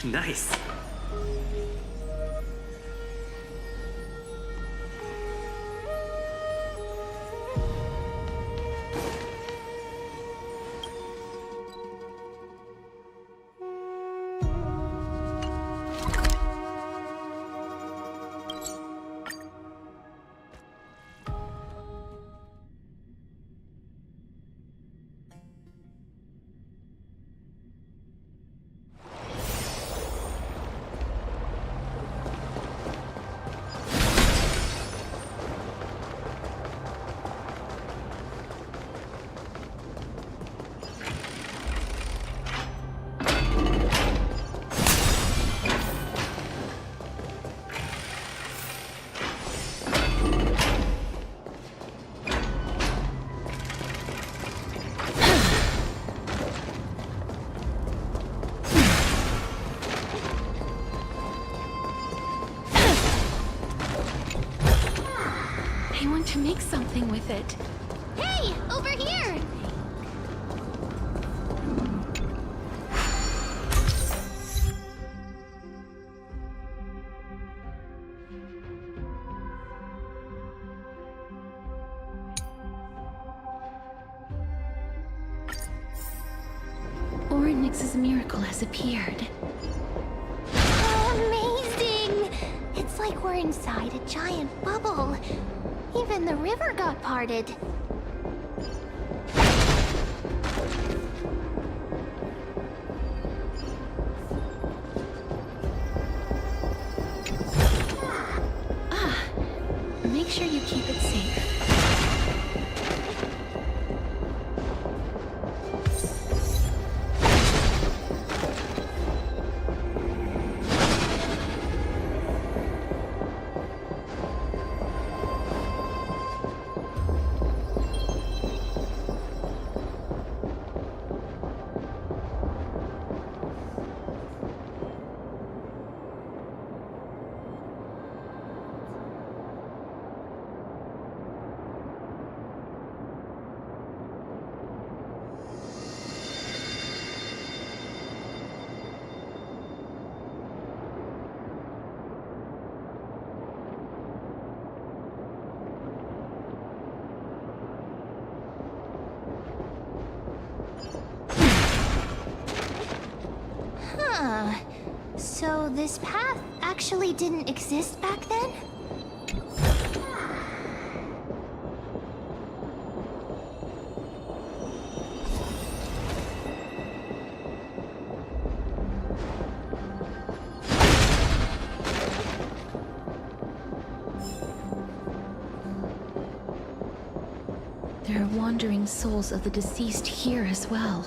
Nice. I want to make something with it. Hey, over here! Orynyx's miracle has appeared. Amazing! It's like we're inside a giant bubble. Even the river got parted. Make sure you keep it safe. So this path actually didn't exist back then? There are wandering souls of the deceased here as well.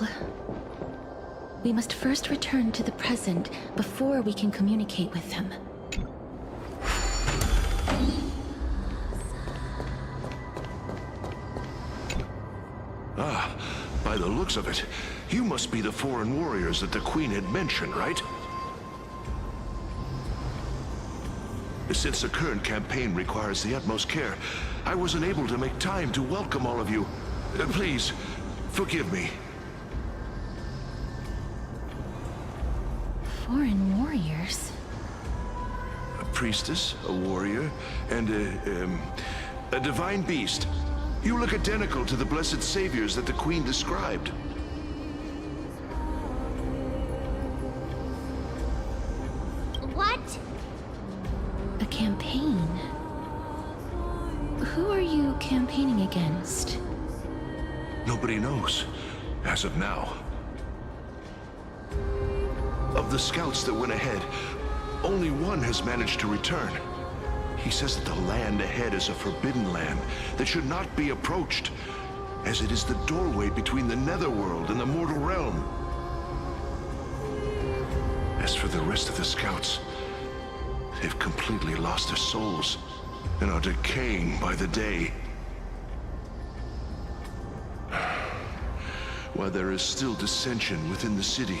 We must first return to the present before we can communicate with them. Ah, by the looks of it, you must be the foreign warriors that the Queen had mentioned, right? Since the current campaign requires the utmost care, I wasn't able to make time to welcome all of you. Please, forgive me. Foreign warriors? A priestess, a warrior, and a divine beast. You look identical to the blessed saviors that the Queen described. What? A campaign? Who are you campaigning against? Nobody knows, as of now. Of the scouts that went ahead, only one has managed to return. He says that the land ahead is a forbidden land that should not be approached, as it is the doorway between the netherworld and the mortal realm. As for the rest of the scouts, they've completely lost their souls and are decaying by the day. While there is still dissension within the city,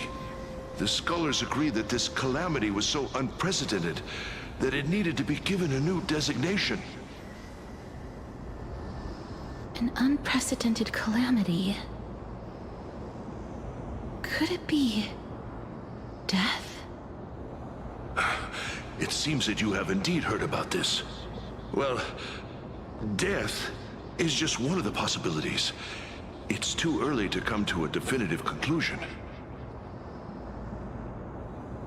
the scholars agree that this calamity was so unprecedented that it needed to be given a new designation. An unprecedented calamity. Could it be death? It seems that you have indeed heard about this. Well, death is just one of the possibilities. It's too early to come to a definitive conclusion.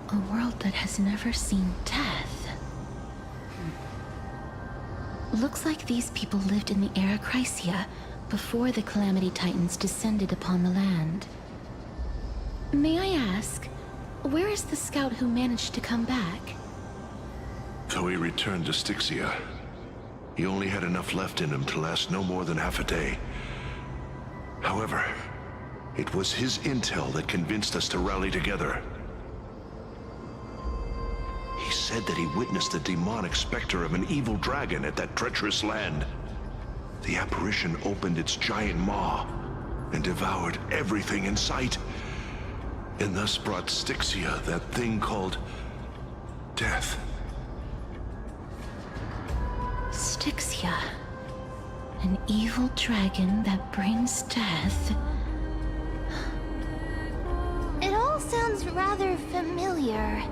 A world that has never seen death. Looks like these people lived in the era Chrysia before the Calamity Titans descended upon the land. May I ask, where is the scout who managed to come back? So he returned to Styxia. He only had enough left in him to last no more than half a day. However, it was his intel that convinced us to rally together. He said that he witnessed the demonic specter of an evil dragon at that treacherous land. The apparition opened its giant maw and devoured everything in sight, and thus brought Styxia that thing called death. Styxia. An evil dragon that brings death. It all sounds rather familiar.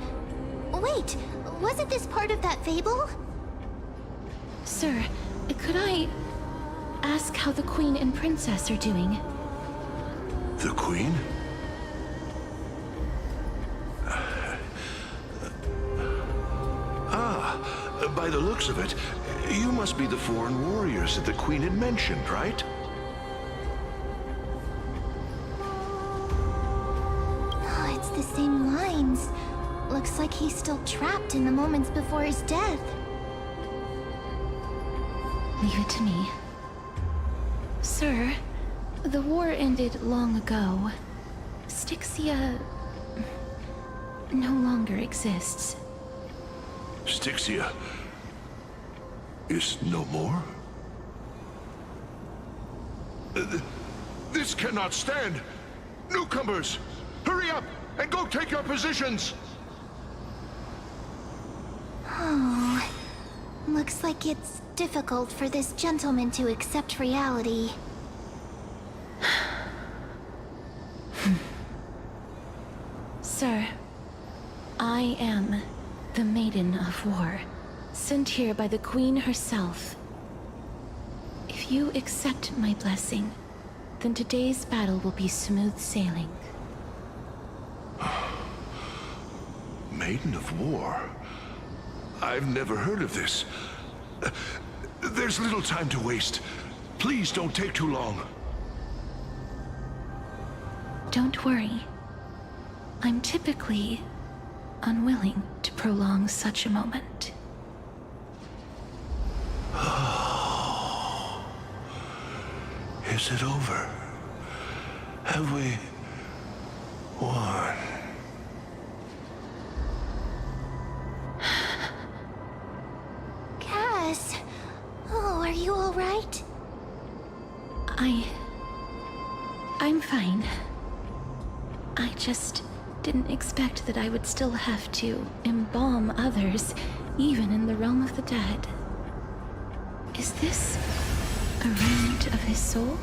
Wait, wasn't this part of that fable? Sir, could I ask how the Queen and Princess are doing? The Queen? By the looks of it, you must be the foreign warriors that the Queen had mentioned, right? Oh, it's the same lines. Looks like he's still trapped in the moments before his death. Leave it to me. Sir, the war ended long ago. Styxia no longer exists. Styxia is no more? This cannot stand! Newcomers, hurry up and go take your positions! Oh, looks like it's difficult for this gentleman to accept reality. Sir, I am the Maiden of War, sent here by the Queen herself. If you accept my blessing, then today's battle will be smooth sailing. Maiden of War? I've never heard of this. There's little time to waste. Please don't take too long. Don't worry. I'm typically unwilling to prolong such a moment. Is it over? Have we won? Cass, oh, are you all right? I'm fine. I just didn't expect that I would still have to embalm others, even in the realm of the dead. Is this a remnant of his soul?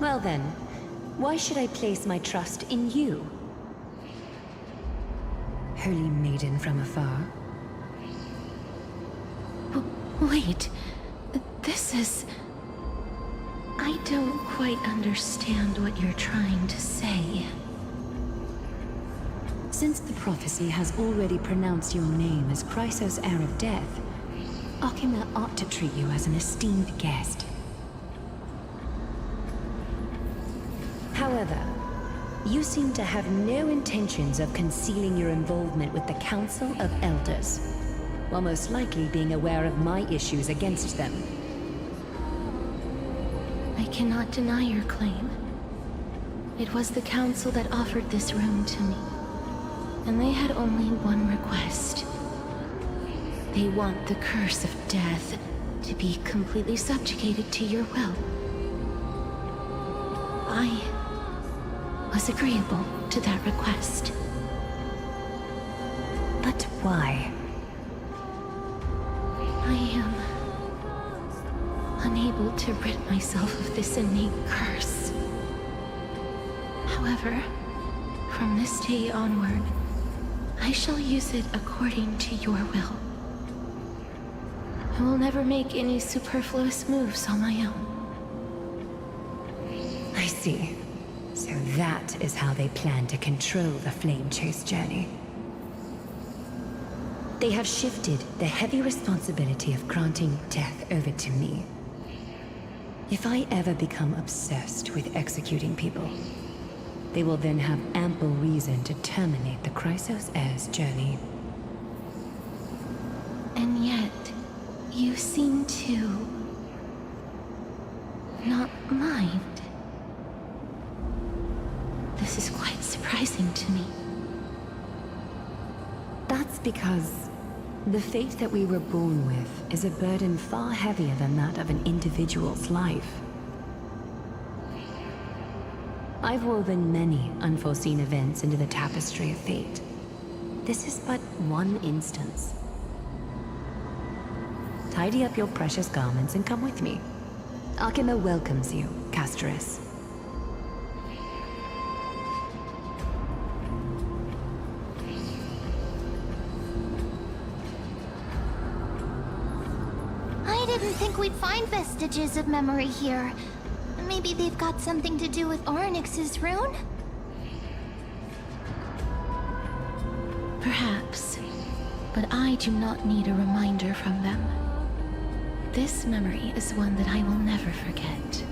Well then, why should I place my trust in you? Holy maiden from afar. Wait, this is... I don't quite understand what you're trying to say. Since the prophecy has already pronounced your name as Chrysos, heir of death, Akima ought to treat you as an esteemed guest. However, you seem to have no intentions of concealing your involvement with the Council of Elders, while most likely being aware of my issues against them. I cannot deny your claim. It was the Council that offered this room to me, and they had only one request. They want the curse of death to be completely subjugated to your will. I was agreeable to that request. But why? I am unable to rid myself of this innate curse. However, from this day onward, I shall use it according to your will. I will never make any superfluous moves on my own. I see. So that is how they plan to control the Flame Chase journey. They have shifted the heavy responsibility of granting death over to me. If I ever become obsessed with executing people, they will then have ample reason to terminate the Chrysos heir's journey. And yet, you seem to not mind. This is quite surprising to me. That's because the fate that we were born with is a burden far heavier than that of an individual's life. I've woven many unforeseen events into the tapestry of fate. This is but one instance. Tidy up your precious garments and come with me. Akima welcomes you, Casterus. I didn't think we'd find vestiges of memory here. Maybe they've got something to do with Orynyx's rune? Perhaps, but I do not need a reminder from them. This memory is one that I will never forget.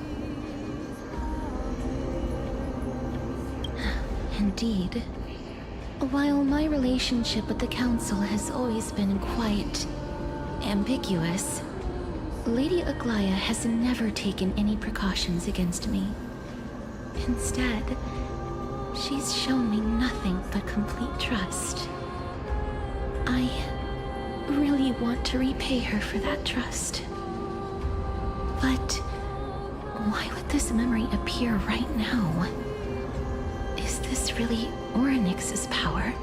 Indeed, while my relationship with the Council has always been quite ambiguous, Lady Aglaya has never taken any precautions against me. Instead, she's shown me nothing but complete trust. I really want to repay her for that trust. But why would this memory appear right now? Is this really Orynyx's power?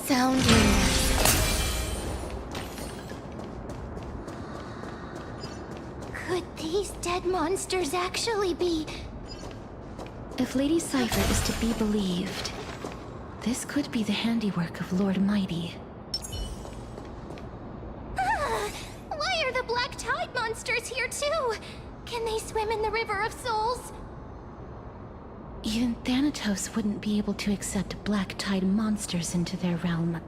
Sounding. Could these dead monsters actually be... If Lady Cypher is to be believed, this could be the handiwork of Lord Mighty. Why are the Black Tide monsters here too? Can they swim in the River of Souls? Even Thanatos wouldn't be able to accept Black Tide monsters into their realm.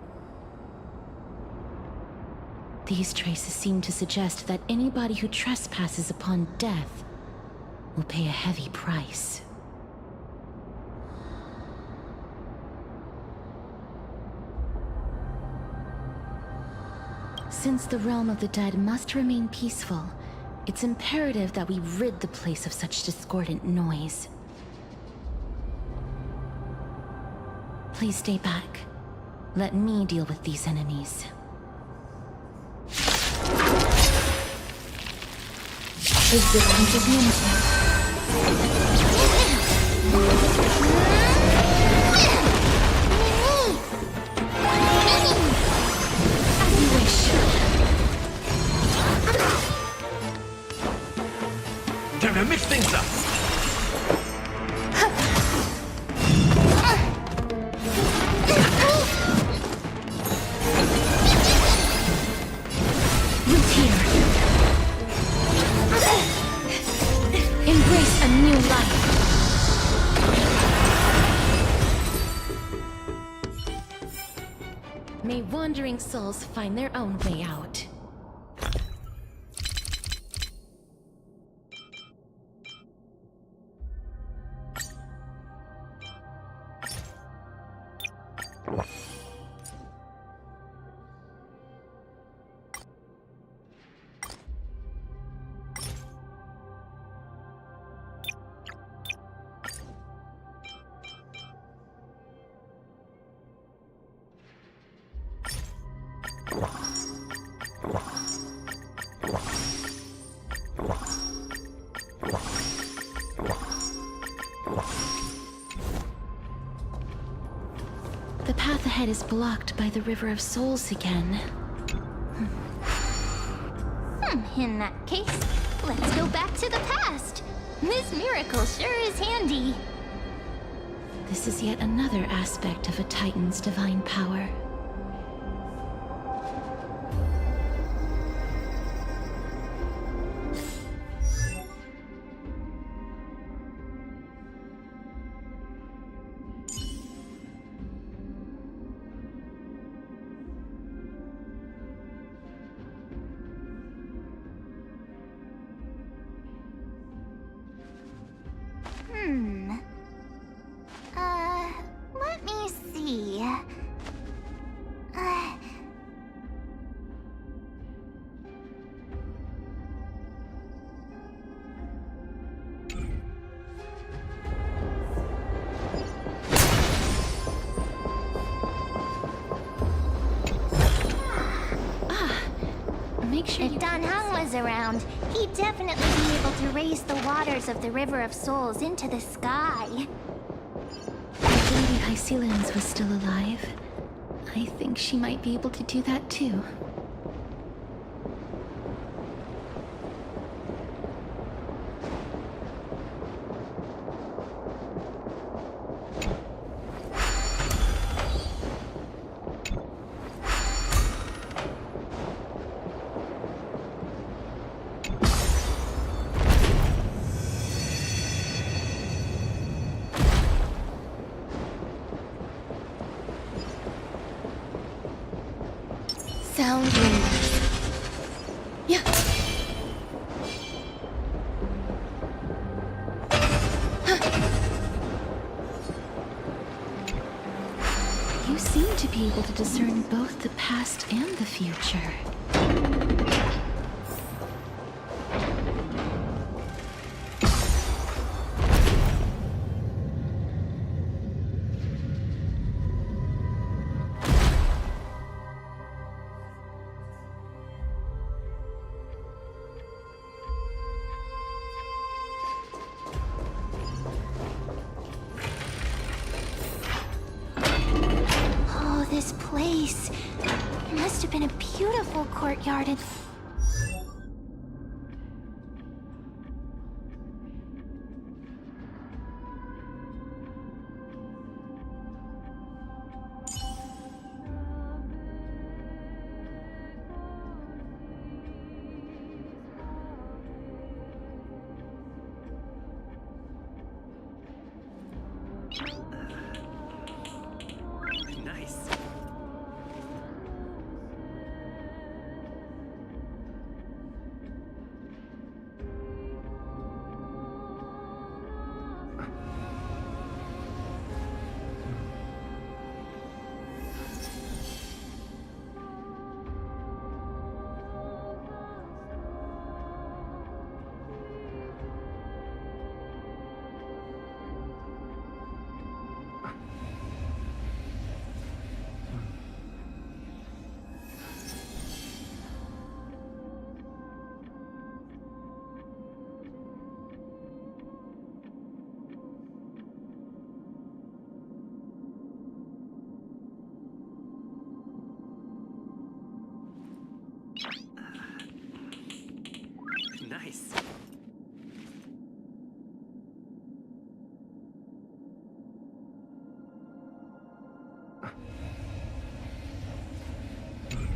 These traces seem to suggest that anybody who trespasses upon death will pay a heavy price. Since the realm of the dead must remain peaceful, it's imperative that we rid the place of such discordant noise. Please stay back. Let me deal with these enemies. Existence is limited. As you wish. Time to mix things up! Root here. Embrace a new life. May wandering souls find their own way out. The path ahead is blocked by the River of Souls again. In that case, let's go back to the past. This miracle sure is handy. This is yet another aspect of a Titan's divine power. Let me see. Make sure If Dan Heng was around, he'd definitely be able to raise the waters of the River of Souls into the sky. If Lady Hycelians was still alive, I think she might be able to do that too. Sound wind. Yeah. You seem to be able to discern both the past and the future. This place. It must have been a beautiful courtyard and... Nice. Nice.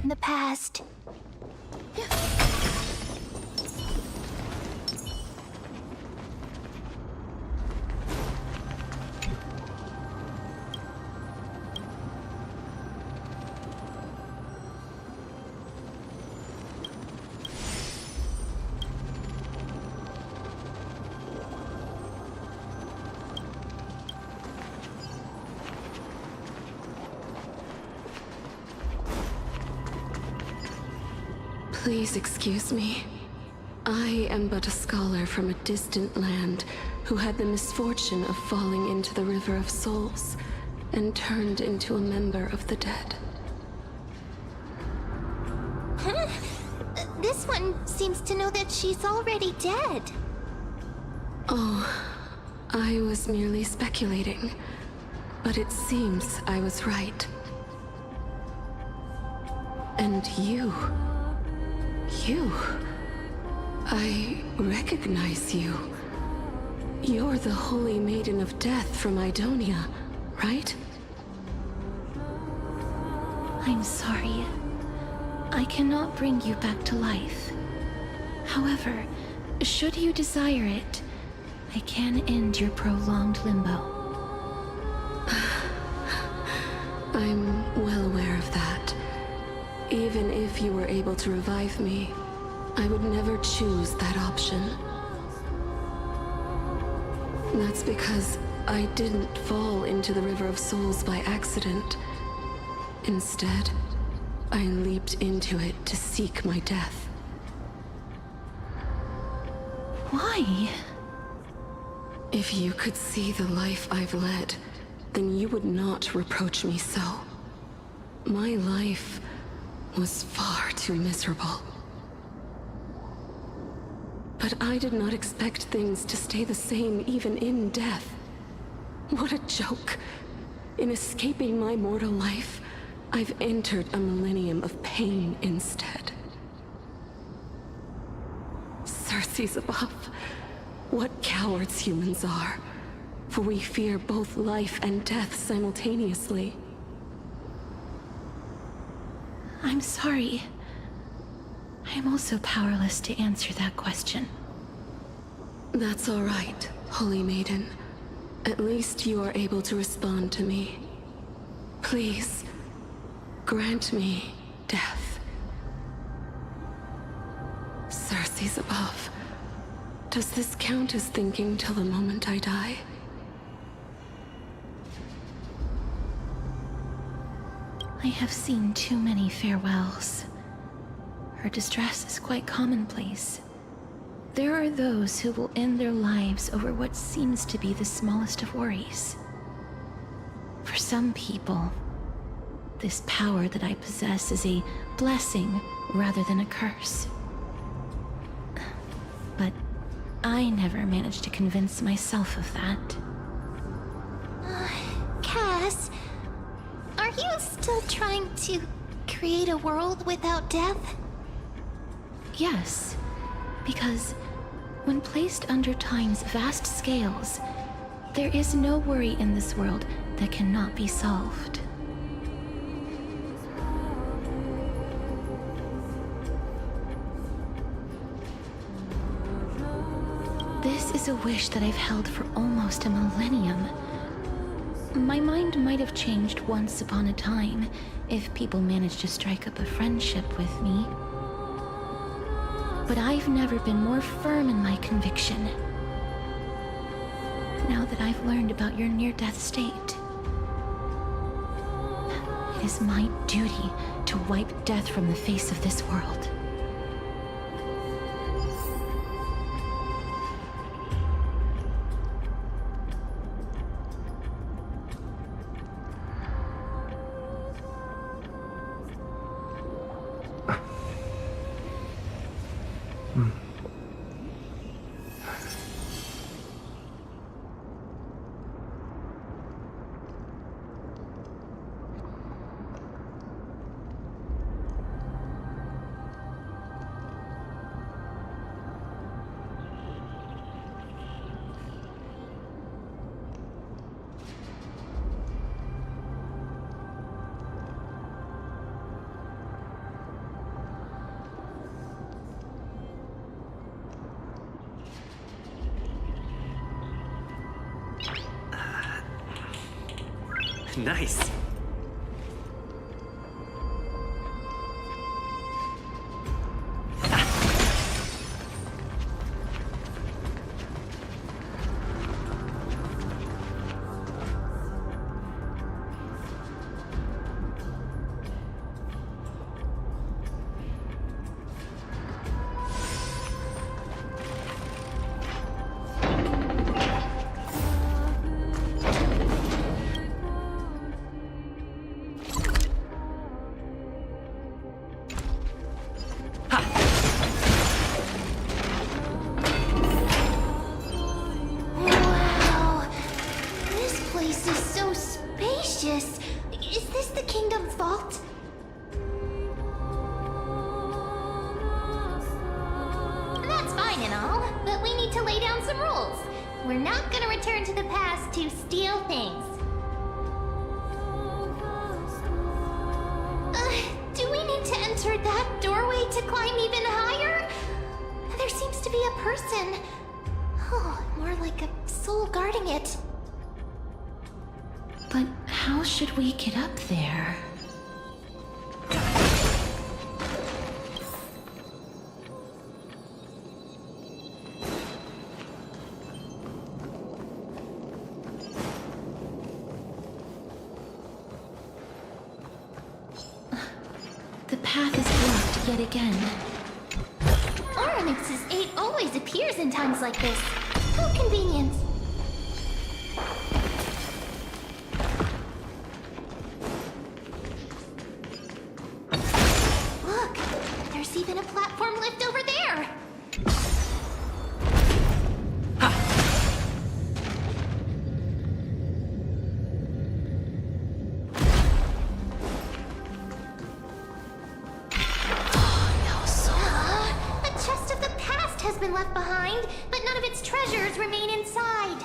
In the past. Please excuse me. I am but a scholar from a distant land who had the misfortune of falling into the River of Souls and turned into a member of the dead. Huh? This one seems to know that she's already dead. Oh, I was merely speculating, but it seems I was right. And you... I recognize you. You're the Holy Maiden of Death from Idonia, right? I'm sorry. I cannot bring you back to life. However, should you desire it, I can end your prolonged limbo. I'm well aware of that. Even if you were able to revive me, I would never choose that option. That's because I didn't fall into the River of Souls by accident. Instead, I leaped into it to seek my death. Why? If you could see the life I've led, then you would not reproach me so. My life was far too miserable. But I did not expect things to stay the same even in death. What a joke. In escaping my mortal life, I've entered a millennium of pain instead. Circes above. What cowards humans are. For we fear both life and death simultaneously. I'm sorry. I'm also powerless to answer that question. That's all right, Holy Maiden. At least you are able to respond to me. Please, grant me death. Circes above. Does this count as thinking till the moment I die? I have seen too many farewells. Her distress is quite commonplace. There are those who will end their lives over what seems to be the smallest of worries. For some people, this power that I possess is a blessing rather than a curse. But I never managed to convince myself of that. Cass, are you still trying to create a world without death? Yes, because when placed under time's vast scales, there is no worry in this world that cannot be solved. This is a wish that I've held for almost a millennium. My mind might have changed once upon a time if people managed to strike up a friendship with me. But I've never been more firm in my conviction. Now that I've learned about your near-death state, it is my duty to wipe death from the face of this world. Nice. Wow. This place is so spacious. Is this the kingdom's vault? That's fine and all, but we need to lay down some rules. We're not gonna return to the past to steal things. Do we need to enter that doorway to climb even higher? There seems to be a person. Oh, more like a soul guarding it. But how should we get up there? The path is blocked yet again. Oryx's 8 always appears in times like this. How convenient. Look, there's even a platform lift over there. A chest of the past has been left behind, but none of its treasures remain inside.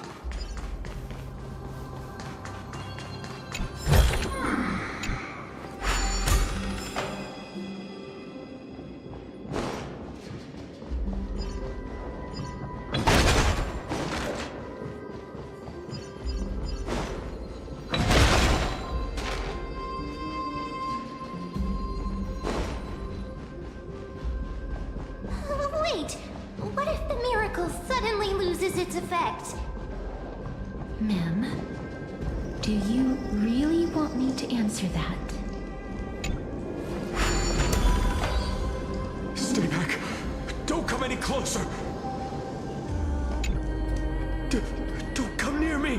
Wait, what if the miracle suddenly loses its effect? Mem, do you really want me to answer that? Stay back. Don't come any closer. Don't come near me.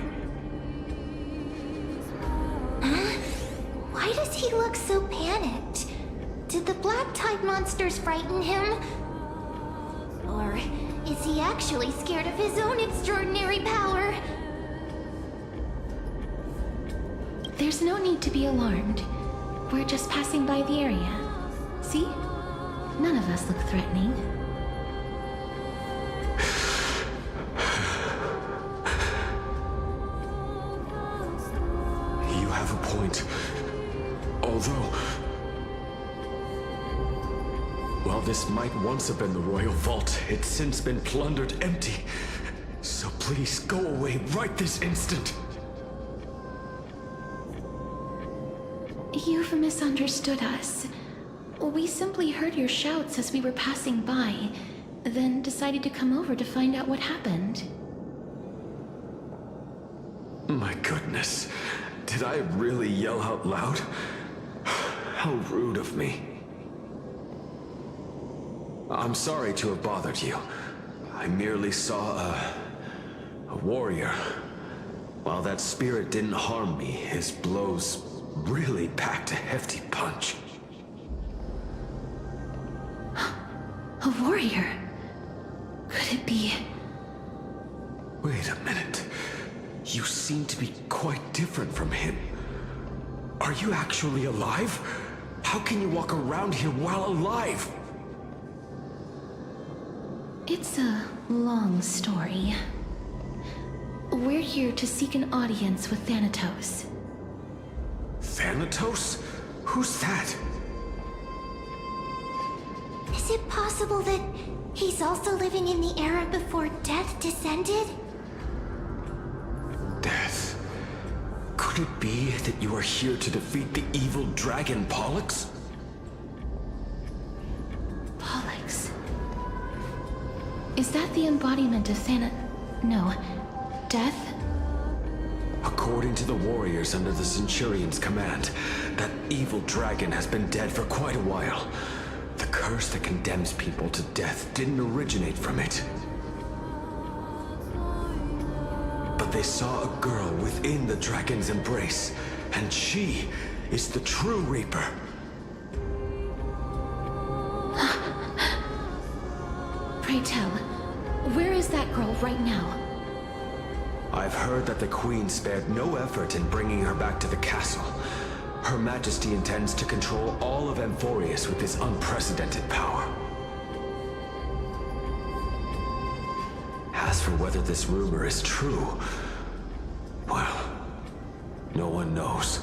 Why does he look so panicked? Did the black tide monsters frighten him? Or is he actually scared of his own extraordinary power? There's no need to be alarmed. We're just passing by the area. See? None of us look threatening. You have a point. Although, while this might once have been the royal vault, it's since been plundered empty. So please go away right this instant. You've misunderstood us. We simply heard your shouts as we were passing by, then decided to come over to find out what happened. My goodness. Did I really yell out loud? How rude of me. I'm sorry to have bothered you. I merely saw a warrior. While that spirit didn't harm me, his blows really packed a hefty punch. A warrior? Could it be? Wait a minute. You seem to be quite different from him. Are you actually alive? How can you walk around here while alive? It's a long story. We're here to seek an audience with Thanatos. Thanatos? Who's that? Is it possible that he's also living in the era before death descended? Death. Could it be that you are here to defeat the evil dragon Pollux? Pollux. Is that the embodiment of No. Death? According to the warriors under the Centurion's command, that evil dragon has been dead for quite a while. The curse that condemns people to death didn't originate from it. But they saw a girl within the dragon's embrace, and she is the true Reaper. Pray tell, where is that girl right now? I've heard that the Queen spared no effort in bringing her back to the castle. Her Majesty intends to control all of Amphorius with this unprecedented power. As for whether this rumor is true, well, no one knows.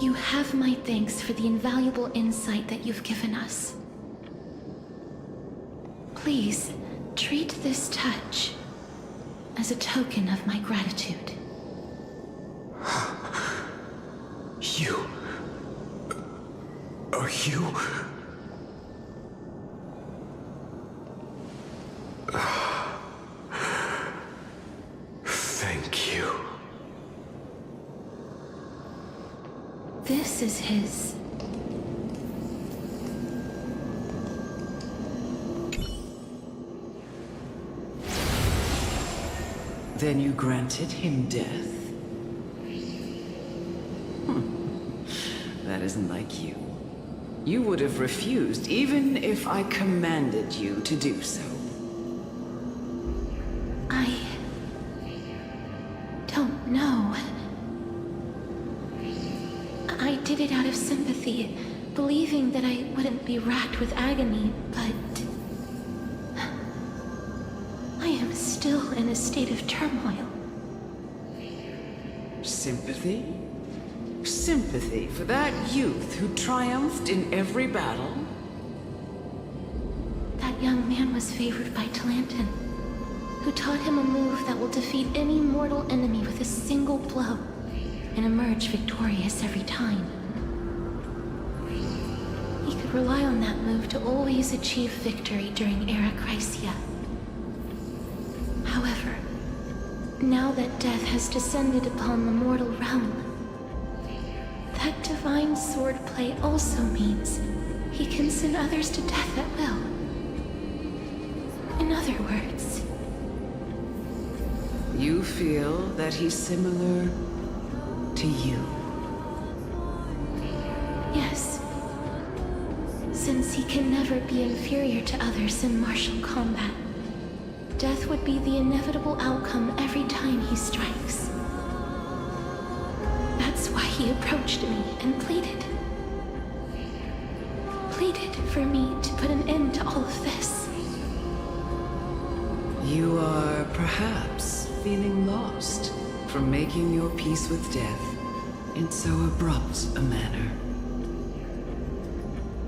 You have my thanks for the invaluable insight that you've given us. Please, treat this touch as a token of my gratitude. You... Are you... Thank you. This is his... Then you granted him death? That isn't like you. You would have refused even if I commanded you to do so. I... don't know. I did it out of sympathy, believing that I wouldn't be racked with agony, but... I am still in a state of turmoil. Sympathy? Sympathy for that youth who triumphed in every battle? That young man was favored by Talantin, who taught him a move that will defeat any mortal enemy with a single blow and emerge victorious every time. He could rely on that move to always achieve victory during Era Chrysia. However, now that death has descended upon the mortal realm, that divine swordplay also means he can send others to death at will. In other words... You feel that he's similar to you? Yes. Since he can never be inferior to others in martial combat, death would be the inevitable outcome every time he strikes. That's why he approached me and pleaded. Pleaded for me to put an end to all of this. You are perhaps feeling lost from making your peace with death in so abrupt a manner.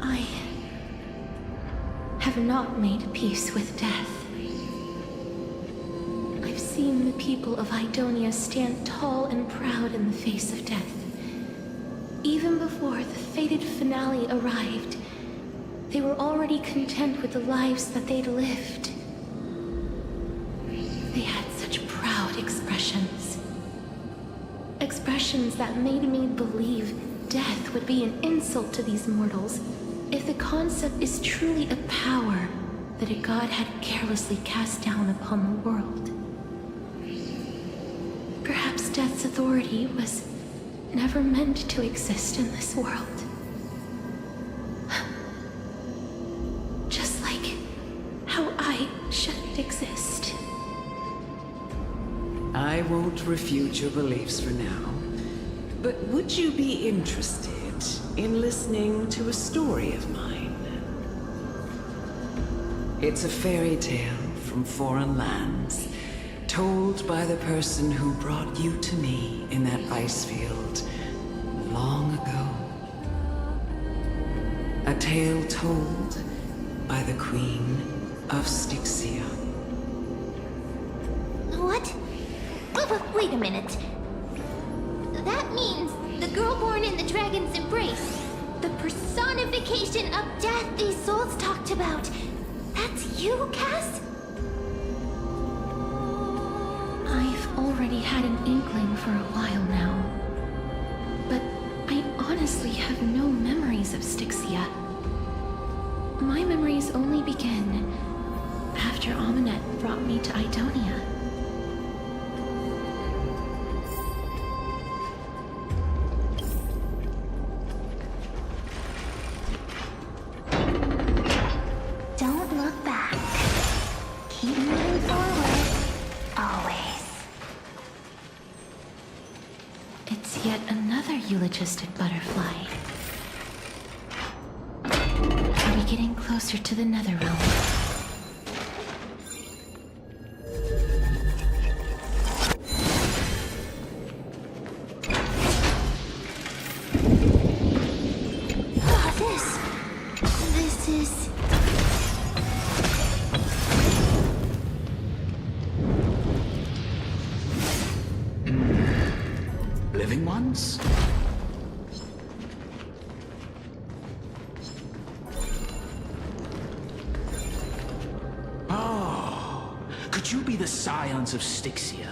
I have not made peace with death. I've seen the people of Idonia stand tall and proud in the face of death. Even before the fated finale arrived, they were already content with the lives that they'd lived. They had such proud expressions. Expressions that made me believe death would be an insult to these mortals if the concept is truly a power that a god had carelessly cast down upon the world. Perhaps death's authority was never meant to exist in this world. Just like how I shouldn't exist. I won't refute your beliefs for now, but would you be interested in listening to a story of mine? It's a fairy tale from foreign lands, told by the person who brought you to me in that ice field long ago. A tale told by the Queen of Styxia. What? Wait a minute. That means the girl born in the dragon's embrace, the personification of death these souls talked about. That's you, Cass? I've already had an inkling for a while now. But I honestly have no memories of Styxia. My memories only begin after Amunet brought me to Idonia. Don't look back. Keep moving forward. Always. It's yet another eulogistic butterfly. Are we getting closer to the Netherrealm? This is... Living ones? Oh, could you be the scions of Styxia?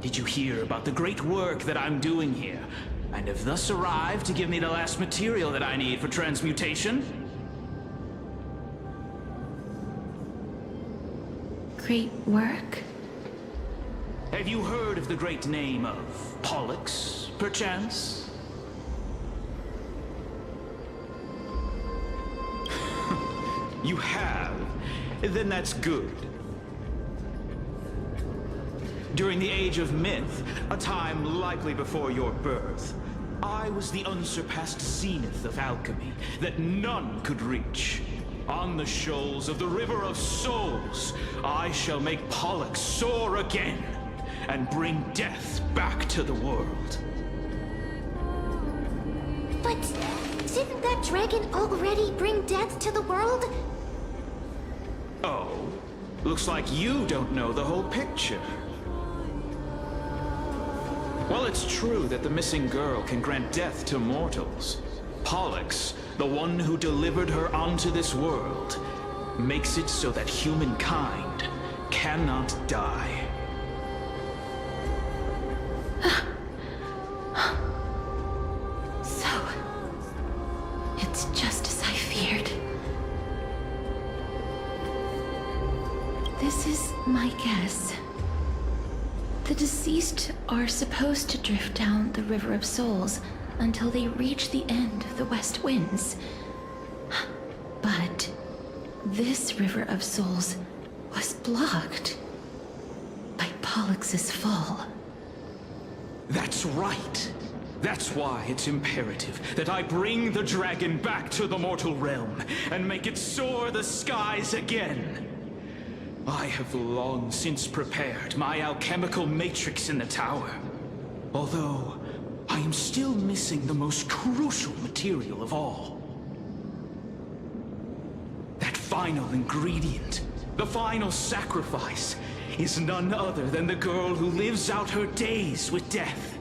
Did you hear about the great work that I'm doing here, and have thus arrived to give me the last material that I need for transmutation? Great work? Have you heard of the great name of Pollux, perchance? You have? Then that's good. During the Age of Myth, a time likely before your birth, I was the unsurpassed zenith of alchemy that none could reach. On the shoals of the River of Souls, I shall make Pollux soar again and bring death back to the world. But didn't that dragon already bring death to the world? Oh, looks like you don't know the whole picture. While it's true that the missing girl can grant death to mortals, Pollux, the one who delivered her onto this world, makes it so that humankind cannot die. So, it's just as I feared. This is my guess. The deceased are supposed to drift down the River of Souls until they reach the end of the West Winds. But this River of Souls was blocked by Pollux's fall. That's right. That's why it's imperative that I bring the dragon back to the mortal realm and make it soar the skies again. I have long since prepared my alchemical matrix in the tower, although I am still missing the most crucial material of all. That final ingredient, the final sacrifice, is none other than the girl who lives out her days with death.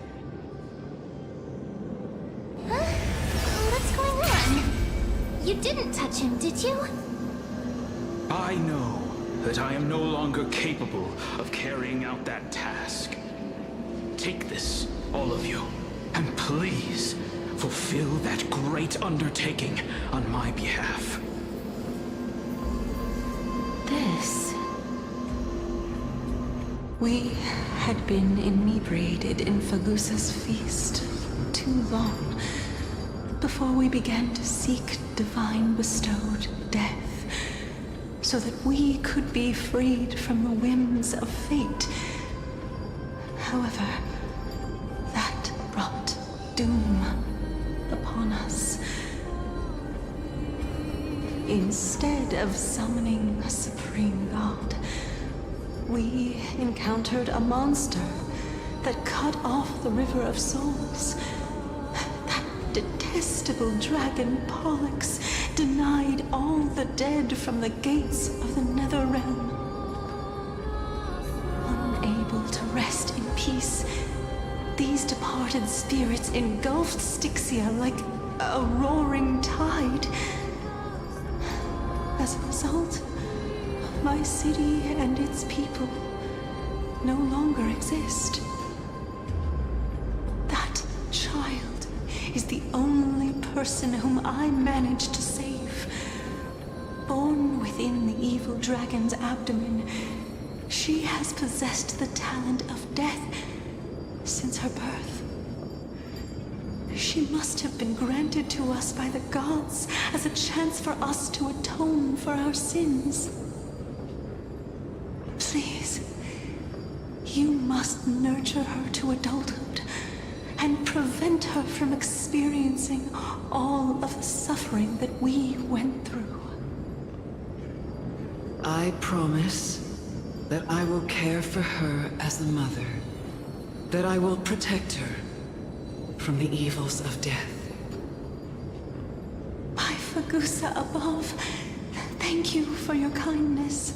Huh? What's going on? You didn't touch him, did you? I know that I am no longer capable of carrying out that task. Take this, all of you, and please fulfill that great undertaking on my behalf. This... We had been inebriated in Fagusa's feast for too long before we began to seek divine bestowed death, so that we could be freed from the whims of fate. However, that brought doom upon us. Instead of summoning a supreme god, we encountered a monster that cut off the River of Souls. That detestable dragon Pollux denied all the dead from the gates of the Netherrealm. rest in peace. These departed spirits engulfed Styxia like a roaring tide. As a result, my city and its people no longer exist. That child is the only person whom I managed to save. Born within the evil dragon's abdomen, she has possessed the talent of death since her birth. She must have been granted to us by the gods as a chance for us to atone for our sins. Please, you must nurture her to adulthood and prevent her from experiencing all of the suffering that we went through. I promise that I will care for her as a mother, that I will protect her from the evils of death. My Fagusa above, thank you for your kindness.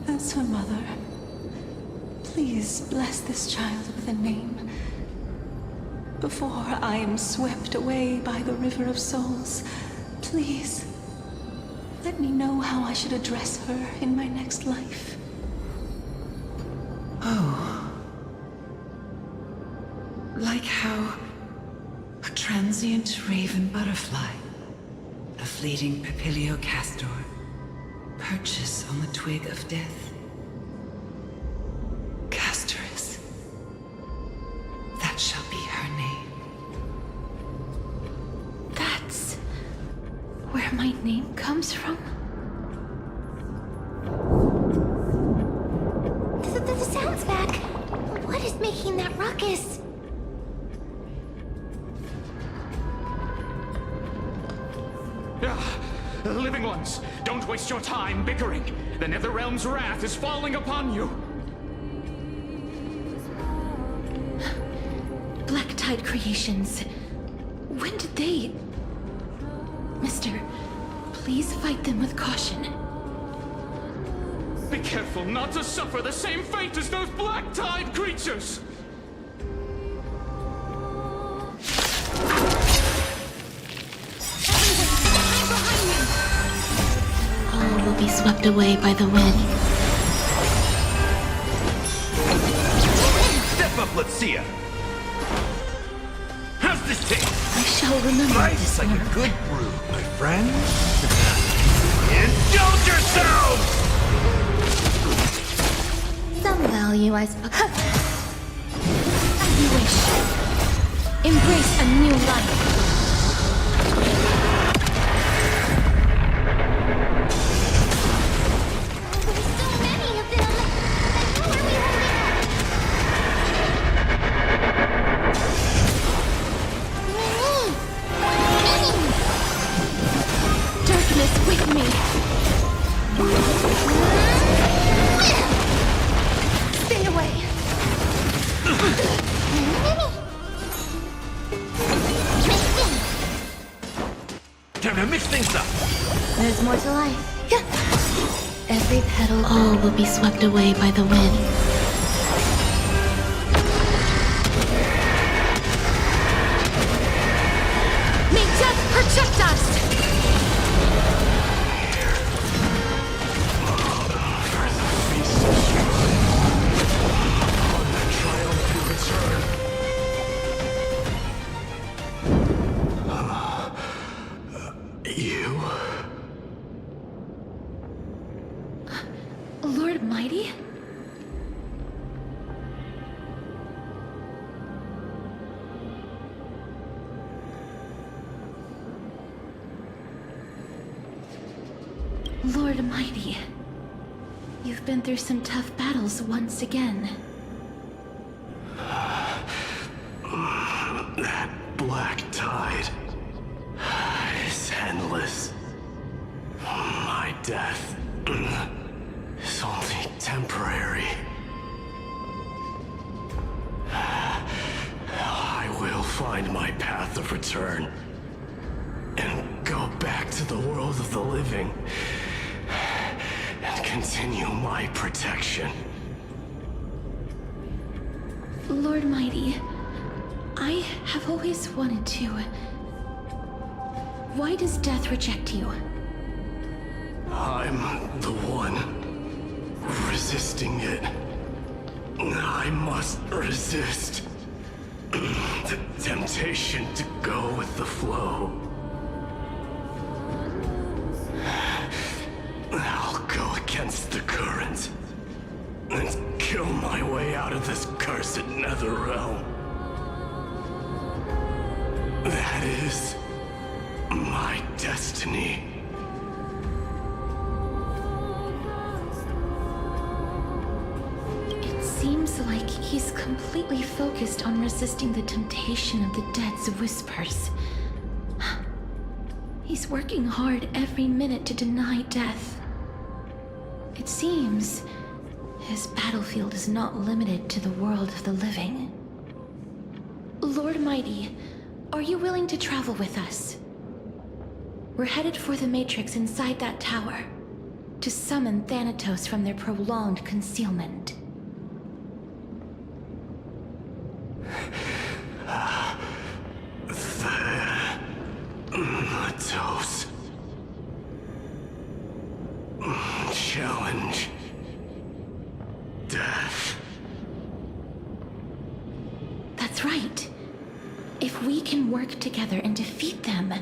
As her mother, please bless this child with a name before I am swept away by the River of Souls. Please, let me know how I should address her in my next life. Oh. Like how a transient raven butterfly, a fleeting papilio castor, perches on the twig of death. Castorus. That shall be her name. That's where my name comes from? The sound's back. What is making that ruckus? Living ones, don't waste your time bickering. The Netherrealm's wrath is falling upon you. Black Tide Creations. When did they... Mister, please fight them with caution. Be careful not to suffer the same fate as those Black Tide creatures! All will be swept away by the wind. Step up, let's see ya. How's this taste? I shall remember Nice, this like one. a good brew, my friend. Indulge yourselves! Some value, I suppose. As you wish. Embrace a new life. There's so many of them. Who are we holding up? Darkness with me. Stay away. Time to mix things up. There's more to life. Every petal. All will be swept away by the wind. May death protect us! You? Lord Mighty? Lord Mighty, you've been through some tough battles once again. That black tide is endless. My death is only temporary. I will find my path of return and go back to the world of the living and continue my protection. Lord Mighty, I have always wanted to. Why does death reject you? I'm the one resisting it. I must resist the temptation to go with the flow. I'll go against the current and kill my way out of this cursed nether realm. That is my destiny. It seems like he's completely focused on resisting the temptation of the dead's whispers. He's working hard every minute to deny death. It seems his battlefield is not limited to the world of the living. Lord Mighty, are you willing to travel with us? We're headed for the Matrix inside that tower, to summon Thanatos from their prolonged concealment. Thanatos. Challenge. Death. That's right. If we can work together and defeat them,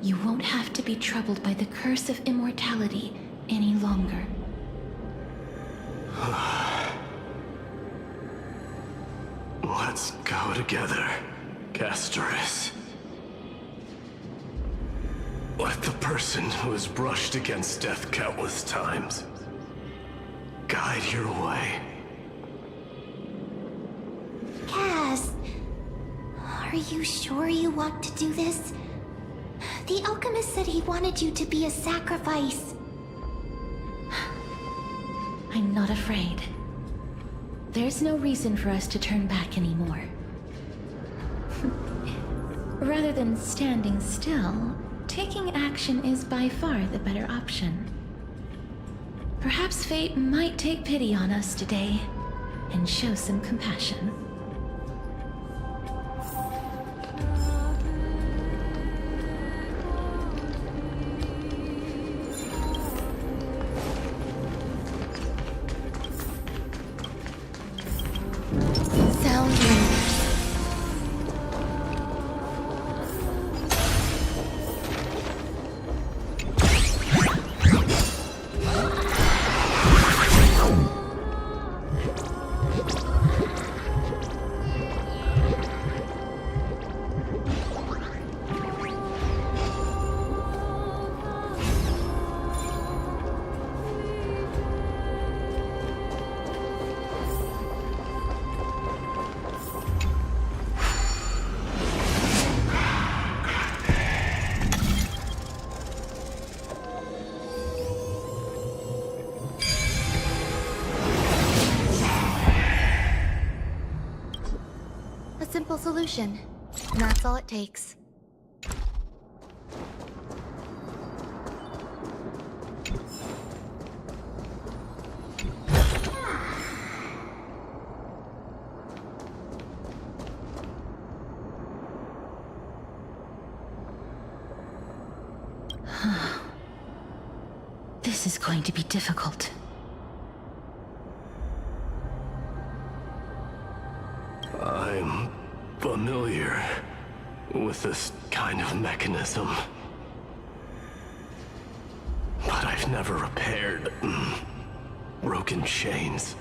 you won't have to be troubled by the curse of immortality any longer. Let's go together, Castorus. Let the person who has brushed against death countless times guide your way. Cass, are you sure you want to do this? The alchemist said he wanted you to be a sacrifice. I'm not afraid. There's no reason for us to turn back anymore. Rather than standing still, taking action is by far the better option. Perhaps fate might take pity on us today and show some compassion. Simple solution. And that's all it takes. This is going to be difficult. I'm familiar with this kind of mechanism. But I've never repaired broken chains.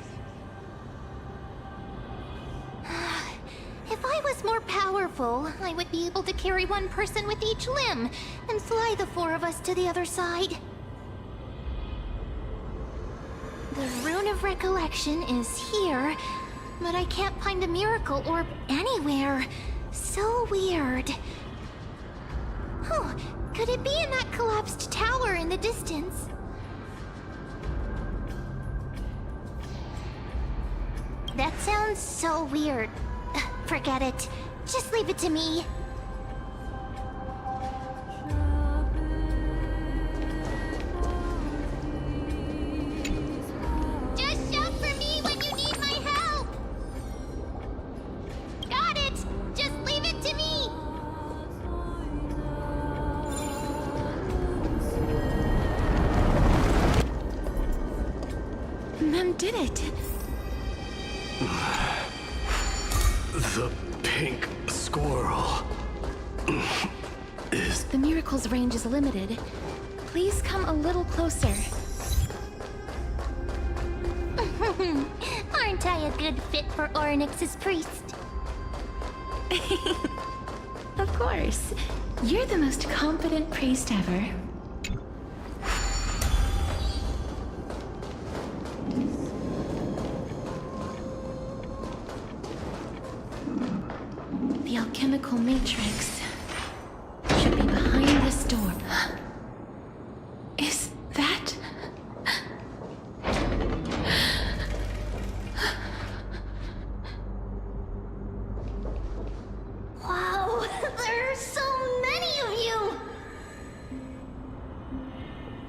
If I was more powerful, I would be able to carry one person with each limb and fly the four of us to the other side. The Rune of Recollection is here, but I can't find a miracle orb anywhere. So weird. Oh, could it be in that collapsed tower in the distance? That sounds so weird. Forget it. Just leave it to me. Just shout for me when you need my help! did it. The pink squirrel is... The miracle's range is limited. Please come a little closer. Aren't I a good fit for Orynyx's priest? Of course. You're the most competent priest ever. The alchemical matrix should be behind this door. Is that... Wow, there are so many of you!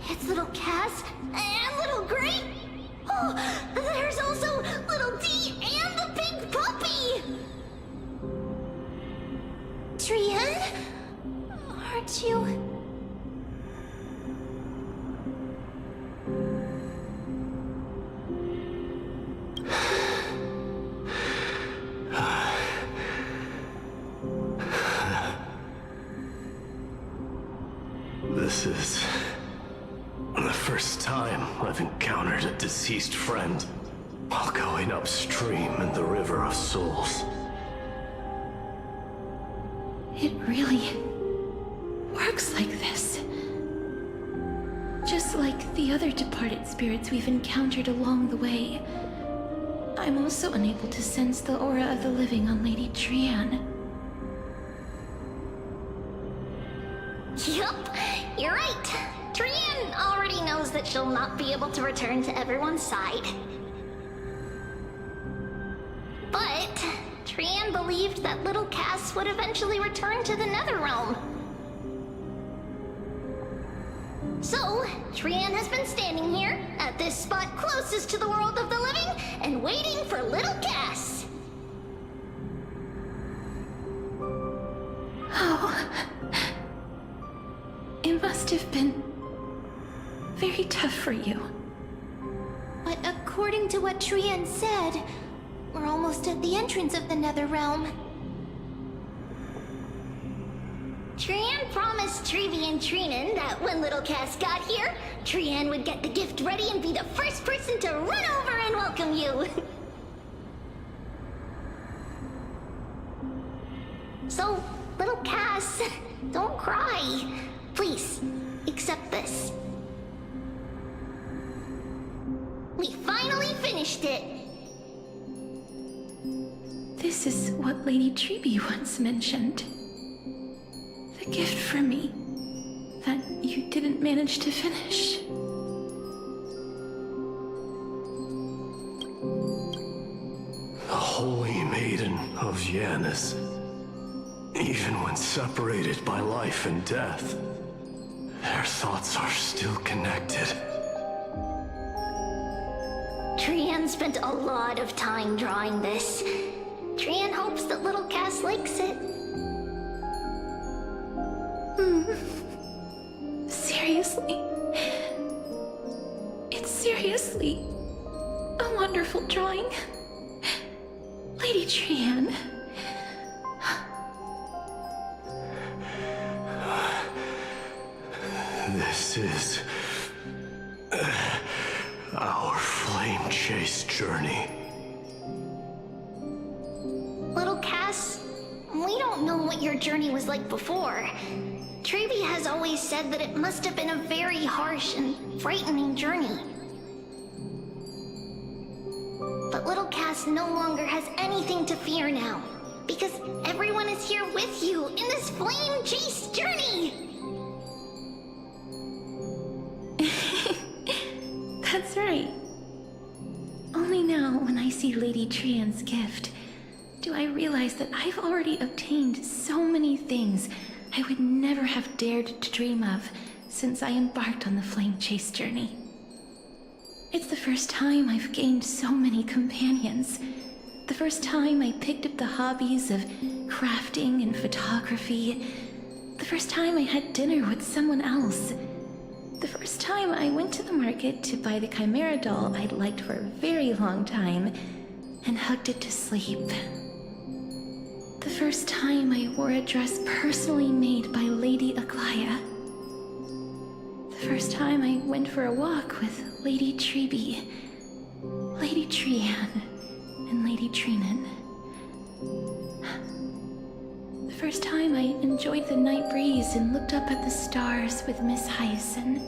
It's little Cass and little Gray. Oh, there's also little D and the pink puppy! Trian? Aren't you... This is the first time I've encountered a deceased friend while going upstream in the River of Souls. It really works like this. Just like the other departed spirits we've encountered along the way. I'm also unable to sense the aura of the living on Lady Trian. Yup, you're right. Trian already knows that she'll not be able to return to everyone's side. But Trian believed that little Cass would eventually return to the Netherrealm. So, Trian has been standing here, at this spot closest to the world of the living, and waiting for little Cass. Oh. It must have been very tough for you. But according to what Trian said, we're almost at the entrance of the Netherrealm. Trian promised Trevi and Trinan that when little Cass got here, Trian would get the gift ready and be the first person to run over and welcome you. So, little Cass, don't cry. Please, accept this. We finally finished it! This is what Lady Trevi once mentioned. The gift for me that you didn't manage to finish. The Holy Maiden of Yanis. Even when separated by life and death, their thoughts are still connected. Trian spent a lot of time drawing this. Trian hopes that little Cass likes it. Seriously? It's seriously a wonderful drawing. Lady Trian. This is our flame chase journey. Little Cass, we don't know what your journey was like before. Trevi has always said that it must have been a very harsh and frightening journey. But little Cass no longer has anything to fear now, because everyone is here with you in this flame chase journey! That's right. Only now, when I see Lady Trian's gift, do I realize that I've already obtained so many things I would never have dared to dream of since I embarked on the flame chase journey. It's the first time I've gained so many companions. The first time I picked up the hobbies of crafting and photography. The first time I had dinner with someone else. The first time I went to the market to buy the Chimera doll I'd liked for a very long time and hugged it to sleep. The first time I wore a dress personally made by Lady Aglaya. The first time I went for a walk with Lady Treeby, Lady Trian, and Lady Trinan. The first time I enjoyed the night breeze and looked up at the stars with Miss Hyacin.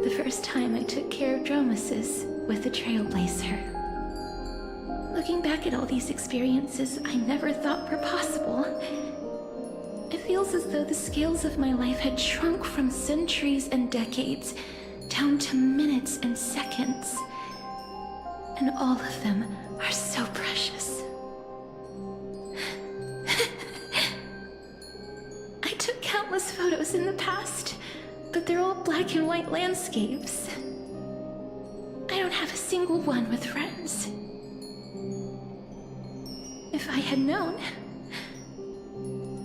The first time I took care of Dromesis with the TrailBlazer. Looking back at all these experiences I never thought were possible, it feels as though the scales of my life had shrunk from centuries and decades down to minutes and seconds. And all of them are so precious. I took countless photos in the past, but they're all black and white landscapes. I don't have a single one with friends. If I had known,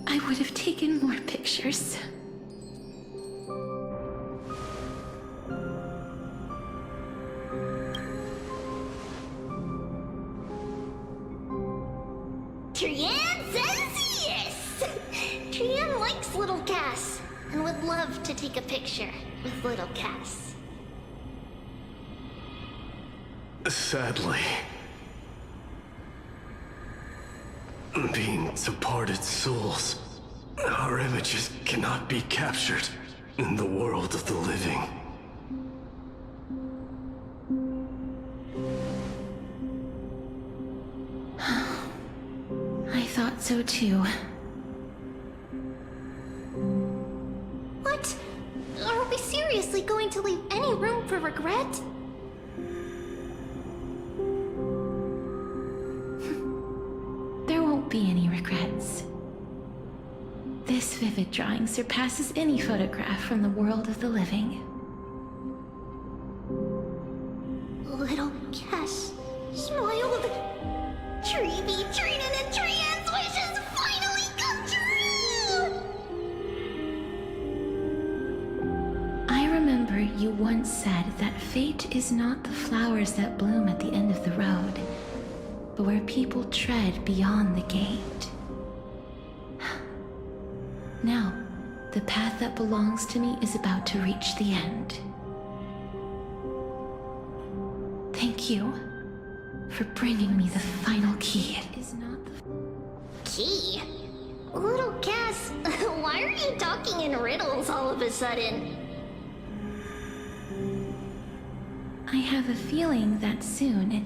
I would have taken more pictures. Trian says yes! Trian likes little Cass and would love to take a picture with little Cass. Sadly, being departed souls, our images cannot be captured in the world of the living. I thought so too. What? Are we seriously going to leave any room for regret? There won't be any regrets. This vivid drawing surpasses any photograph from the world of the living. Little Cass smiled. Treeby, Trinan, and Trian's wishes finally come true! I remember you once said that fate is not the flowers that bloom at the end of the road, but where people tread beyond the gate. Now, the path that belongs to me is about to reach the end. Thank you for bringing me the final key. It is not the Key? Little Cass, why are you talking in riddles all of a sudden? I have a feeling that soon,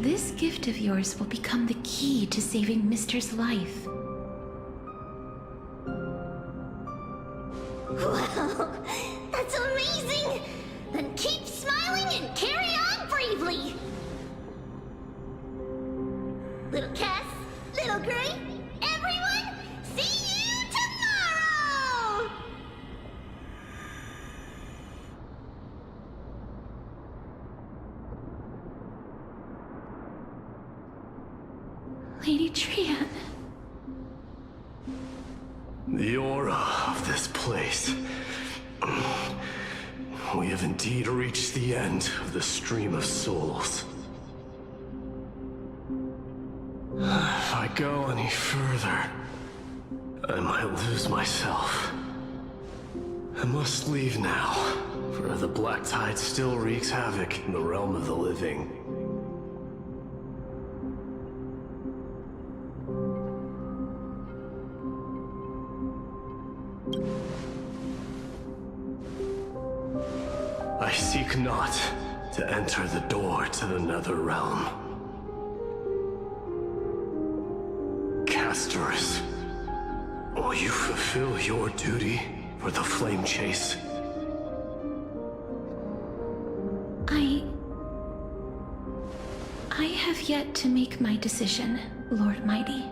this gift of yours will become the key to saving Mister's life. Wow, that's amazing! Then keep smiling and carry on bravely! Little Cass, Little Gray, everyone, see you tomorrow! Lady Trian. The aura of this place. We have indeed reached the end of the stream of souls. If I go any further, I might lose myself. I must leave now, for the black tide still wreaks havoc in the realm of the living. I seek not to enter the door to the nether realm. Castorus, will you fulfill your duty for the flame chase? I have yet to make my decision, Lord Mighty.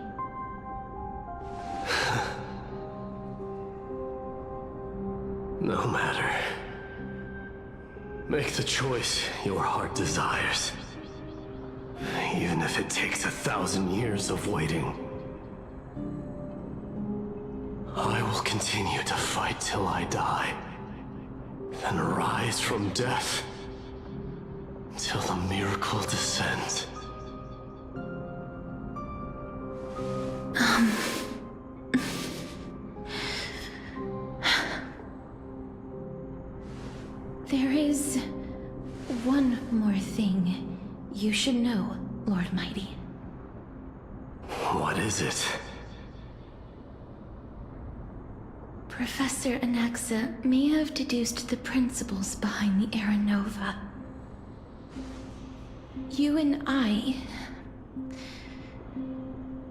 No matter. Make the choice your heart desires. Even if it takes 1,000 years of waiting. I will continue to fight till I die. then rise from death till the miracle descends. There is one more thing you should know, Lord Mighty. What is it? Professor Anaxa may have deduced the principles behind the Era Nova. You and I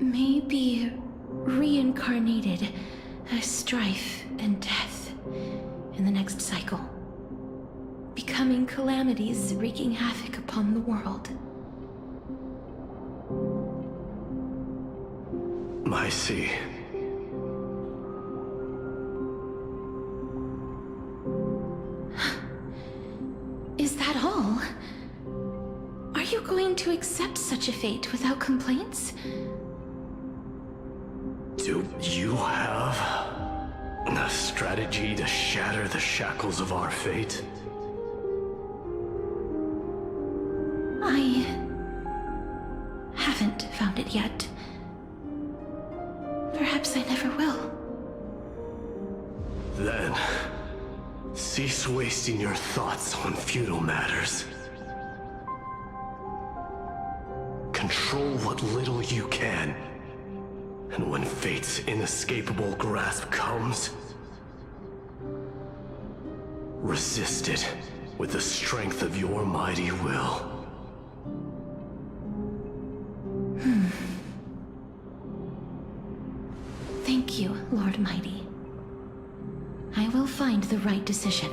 may be reincarnated as strife and death in the next cycle, becoming calamities wreaking havoc upon the world. I see. Is that all? Are you going to accept such a fate without complaints? Do you have a strategy to shatter the shackles of our fate? I haven't found it yet. Perhaps I never will. Then, cease wasting your thoughts on futile matters. Control what little you can. And when fate's inescapable grasp comes, resist it with the strength of your mighty will. Thank you, Lord Mighty. I will find the right decision.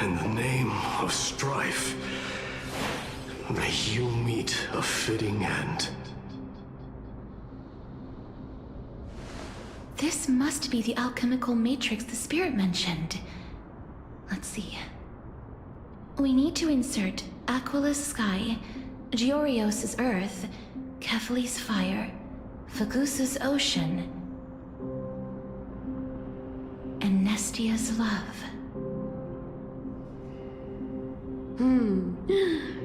In the name of strife, may you meet a fitting end. This must be the alchemical matrix the spirit mentioned. Let's see. We need to insert Aquila's sky, Georios' earth, Kefali's fire, Fagusa's ocean, and Nestia's love.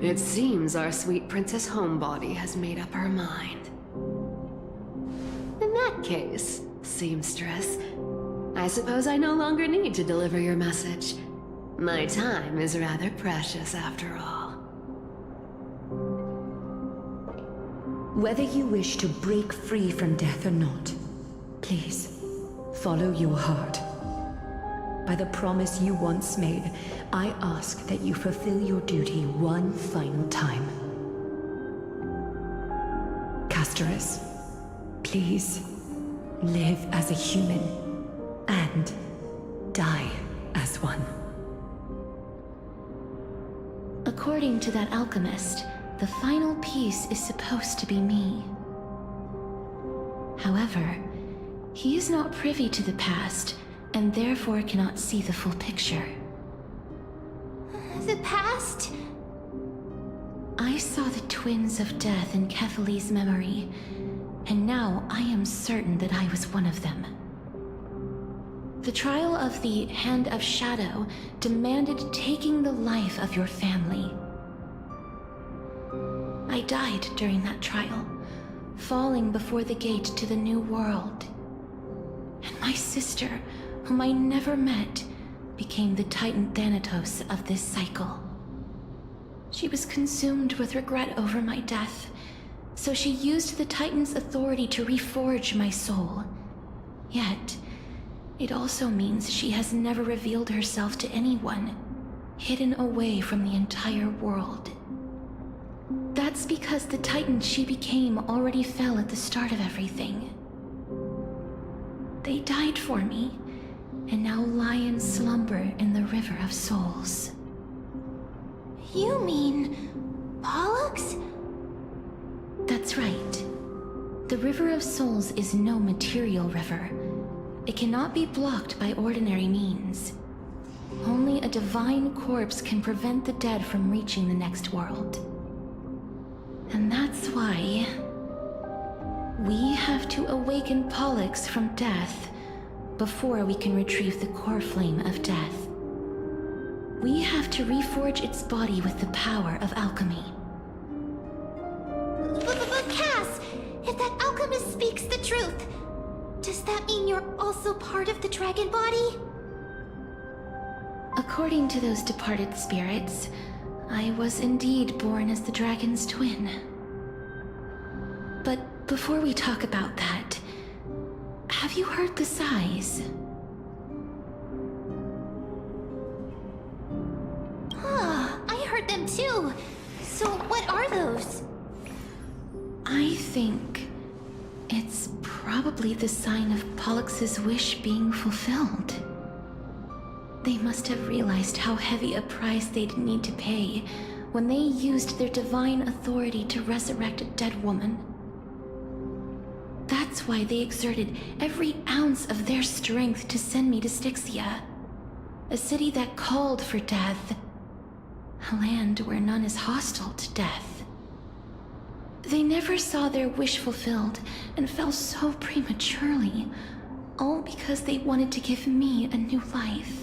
It seems our sweet Princess Homebody has made up her mind. In that case, seamstress, I suppose I no longer need to deliver your message. My time is rather precious after all. Whether you wish to break free from death or not, please, follow your heart. By the promise you once made, I ask that you fulfill your duty one final time. Castorus, please, live as a human, and die as one. According to that alchemist, the final piece is supposed to be me. However, he is not privy to the past, and therefore cannot see the full picture. The past? I saw the twins of death in Kefali's memory, and now I am certain that I was one of them. The trial of the Hand of Shadow demanded taking the life of your family. I died during that trial, falling before the gate to the new world. And my sister, whom I never met, became the Titan Thanatos of this cycle. She was consumed with regret over my death, so she used the Titan's authority to reforge my soul. Yet, it also means she has never revealed herself to anyone, hidden away from the entire world. That's because the Titan she became already fell at the start of everything. They died for me, and now lie in slumber in the River of Souls. You mean Pollux? That's right. The River of Souls is no material river. It cannot be blocked by ordinary means. Only a divine corpse can prevent the dead from reaching the next world. And that's why we have to awaken Pollux from death before we can retrieve the core flame of death. We have to reforge its body with the power of alchemy. But Cass, if that alchemist speaks the truth, does that mean you're also part of the dragon body? According to those departed spirits, I was indeed born as the dragon's twin. But before we talk about that, have you heard the sighs? I heard them too. So what are those? I think it's probably the sign of Pollux's wish being fulfilled. They must have realized how heavy a price they'd need to pay when they used their divine authority to resurrect a dead woman. That's why they exerted every ounce of their strength to send me to Styxia, a city that called for death, a land where none is hostile to death. They never saw their wish fulfilled and fell so prematurely, all because they wanted to give me a new life.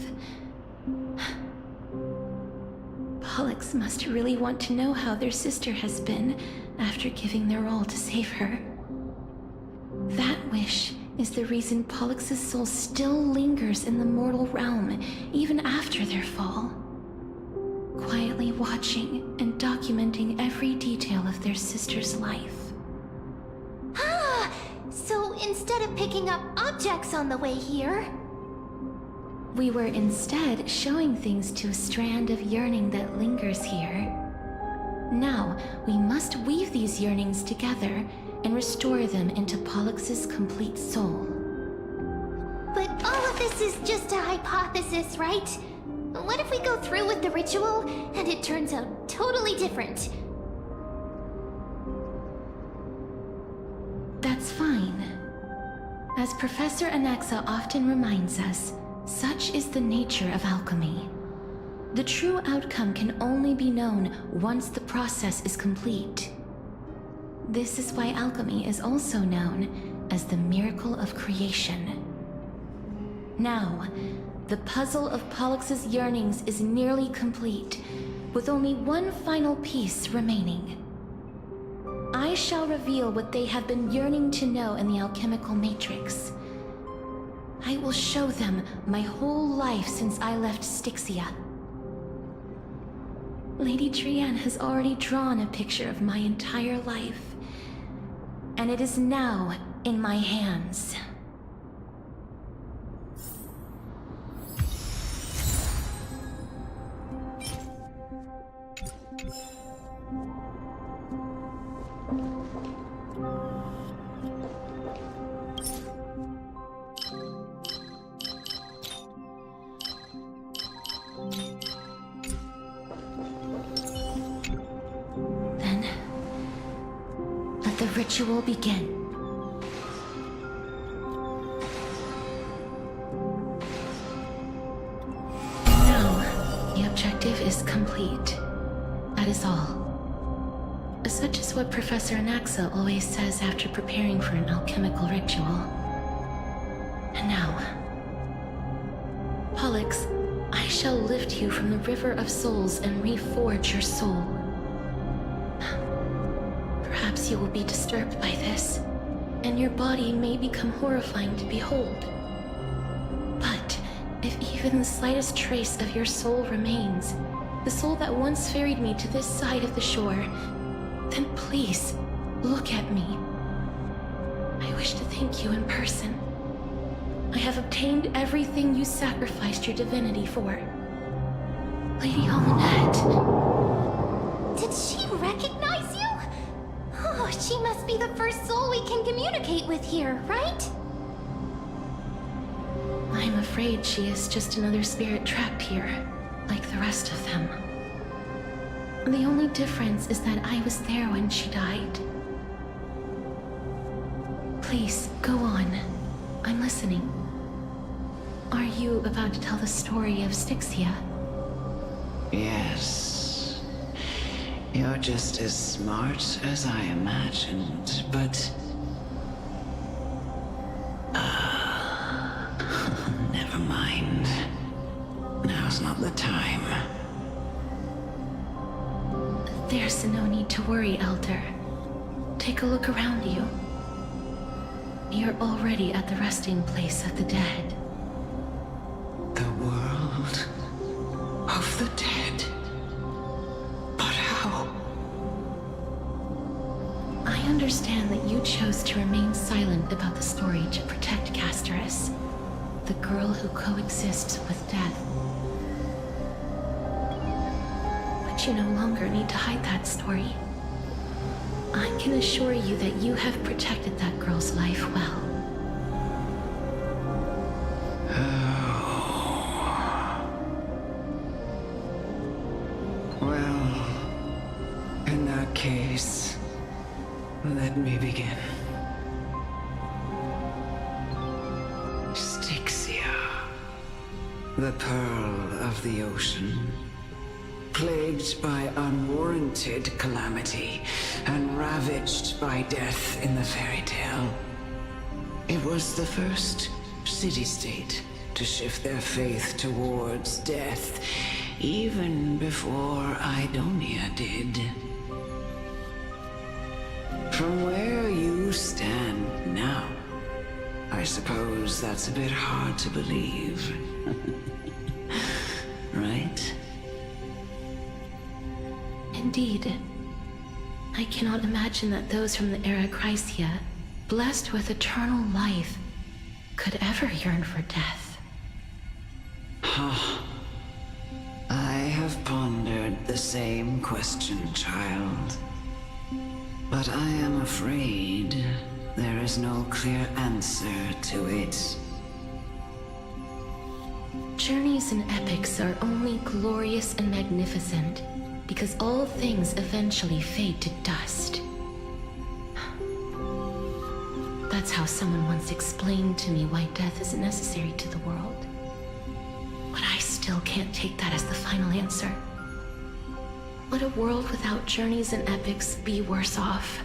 Pollux must really want to know how their sister has been after giving their all to save her. That wish is the reason Pollux's soul still lingers in the mortal realm even after their fall, quietly watching and documenting every detail of their sister's life. So instead of picking up objects on the way here, we were instead showing things to a strand of yearning that lingers here. Now, we must weave these yearnings together and restore them into Pollux's complete soul. but all of this is just a hypothesis, right? What if we go through with the ritual and it turns out totally different? That's fine. As Professor Anaxa often reminds us, such is the nature of alchemy. The true outcome can only be known once the process is complete. This is why alchemy is also known as the miracle of creation. Now, the puzzle of Pollux's yearnings is nearly complete, with only one final piece remaining. I shall reveal what they have been yearning to know in the alchemical matrix. I will show them my whole life since I left Styxia. Lady Trian has already drawn a picture of my entire life, and it is now in my hands. Then, let the ritual begin. Now, the objective is complete. That is all. Such is what Professor Anaxa always says after preparing for an alchemical ritual. And now, Pollux, I shall lift you from the river of souls and reforge your soul. Perhaps you will be disturbed by this, and your body may become horrifying to behold. But if even the slightest trace of your soul remains, the soul that once ferried me to this side of the shore, then please, look at me. I wish to thank you in person. I have obtained everything you sacrificed your divinity for. Lady Almanette. Did she recognize you? Oh, she must be the first soul we can communicate with here, right? I'm afraid she is just another spirit trapped here, like the rest of them. The only difference is that I was there when she died. Please, go on. I'm listening. Are you about to tell the story of Styxia? Yes. You're just as smart as I imagined, but... never mind. Now's not the time. There's no need to worry, Elder. Take a look around you. You're already at the resting place of the dead. The world of the dead. But how? I understand that you chose to remain silent about the story to protect Castorus, the girl who coexists with death. But you no longer need to hide that story. I can assure you that you have protected that girl's life well. Well, in that case, let me begin. Styxia, the pearl of the ocean, plagued by unwarranted calamity and ravaged by death in the fairy tale. It was the first city-state to shift their faith towards death, even before Idonia did. From where you stand now, I suppose that's a bit hard to believe. Right? Indeed. I cannot imagine that those from the Era Chrysia, blessed with eternal life, could ever yearn for death. I have pondered the same question, child. But I am afraid there is no clear answer to it. Journeys and epics are only glorious and magnificent because all things eventually fade to dust. That's how someone once explained to me why death isn't necessary to the world. But I still can't take that as the final answer. Would a world without journeys and epics be worse off?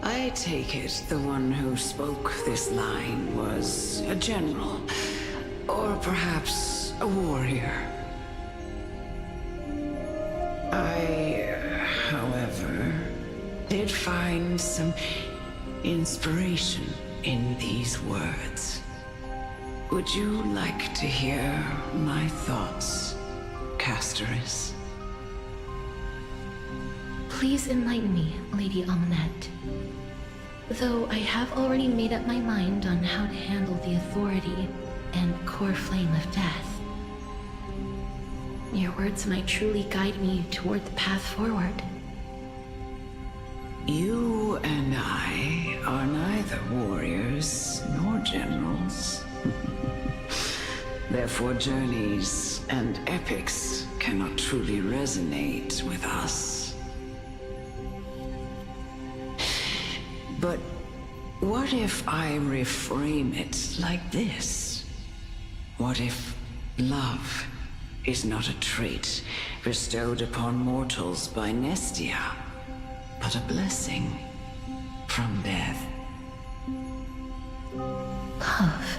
I take it the one who spoke this line was a general, or perhaps a warrior. I, however, did find some inspiration in these words. Would you like to hear my thoughts, Castorus? Please enlighten me, Lady Amunet. Though I have already made up my mind on how to handle the authority and core flame of death. Your words might truly guide me toward the path forward. You and I are neither warriors nor generals. Therefore, journeys and epics cannot truly resonate with us. But what if I reframe it like this? What if love is not a trait bestowed upon mortals by Nestia, but a blessing from death? Love.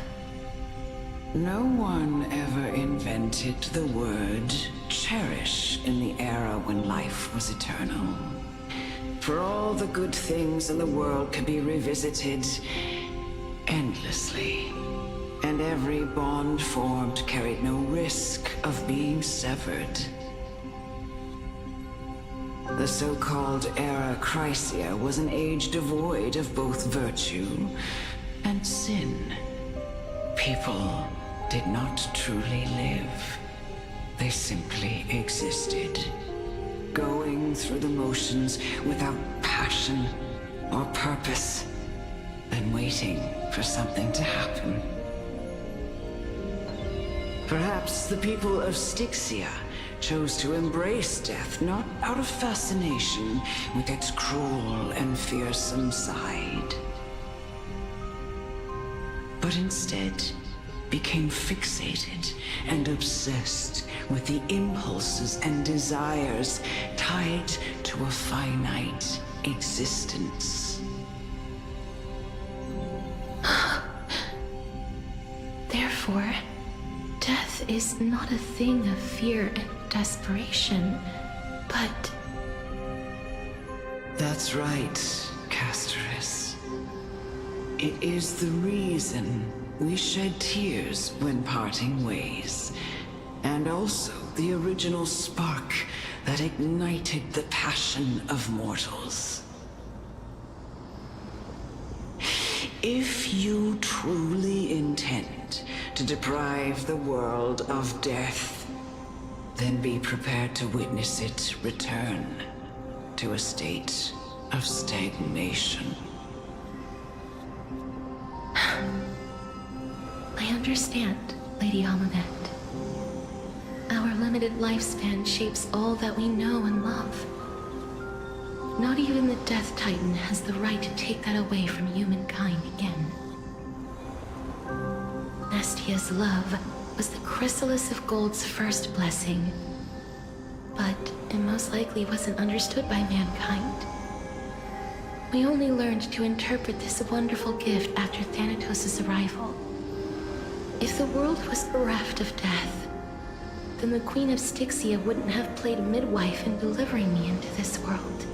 No one ever invented the word cherish in the era when life was eternal. For all the good things in the world can be revisited endlessly, and every bond formed carried no risk of being severed. The so-called Era Chrysia was an age devoid of both virtue and sin. People did not truly live. They simply existed, going through the motions without passion or purpose, then waiting for something to happen. Perhaps the people of Styxia chose to embrace death not out of fascination with its cruel and fearsome side, but instead became fixated and obsessed with the impulses and desires tied to a finite existence. Therefore, death is not a thing of fear and desperation, but... That's right, Casterus. It is the reason we shed tears when parting ways, and also the original spark that ignited the passion of mortals. If you truly intend to deprive the world of death, then be prepared to witness it return to a state of stagnation. I understand, Lady Amunet. Our limited lifespan shapes all that we know and love. Not even the Death Titan has the right to take that away from humankind again. Nestia's love was the chrysalis of Gold's first blessing, but it most likely wasn't understood by mankind. We only learned to interpret this wonderful gift after Thanatos' arrival. If the world was bereft of death, then the Queen of Styxia wouldn't have played midwife in delivering me into this world.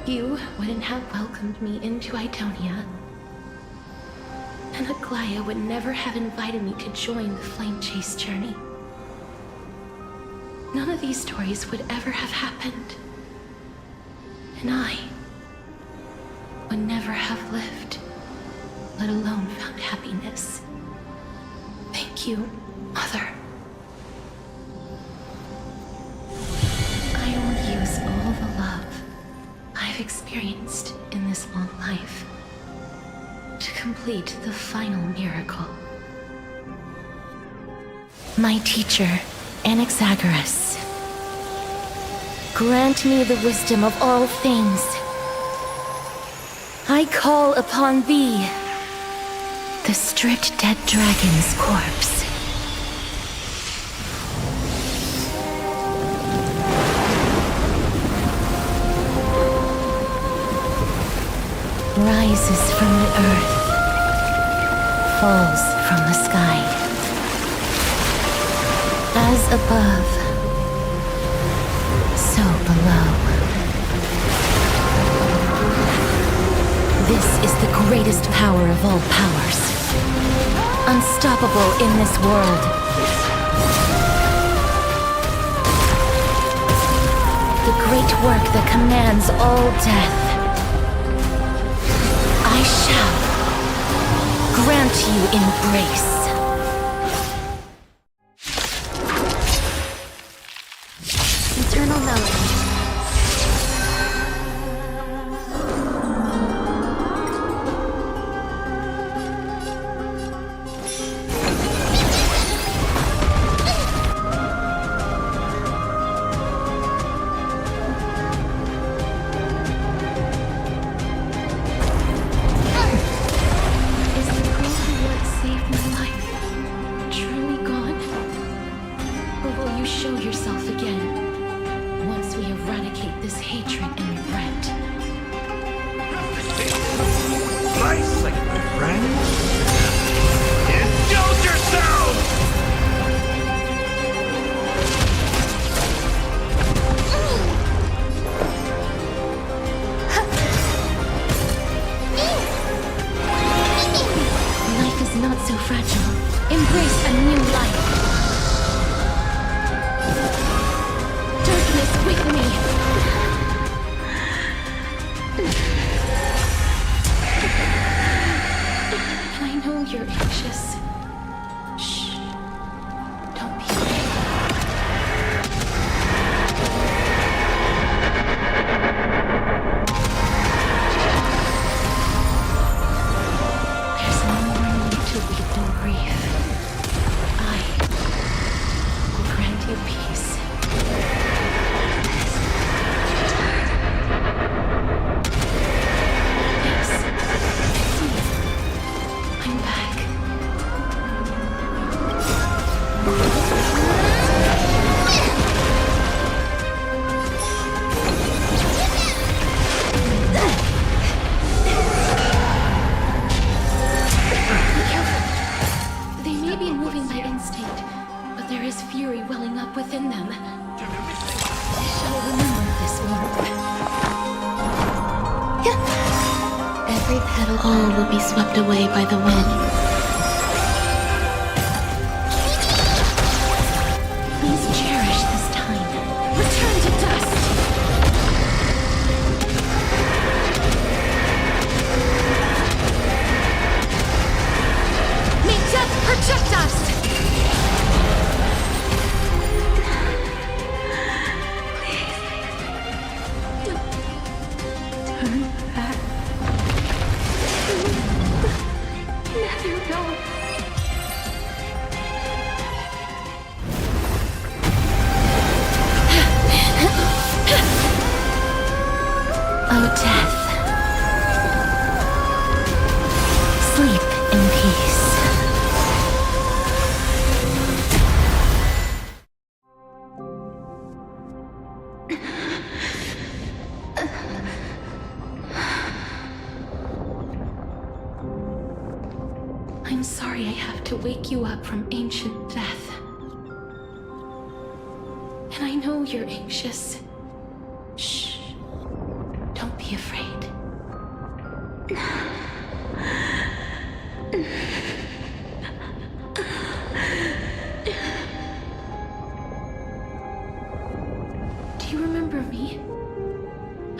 You wouldn't have welcomed me into Idonia, and Aglaia would never have invited me to join the Flame Chase journey. None of these stories would ever have happened, and I would never have lived, let alone found happiness. Thank you, Mother. I will use all the love I've experienced in this long life to complete the final miracle. My teacher, Anaxagoras, grant me the wisdom of all things. I call upon thee, the stripped dead dragon's corpse. Rises from the earth, falls from the sky. As above, so below. This is the greatest power of all powers, unstoppable in this world. The great work that commands all death. I shall grant you embrace. Eternal melody. Show yourself again once we there is fury welling up within them. I shall remember this warmth. Every petal all will be swept away by the wind. Please cherish this time. Return to dust. May death protect us! Oh, death. Sleep in peace. I'm sorry I have to wake you up from ancient death. And I know you're anxious. Shh. Don't be afraid. Do you remember me?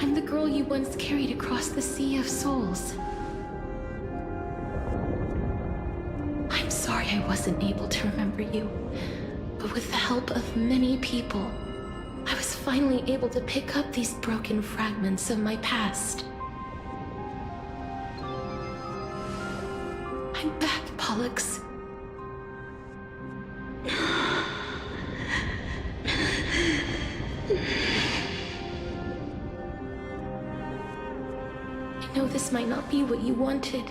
I'm the girl you once carried across the Sea of Souls. I'm sorry I wasn't able to remember you, but with the help of many people, I was finally able to pick up these broken fragments of my past. I'm back, Pollux. I know this might not be what you wanted.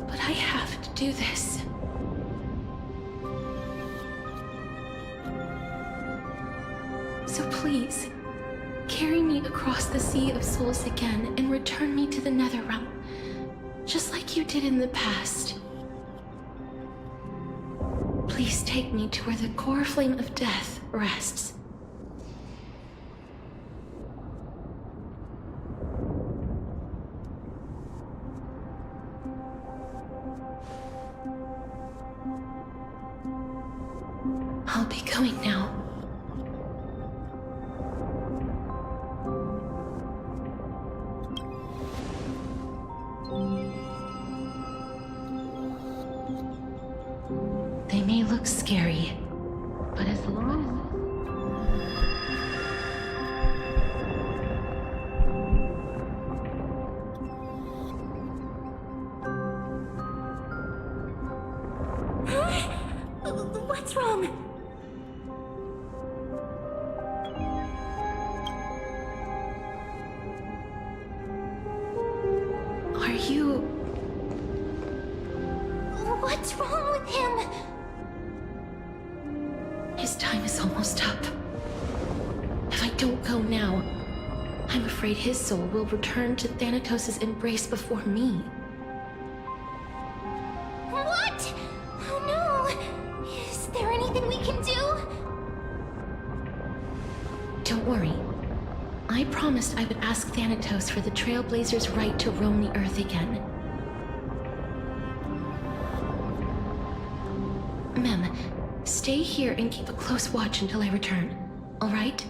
But I have to do this. So please, carry me across the Sea of Souls again and return me to the Netherrealm, just like you did in the past. Please take me to where the core flame of death rests. I'll be going now. They may look scary, but as long as... What's wrong? Are you... What's wrong with him? His time is almost up. If I don't go now, I'm afraid his soul will return to Thanatos' embrace before me. What? Oh no! Is there anything we can do? Don't worry. I promised I would ask Thanatos for the TrailBlazers' right to roam the Earth again. Mem, stay here and keep a close watch until I return, all right?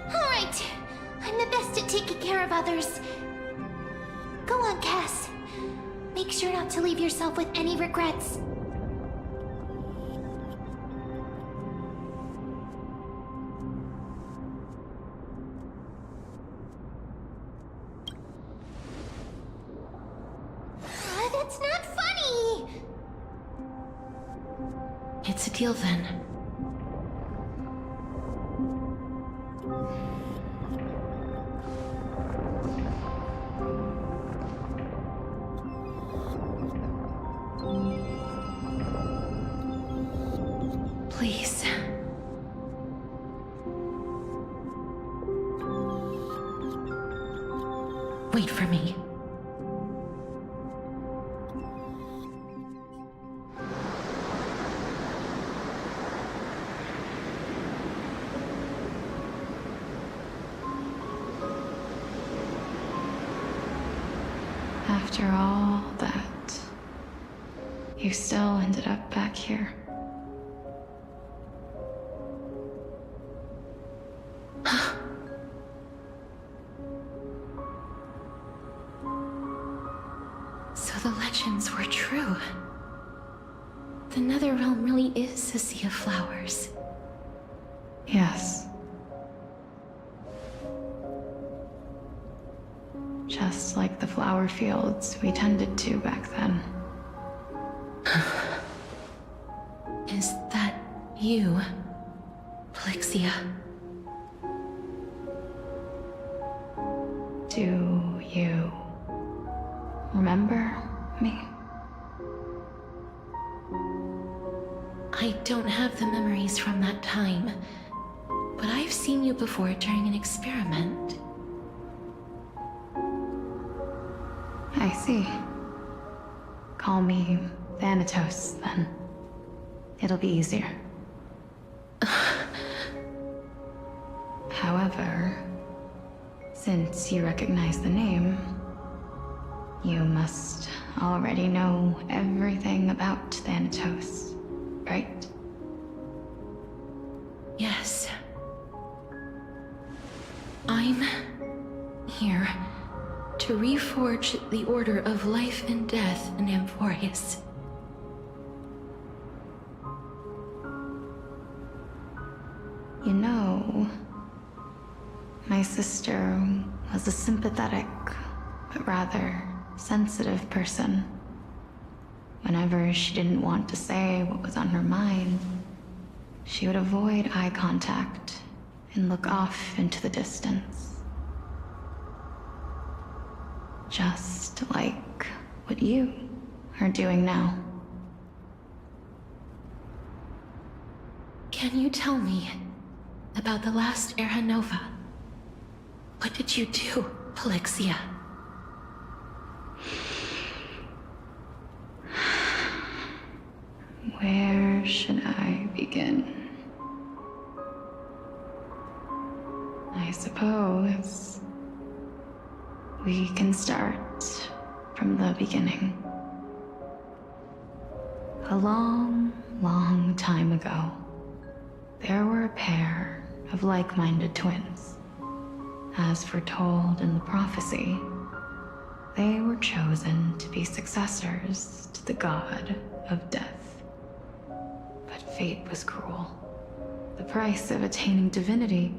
All right. I'm the best at taking care of others. Go on, Cass. Make sure not to leave yourself with any regrets. That's not funny! It's a deal then. Please. Wait for me. After all that, you still ended up back here. So the legends were true. The Netherrealm really is a sea of flowers. Yes. Just like the flower fields we tended to back then. Is that you, Plixia? Do you remember me? I don't have the memories from that time, but I've seen you before during an experiment. I see. Call me Thanatos, then. It'll be easier. However, since you recognize the name, you must already know everything about Thanatos, right? Yes. I'm here to reforge the order of life and death in Amphorius. You know, my sister was a sympathetic, but rather sensitive person. Whenever she didn't want to say what was on her mind, she would avoid eye contact and look off into the distance. Just like what you are doing now. Can you tell me about the last Era Nova? What did you do, Plixia? Where should I begin? I suppose we can start from the beginning. A long, long time ago, there were a pair of like-minded twins. As foretold in the prophecy, they were chosen to be successors to the god of death. But fate was cruel. The price of attaining divinity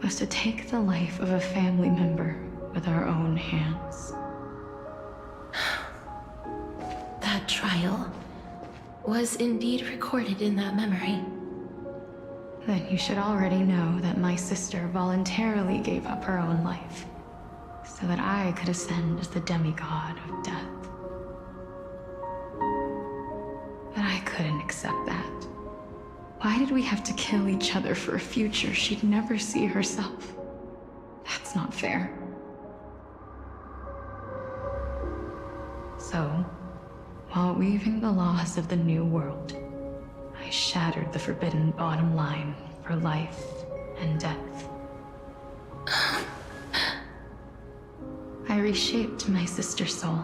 was to take the life of a family member with our own hands. That trial was indeed recorded in that memory. Then you should already know that my sister voluntarily gave up her own life, so that I could ascend as the demigod of death. But I couldn't accept that. Why did we have to kill each other for a future she'd never see herself? That's not fair. So, while weaving the laws of the new world, I shattered the forbidden bottom line for life and death. I reshaped my sister's soul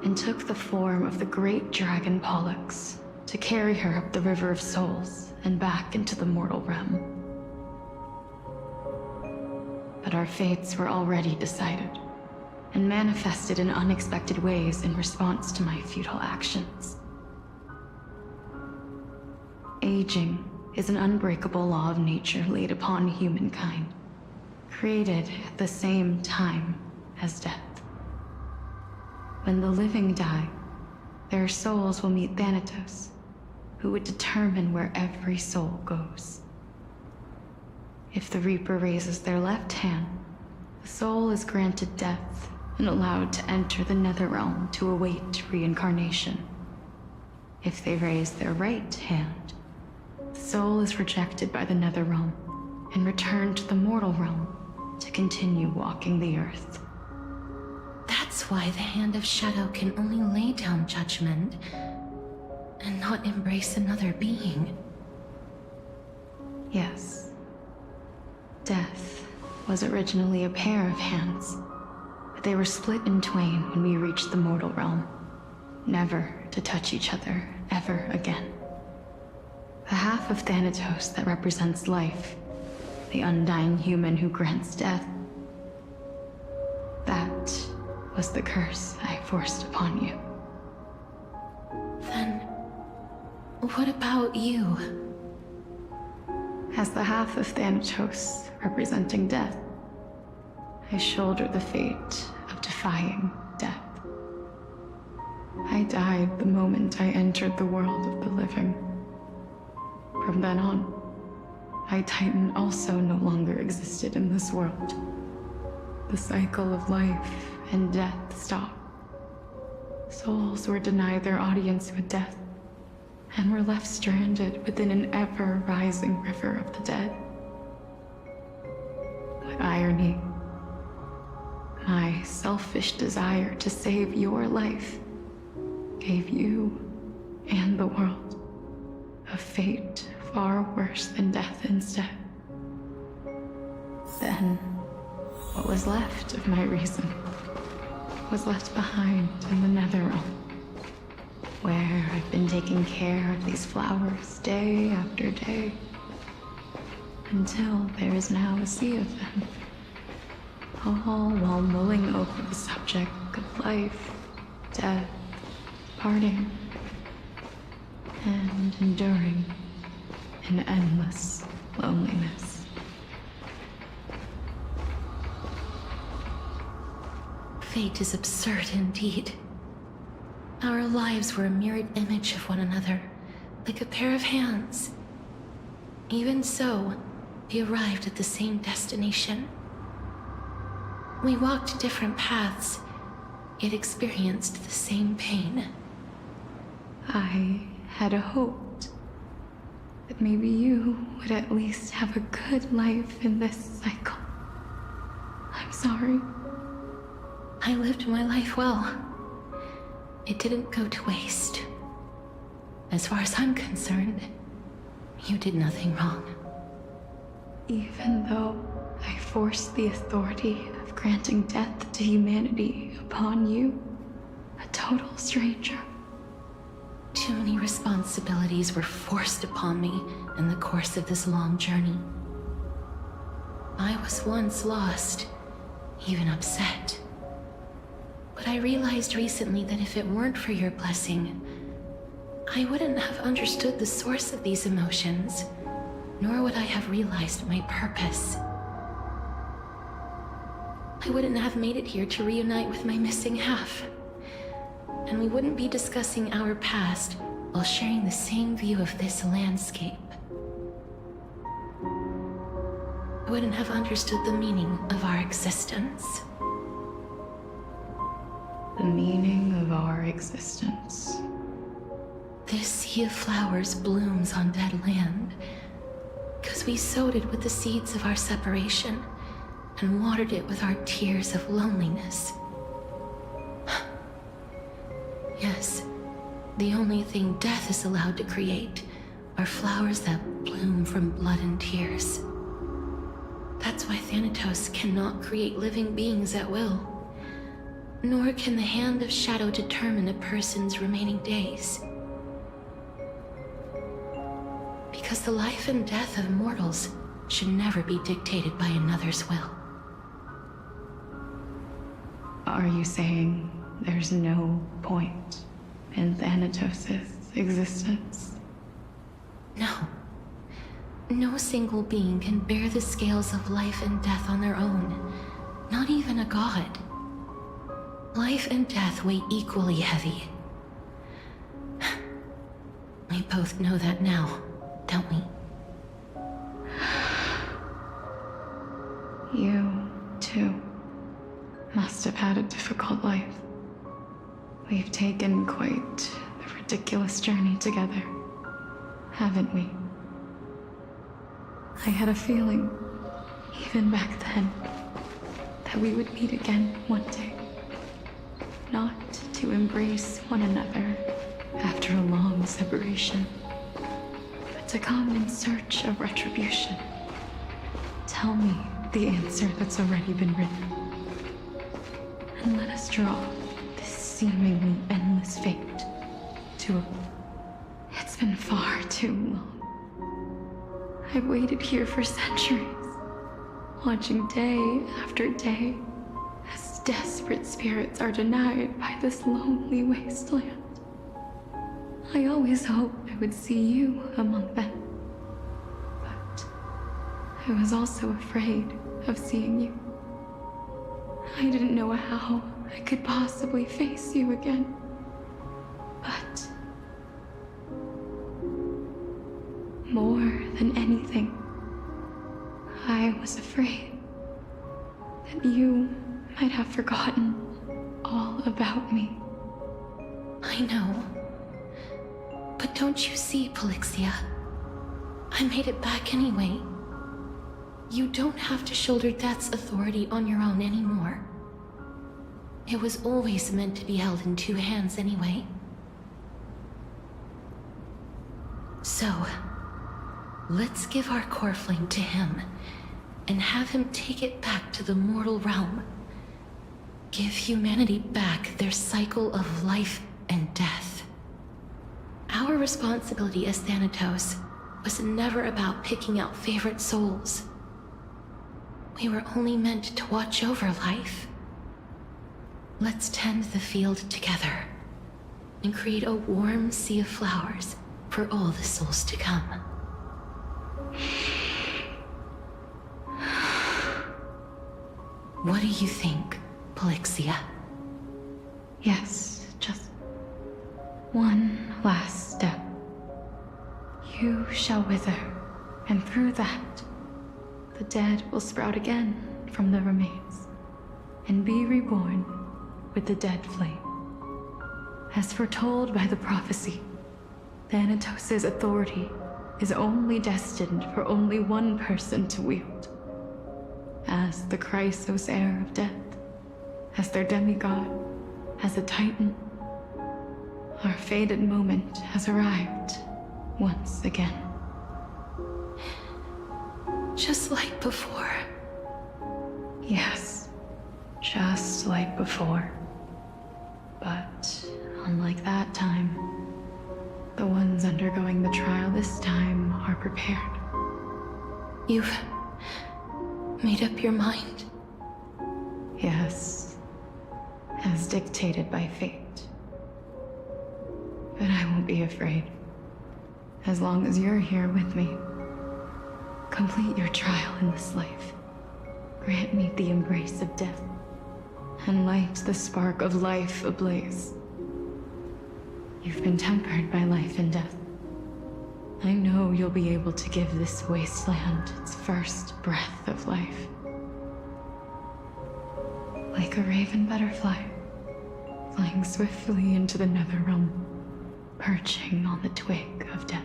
and took the form of the great dragon Pollux to carry her up the River of Souls and back into the mortal realm. But our fates were already decided and manifested in unexpected ways in response to my futile actions. Aging is an unbreakable law of nature laid upon humankind, created at the same time as death. When the living die, their souls will meet Thanatos, who would determine where every soul goes. If the Reaper raises their left hand, the soul is granted death and allowed to enter the Netherrealm to await reincarnation. If they raise their right hand, the soul is rejected by the Netherrealm and returned to the mortal realm to continue walking the earth. That's why the Hand of Shadow can only lay down judgment and not embrace another being. Yes. Death was originally a pair of hands, but they were split in twain when we reached the mortal realm, never to touch each other ever again. The half of Thanatos that represents life, the undying human who grants death, that was the curse I forced upon you. Then, what about you? As the half of Thanatos representing death, I shoulder the fate of defying death. I died the moment I entered the world of the living. From then on, I, Titan, also no longer existed in this world. The cycle of life and death stopped. Souls were denied their audience with death, and were left stranded within an ever-rising river of the dead. What irony. My selfish desire to save your life gave you and the world a fate far worse than death instead. Then, what was left of my reason was left behind in the Netherrealm, where I've been taking care of these flowers day after day, until there is now a sea of them, all while mulling over the subject of life, death, parting, and enduring in endless loneliness. Fate is absurd indeed. Our lives were a mirrored image of one another, like a pair of hands. Even so, we arrived at the same destination. We walked different paths, yet experienced the same pain. I had hoped that maybe you would at least have a good life in this cycle. I'm sorry. I lived my life well. It didn't go to waste. As far as I'm concerned, you did nothing wrong. Even though I forced the authority of granting death to humanity upon you, a total stranger. Too many responsibilities were forced upon me in the course of this long journey. I was once lost, even upset. But I realized recently that if it weren't for your blessing, I wouldn't have understood the source of these emotions, nor would I have realized my purpose. I wouldn't have made it here to reunite with my missing half. And we wouldn't be discussing our past while sharing the same view of this landscape. I wouldn't have understood the meaning of our existence. The meaning of our existence. This sea of flowers blooms on dead land, because we sowed it with the seeds of our separation and watered it with our tears of loneliness. Yes, the only thing death is allowed to create are flowers that bloom from blood and tears. That's why Thanatos cannot create living beings at will. Nor can the Hand of Shadow determine a person's remaining days. Because the life and death of mortals should never be dictated by another's will. Are you saying there's no point in Thanatos' existence? No. No single being can bear the scales of life and death on their own. Not even a god. Life and death weigh equally heavy. We both know that now, don't we? You, too, must have had a difficult life. We've taken quite the ridiculous journey together, haven't we? I had a feeling, even back then, that we would meet again one day. embrace one another after a long separation, but to come in search of retribution. Tell me the answer that's already been written, and let us draw this seemingly endless fate to a... It's been far too long. I've waited here for centuries, watching day after day as desperate spirits are denied by this lonely wasteland. I always hoped I would see you among them, but I was also afraid of seeing you. I didn't know how I could possibly face you again, but more than anything, I was afraid that you might have forgotten all about me. I know. But don't you see, Polixia? I made it back anyway. You don't have to shoulder death's authority on your own anymore. It was always meant to be held in two hands anyway. So, let's give our core flame to him, and have him take it back to the mortal realm. Give humanity back their cycle of life and death. Our responsibility as Thanatos was never about picking out favorite souls. We were only meant to watch over life. Let's tend the field together, and create a warm sea of flowers for all the souls to come. What do you think, Polixia? Yes, just one last step. You shall wither, and through that, the dead will sprout again from the remains, and be reborn with the dead flame. As foretold by the prophecy, Thanatos' authority is only destined for only one person to wield. As the Chrysos heir of death, as their demigod, as a titan, our fated moment has arrived once again. Just like before. Yes, just like before. But unlike that time, the ones undergoing the trial this time are prepared. You've made up your mind? Yes, as dictated by fate. But I won't be afraid, as long as you're here with me. Complete your trial in this life. Grant me the embrace of death, and light the spark of life ablaze. You've been tempered by life and death. I know you'll be able to give this wasteland its first breath of life. Like a raven butterfly, flying swiftly into the netherrealm, perching on the twig of death.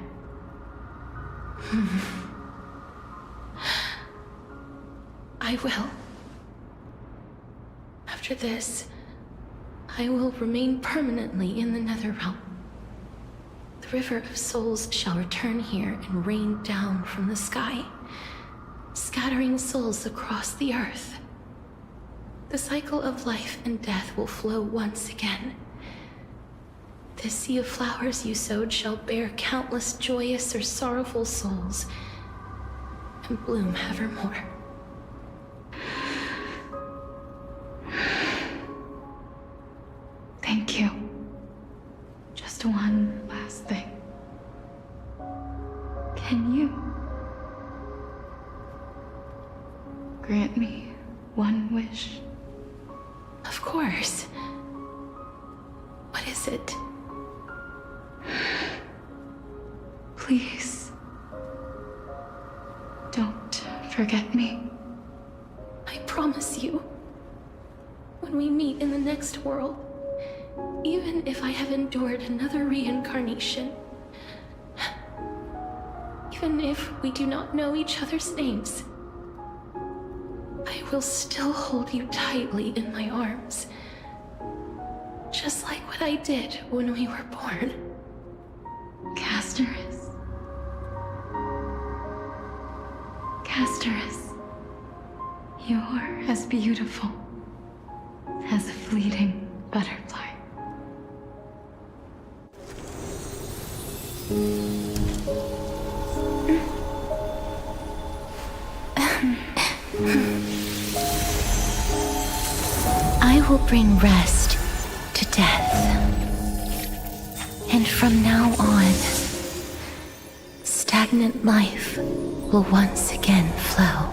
I will. After this, I will remain permanently in the Netherrealm. The River of Souls shall return here and rain down from the sky, scattering souls across the earth. The cycle of life and death will flow once again. The sea of flowers you sowed shall bear countless joyous or sorrowful souls, and bloom evermore. Thank you. Just one last thing. Can you grant me one wish? Of course. What is it? Please, don't forget me. I promise you, when we meet in the next world, even if I have endured another reincarnation, even if we do not know each other's names, I will still hold you tightly in my arms, just just like what I did when we were born. Casterus. Casterus. You're as beautiful as a fleeting butterfly. I will bring rest to death. And from now on, stagnant life will once again flow.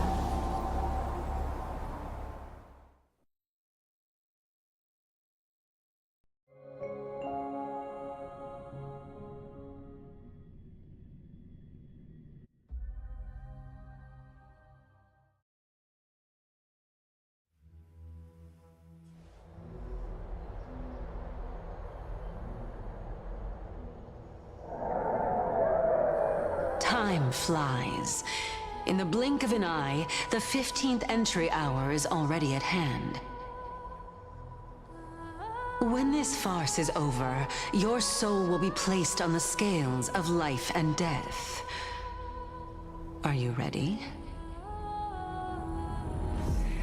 Time flies. In the blink of an eye, the 15th entry hour is already at hand. When this farce is over, your soul will be placed on the scales of life and death. Are you ready?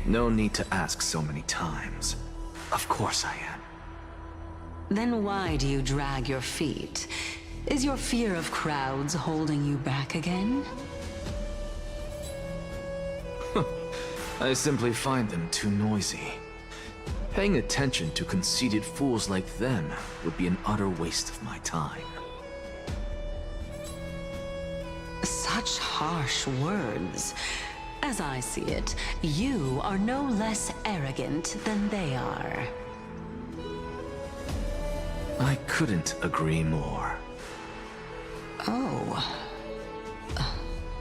No need to ask so many times. Of course I am. Then why do you drag your feet? Is your fear of crowds holding you back again? I simply find them too noisy. Paying attention to conceited fools like them would be an utter waste of my time. Such harsh words. As I see it, you are no less arrogant than they are. I couldn't agree more. Oh.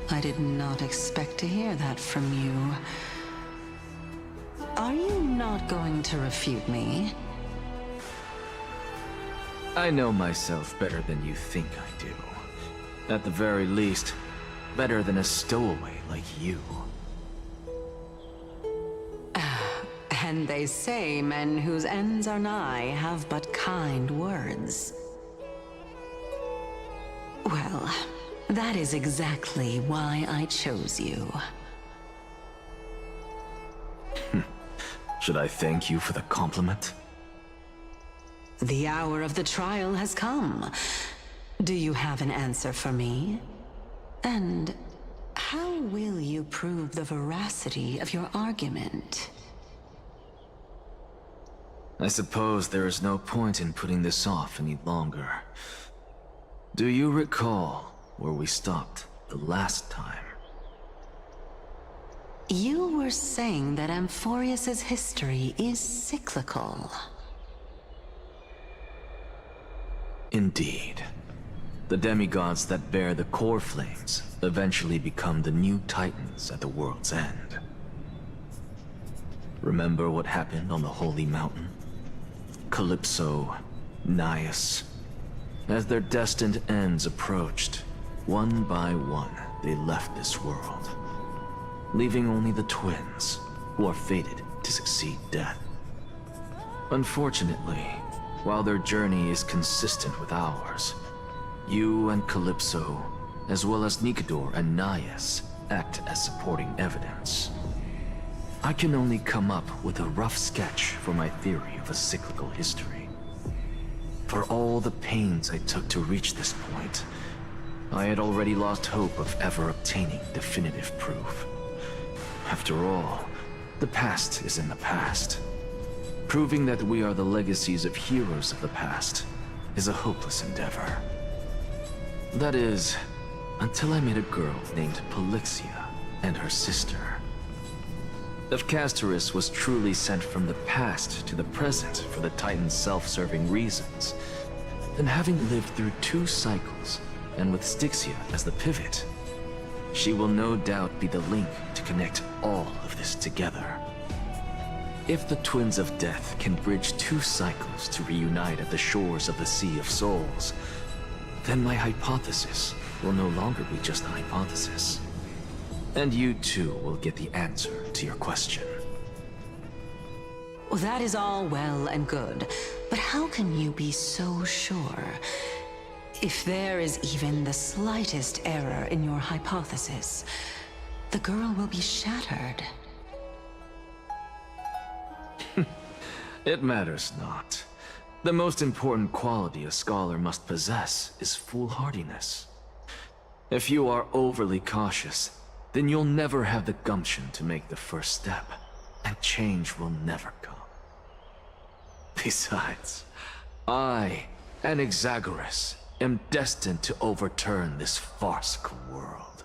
I did not expect to hear that from you. Are you not going to refute me? I know myself better than you think I do. At the very least, better than a stowaway like you. And they say men whose ends are nigh have but kind words. Well, that is exactly why I chose you. Should I thank you for the compliment? The hour of the trial has come. Do you have an answer for me? And how will you prove the veracity of your argument? I suppose there is no point in putting this off any longer. Do you recall where we stopped the last time? You were saying that Amphorius's history is cyclical. Indeed. The demigods that bear the core flames eventually become the new titans at the world's end. Remember what happened on the Holy Mountain? Calypso, Naias. As their destined ends approached, one by one they left this world, leaving only the twins, who are fated to succeed death. Unfortunately, while their journey is consistent with ours, you and Calypso, as well as Nikador and Naias, act as supporting evidence. I can only come up with a rough sketch for my theory of a cyclical history. For all the pains I took to reach this point, I had already lost hope of ever obtaining definitive proof. After all, the past is in the past. Proving that we are the legacies of heroes of the past is a hopeless endeavor. That is, until I met a girl named Polixia and her sister. If Casterus was truly sent from the past to the present for the Titan's self-serving reasons, then having lived through 2 cycles, and with Styxia as the pivot, she will no doubt be the link to connect all of this together. If the Twins of Death can bridge 2 cycles to reunite at the shores of the Sea of Souls, then my hypothesis will no longer be just a hypothesis. And you too will get the answer to your question. Well, that is all well and good, but how can you be so sure? If there is even the slightest error in your hypothesis, the girl will be shattered. It matters not. The most important quality a scholar must possess is foolhardiness. If you are overly cautious, then you'll never have the gumption to make the first step, and change will never come. Besides, I, an Exagoras, am destined to overturn this farcical world.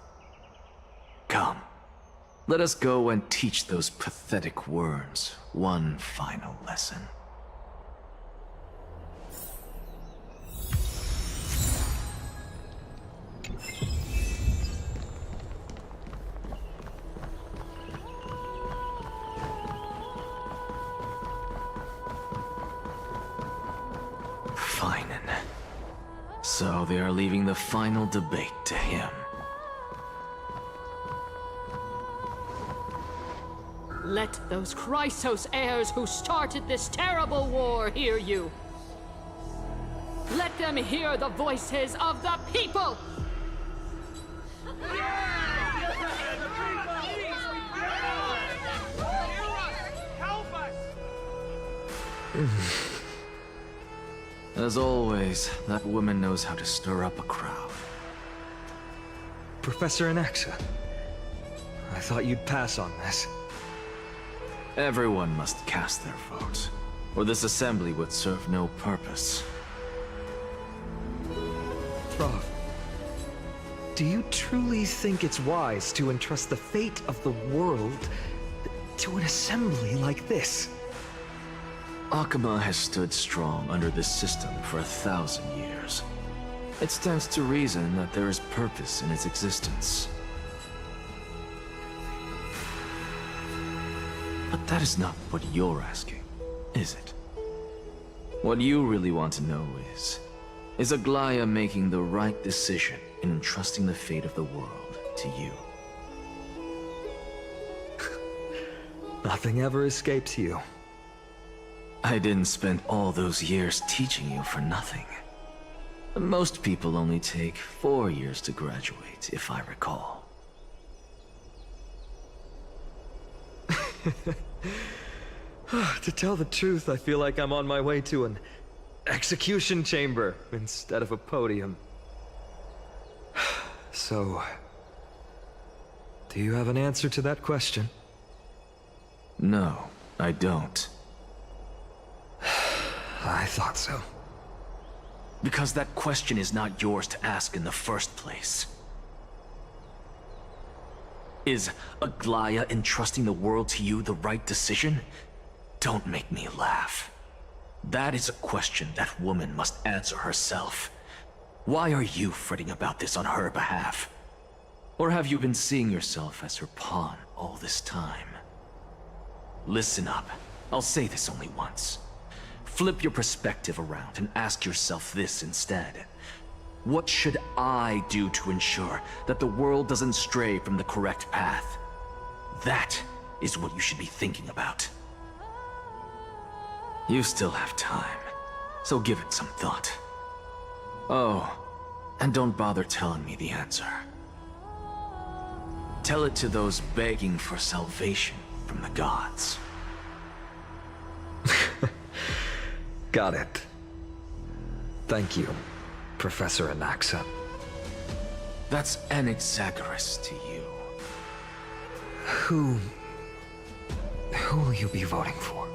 Come, let us go and teach those pathetic worms one final lesson. Feinen. So they are leaving the final debate to him. Let those Chrysos heirs who started this terrible war hear you. Let them hear the voices of the people! As always, that woman knows how to stir up a crowd. Professor Anaxa, I thought you'd pass on this. Everyone must cast their vote, or this assembly would serve no purpose. Prof, do you truly think it's wise to entrust the fate of the world to an assembly like this? Akama has stood strong under this system for 1,000 years. It stands to reason that there is purpose in its existence. But that is not what you're asking, is it? What you really want to know is Aglaya making the right decision in entrusting the fate of the world to you? Nothing ever escapes you. I didn't spend all those years teaching you for nothing. Most people only take 4 years to graduate, if I recall. To tell the truth, I feel like I'm on my way to an execution chamber instead of a podium. So, do you have an answer to that question? No, I don't. I thought so. Because that question is not yours to ask in the first place. Is Aglaya entrusting the world to you the right decision? Don't make me laugh. That is a question that woman must answer herself. Why are you fretting about this on her behalf? Or have you been seeing yourself as her pawn all this time? Listen up. I'll say this only once. Flip your perspective around and ask yourself this instead. What should I do to ensure that the world doesn't stray from the correct path? That is what you should be thinking about. You still have time, so give it some thought. Oh, and don't bother telling me the answer. Tell it to those begging for salvation from the gods. Got it. Thank you, Professor Anaxa. That's an Exagoras to you. Who will you be voting for?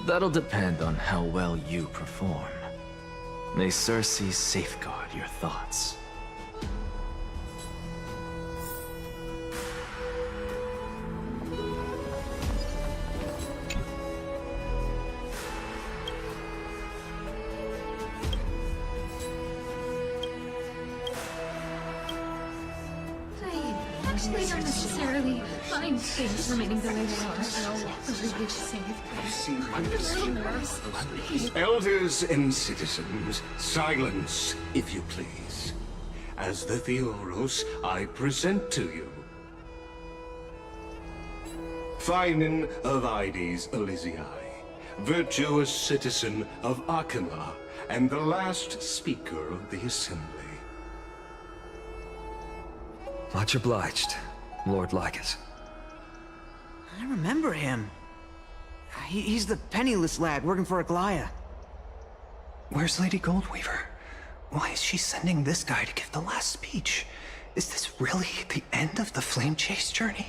That'll depend on how well you perform. May Circe safeguard your thoughts. Actually, don't necessarily find things remaining the way they are. Elders and citizens, silence, if you please. As the Theoros, I present to you Finan of Ides Elysiae, virtuous citizen of Akima, and the last speaker of the Assembly. Much obliged, Lord Lycus. I remember him. He's the penniless lad working for Aglaya. Where's Lady Goldweaver? Why is she sending this guy to give the last speech? Is this really the end of the Flame Chase journey?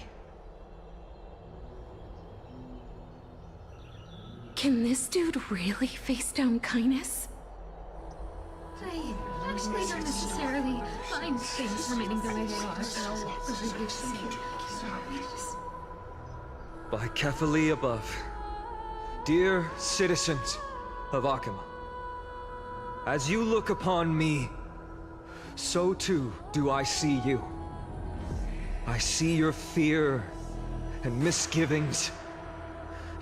Can this dude really face down kindness? I actually don't necessarily find things remaining the way they are. By Kefali above, dear citizens of Akima, as you look upon me, so too do I see you. I see your fear and misgivings,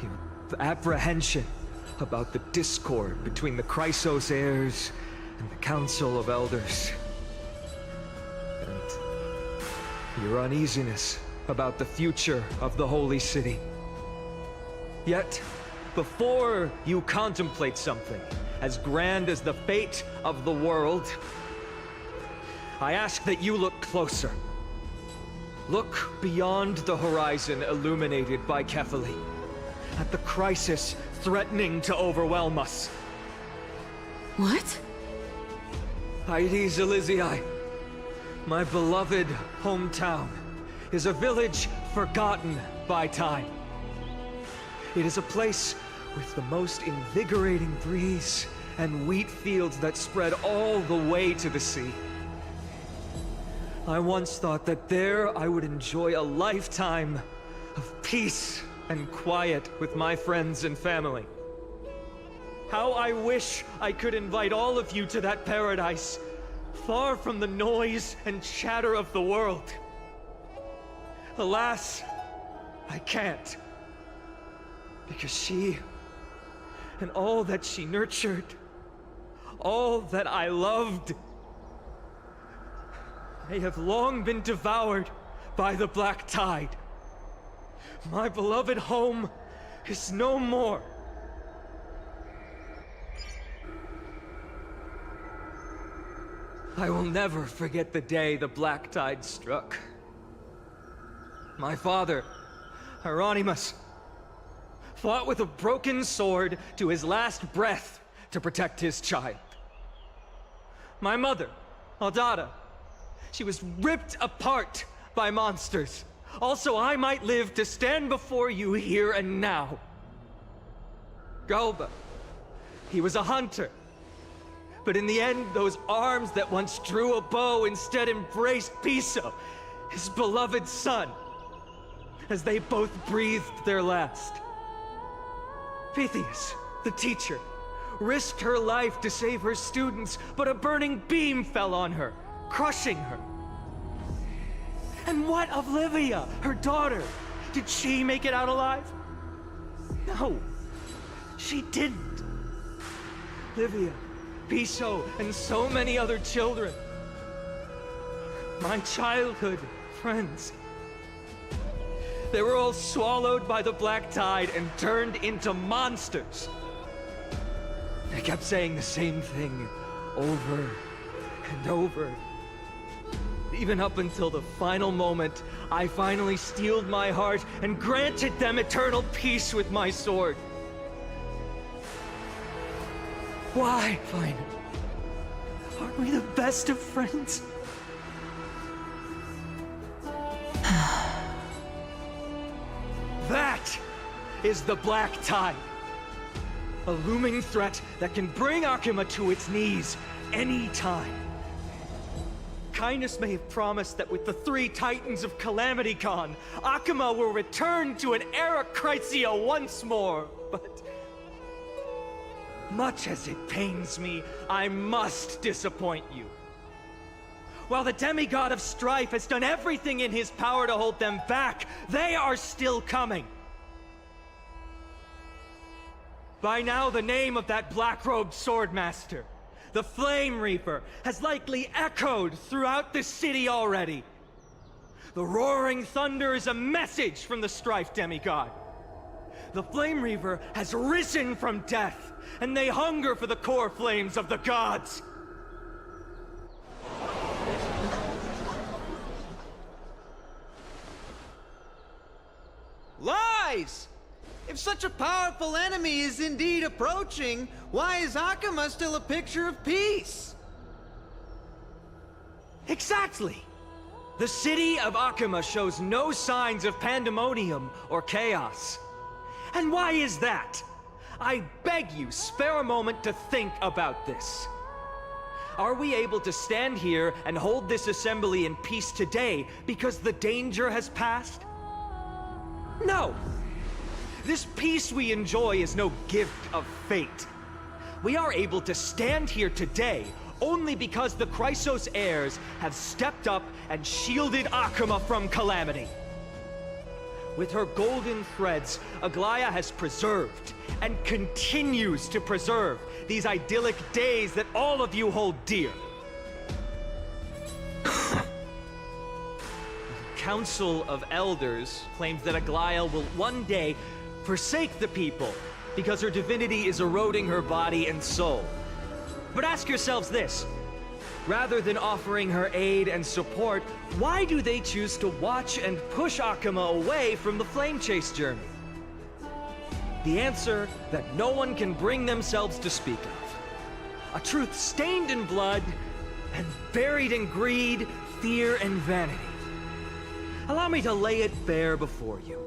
your apprehension about the discord between the Chrysos heirs and the Council of Elders, and your uneasiness about the future of the Holy City. Yet, before you contemplate something as grand as the fate of the world, I ask that you look closer. Look beyond the horizon illuminated by Kefali, at the crisis threatening to overwhelm us. What? Ides Elysiae, my beloved hometown, is a village forgotten by time. It is a place with the most invigorating breeze and wheat fields that spread all the way to the sea. I once thought that there I would enjoy a lifetime of peace and quiet with my friends and family. How I wish I could invite all of you to that paradise, far from the noise and chatter of the world. Alas, I can't. Because she, and all that she nurtured, all that I loved, they have long been devoured by the black tide. My beloved home is no more. I will never forget the day the black tide struck. My father, Hieronymus, fought with a broken sword to his last breath to protect his child. My mother, Aldada, she was ripped apart by monsters. Also, I might live to stand before you here and now. Galba, he was a hunter. But in the end, those arms that once drew a bow instead embraced Piso, his beloved son, as they both breathed their last. Pythias, the teacher, risked her life to save her students, but a burning beam fell on her, crushing her. And what of Livia, her daughter? Did she make it out alive? No, she didn't. Livia, Piso, and so many other children. My childhood friends. They were all swallowed by the black tide and turned into monsters. I kept saying the same thing over and over. Even up until the final moment, I finally steeled my heart and granted them eternal peace with my sword. Why, Fine? Aren't we the best of friends? That is the black tide. A looming threat that can bring Akima to its knees any time. Kindness may have promised that with the 3 Titans of Calamity Con, Akima will return to an era Chrysia once more, but much as it pains me, I must disappoint you. While the demigod of strife has done everything in his power to hold them back, they are still coming. By now, the name of that black-robed swordmaster, the Flame Reaper, has likely echoed throughout the city already. The roaring thunder is a message from the Strife demigod. The Flame Reaver has risen from death, and they hunger for the core flames of the gods. Lies! If such a powerful enemy is indeed approaching, why is Akama still a picture of peace? Exactly! The city of Akama shows no signs of pandemonium or chaos. And why is that? I beg you, spare a moment to think about this. Are we able to stand here and hold this assembly in peace today because the danger has passed? No! This peace we enjoy is no gift of fate. We are able to stand here today only because the Chrysos heirs have stepped up and shielded Akama from calamity. With her golden threads, Aglaya has preserved and continues to preserve these idyllic days that all of you hold dear. The Council of Elders claims that Aglaya will one day forsake the people because her divinity is eroding her body and soul. But ask yourselves this. Rather than offering her aid and support, why do they choose to watch and push Akama away from the Flame Chase journey? The answer that no one can bring themselves to speak of. A truth stained in blood and buried in greed, fear, and vanity. Allow me to lay it bare before you.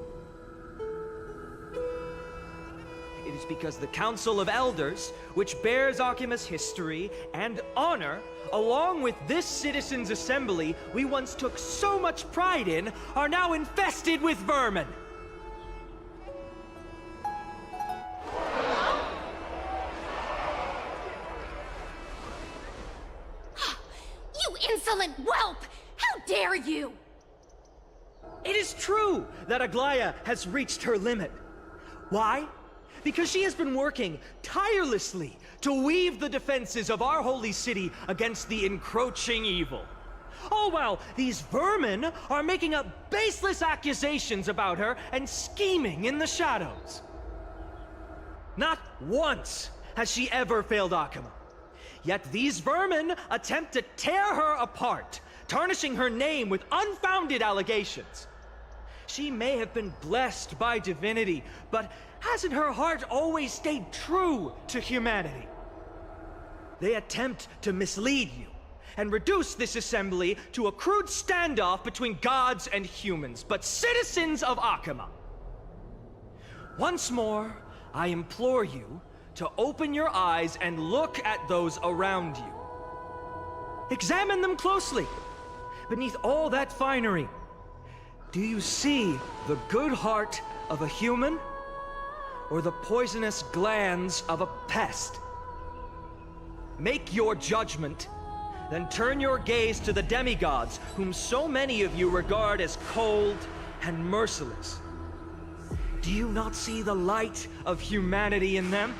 It is because the Council of Elders, which bears Akima's history and honor, along with this citizens' assembly we once took so much pride in, are now infested with vermin. You insolent whelp! How dare you! It is true that Aglaya has reached her limit. Why? Because she has been working tirelessly to weave the defenses of our holy city against the encroaching evil. All while these vermin are making up baseless accusations about her and scheming in the shadows. Not once has she ever failed Akama. Yet these vermin attempt to tear her apart, tarnishing her name with unfounded allegations. She may have been blessed by divinity, but hasn't her heart always stayed true to humanity? They attempt to mislead you and reduce this assembly to a crude standoff between gods and humans, but citizens of Akama. Once more, I implore you to open your eyes and look at those around you. Examine them closely. Beneath all that finery, do you see the good heart of a human or the poisonous glands of a pest? Make your judgment, then turn your gaze to the demigods whom so many of you regard as cold and merciless. Do you not see the light of humanity in them?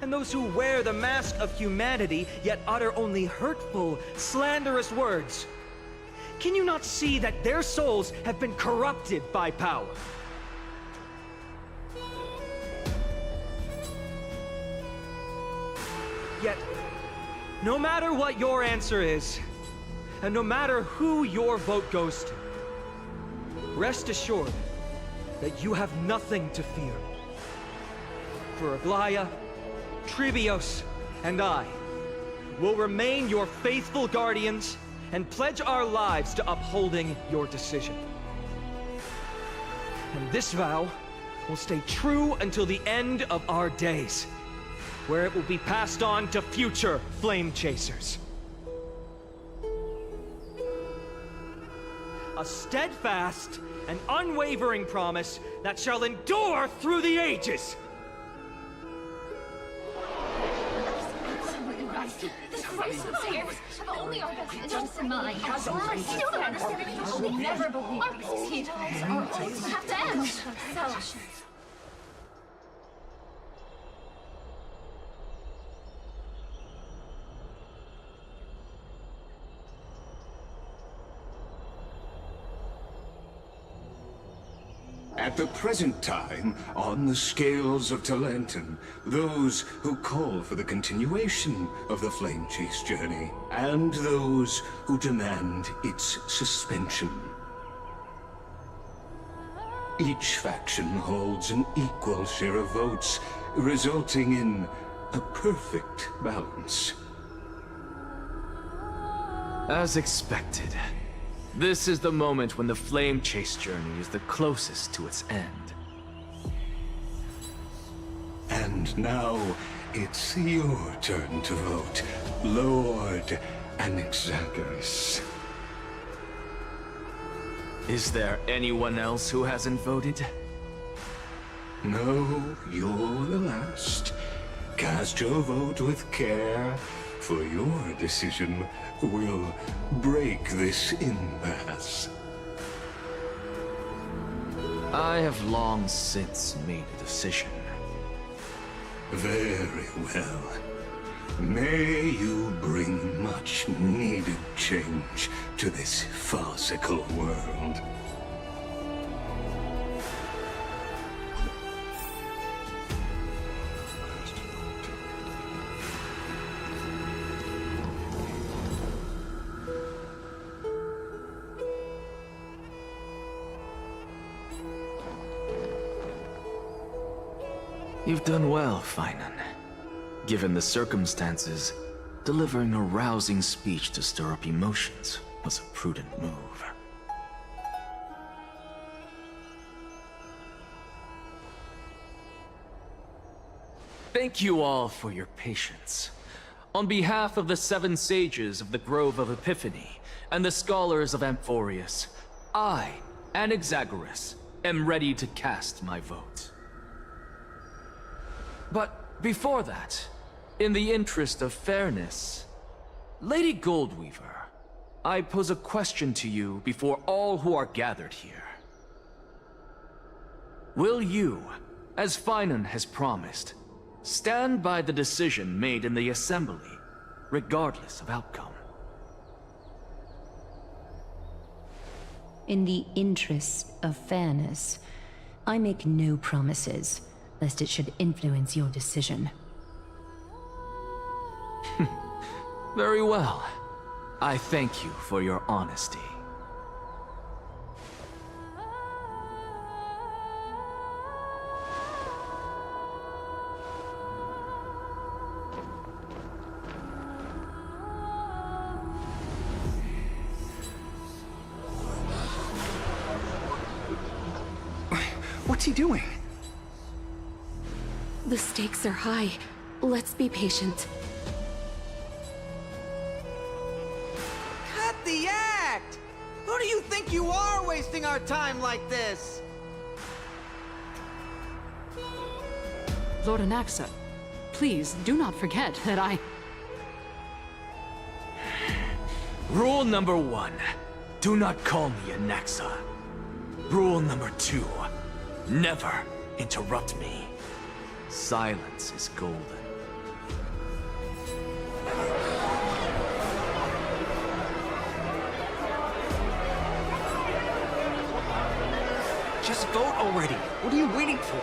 And those who wear the mask of humanity yet utter only hurtful, slanderous words. Can you not see that their souls have been corrupted by power? Yet, no matter what your answer is, and no matter who your vote goes to, rest assured that you have nothing to fear. For Aglaya, Trivios, and I will remain your faithful guardians and pledge our lives to upholding your decision. And this vow will stay true until the end of our days, where it will be passed on to future Flame Chasers. A steadfast and unwavering promise that shall endure through the ages. The Chrysos heirs have only our best interests in mind. I still don't understand how people will never believe our peace talks are always have to end. Selfishness. At the present time, on the scales of Talentum, those who call for the continuation of the Flame Chase journey, and those who demand its suspension. Each faction holds an equal share of votes, resulting in a perfect balance. As expected, this is the moment when the Flame Chase journey is the closest to its end. And now, it's your turn to vote, Lord Anaxagoras. Is there anyone else who hasn't voted? No, you're the last. Cast your vote with care, for your decision will break this impasse. I have long since made a decision. Very well. May you bring much needed change to this farcical world. You've done well, Finan. Given the circumstances, delivering a rousing speech to stir up emotions was a prudent move. Thank you all for your patience. On behalf of the 7 sages of the Grove of Epiphany and the scholars of Amphorius, I, Anaxagoras, am ready to cast my vote. But before that, in the interest of fairness, Lady Goldweaver, I pose a question to you before all who are gathered here. Will you, as Finan has promised, stand by the decision made in the Assembly, regardless of outcome? In the interest of fairness, I make no promises, lest it should influence your decision. Very well. I thank you for your honesty. What's he doing? The stakes are high. Let's be patient. Cut the act! Who do you think you are wasting our time like this? Lord Anaxa, please do not forget that I... Rule number 1, do not call me Anaxa. Rule number 2, never interrupt me. Silence is golden. Just vote already. What are you waiting for?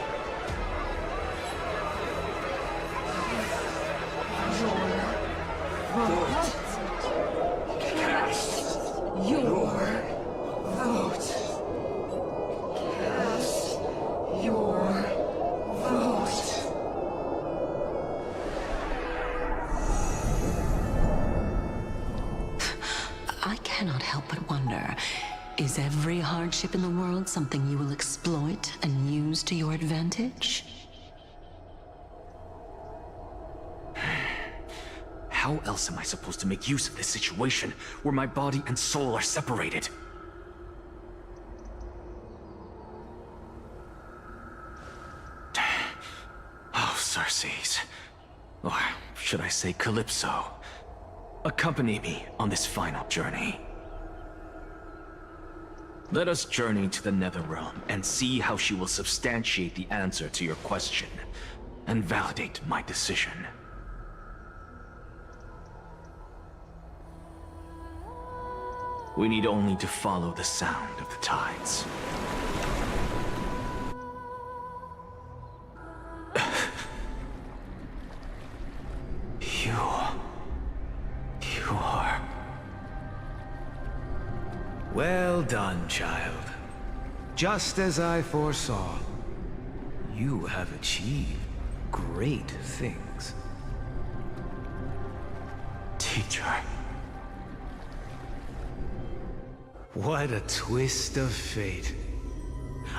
I cannot help but wonder, is every hardship in the world something you will exploit and use to your advantage? How else am I supposed to make use of this situation where my body and soul are separated? Oh, Circes. Or should I say Calypso? Accompany me on this final journey. Let us journey to the Netherrealm and see how she will substantiate the answer to your question and validate my decision. We need only to follow the sound of the tides. You are... Well done, child. Just as I foresaw, you have achieved great things. Teacher. What a twist of fate.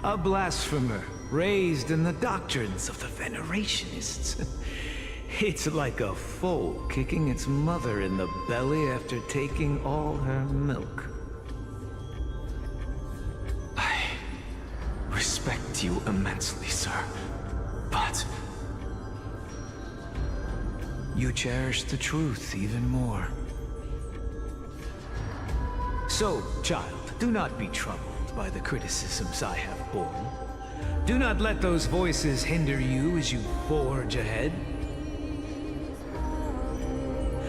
A blasphemer raised in the doctrines of the Venerationists. It's like a foal kicking its mother in the belly after taking all her milk. I respect you immensely, sir. But... you cherish the truth even more. So, child, do not be troubled by the criticisms I have borne. Do not let those voices hinder you as you forge ahead.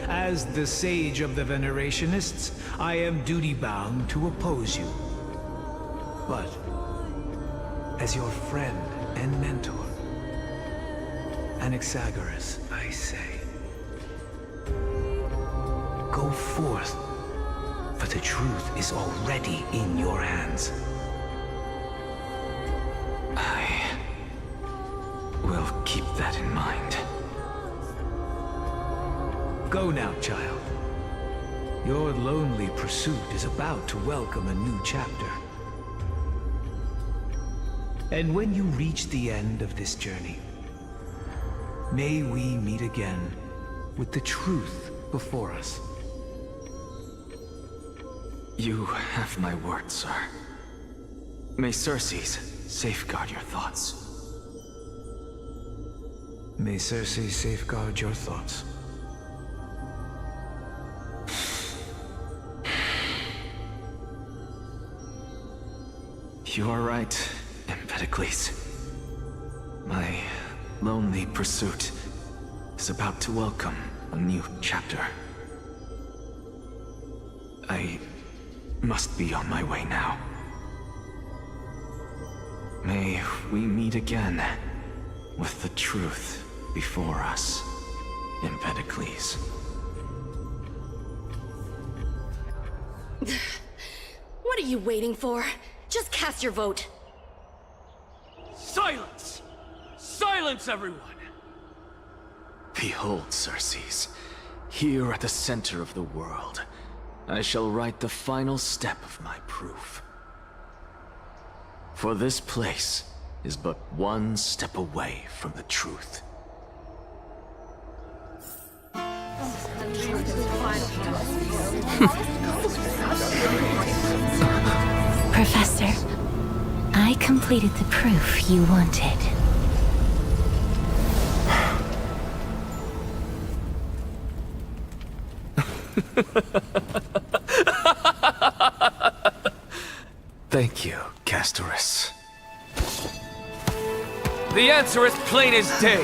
As the sage of the Venerationists, I am duty-bound to oppose you. But, as your friend and mentor, Anaxagoras, I say, go forth, for the truth is already in your hands. I will keep that in mind. Go now, child. Your lonely pursuit is about to welcome a new chapter. And when you reach the end of this journey, may we meet again with the truth before us. You have my word, sir. May Circes safeguard your thoughts. May Circe safeguard your thoughts. You are right, Empedocles. My lonely pursuit is about to welcome a new chapter. I must be on my way now. May we meet again with the truth before us, Empedocles. What are you waiting for? Just cast your vote. Silence! Silence, everyone! Behold, Circes, here at the center of the world, I shall write the final step of my proof. For this place is but one step away from the truth. Professor, I completed the proof you wanted. Thank you, Castorus. The answer is plain as day.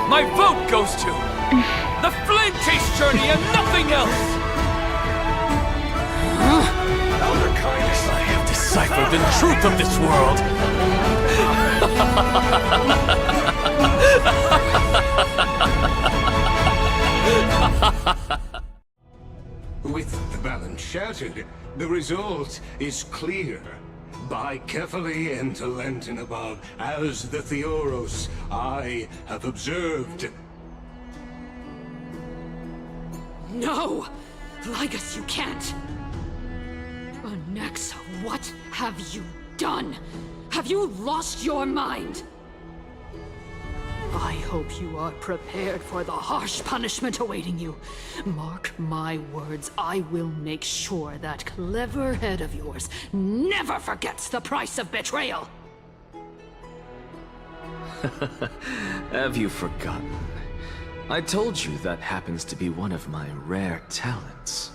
My vote goes to the Flame Chase Journey and nothing else! Elder Kindness, I have deciphered the truth of this world! With the balance shattered, the result is clear. By carefully enter Lenten above, as the Theoros I have observed. No! Ligus, you can't! Onyxa, what have you done? Have you lost your mind? I hope you are prepared for the harsh punishment awaiting you. Mark my words, I will make sure that clever head of yours never forgets the price of betrayal. Have you forgotten? I told you that happens to be one of my rare talents.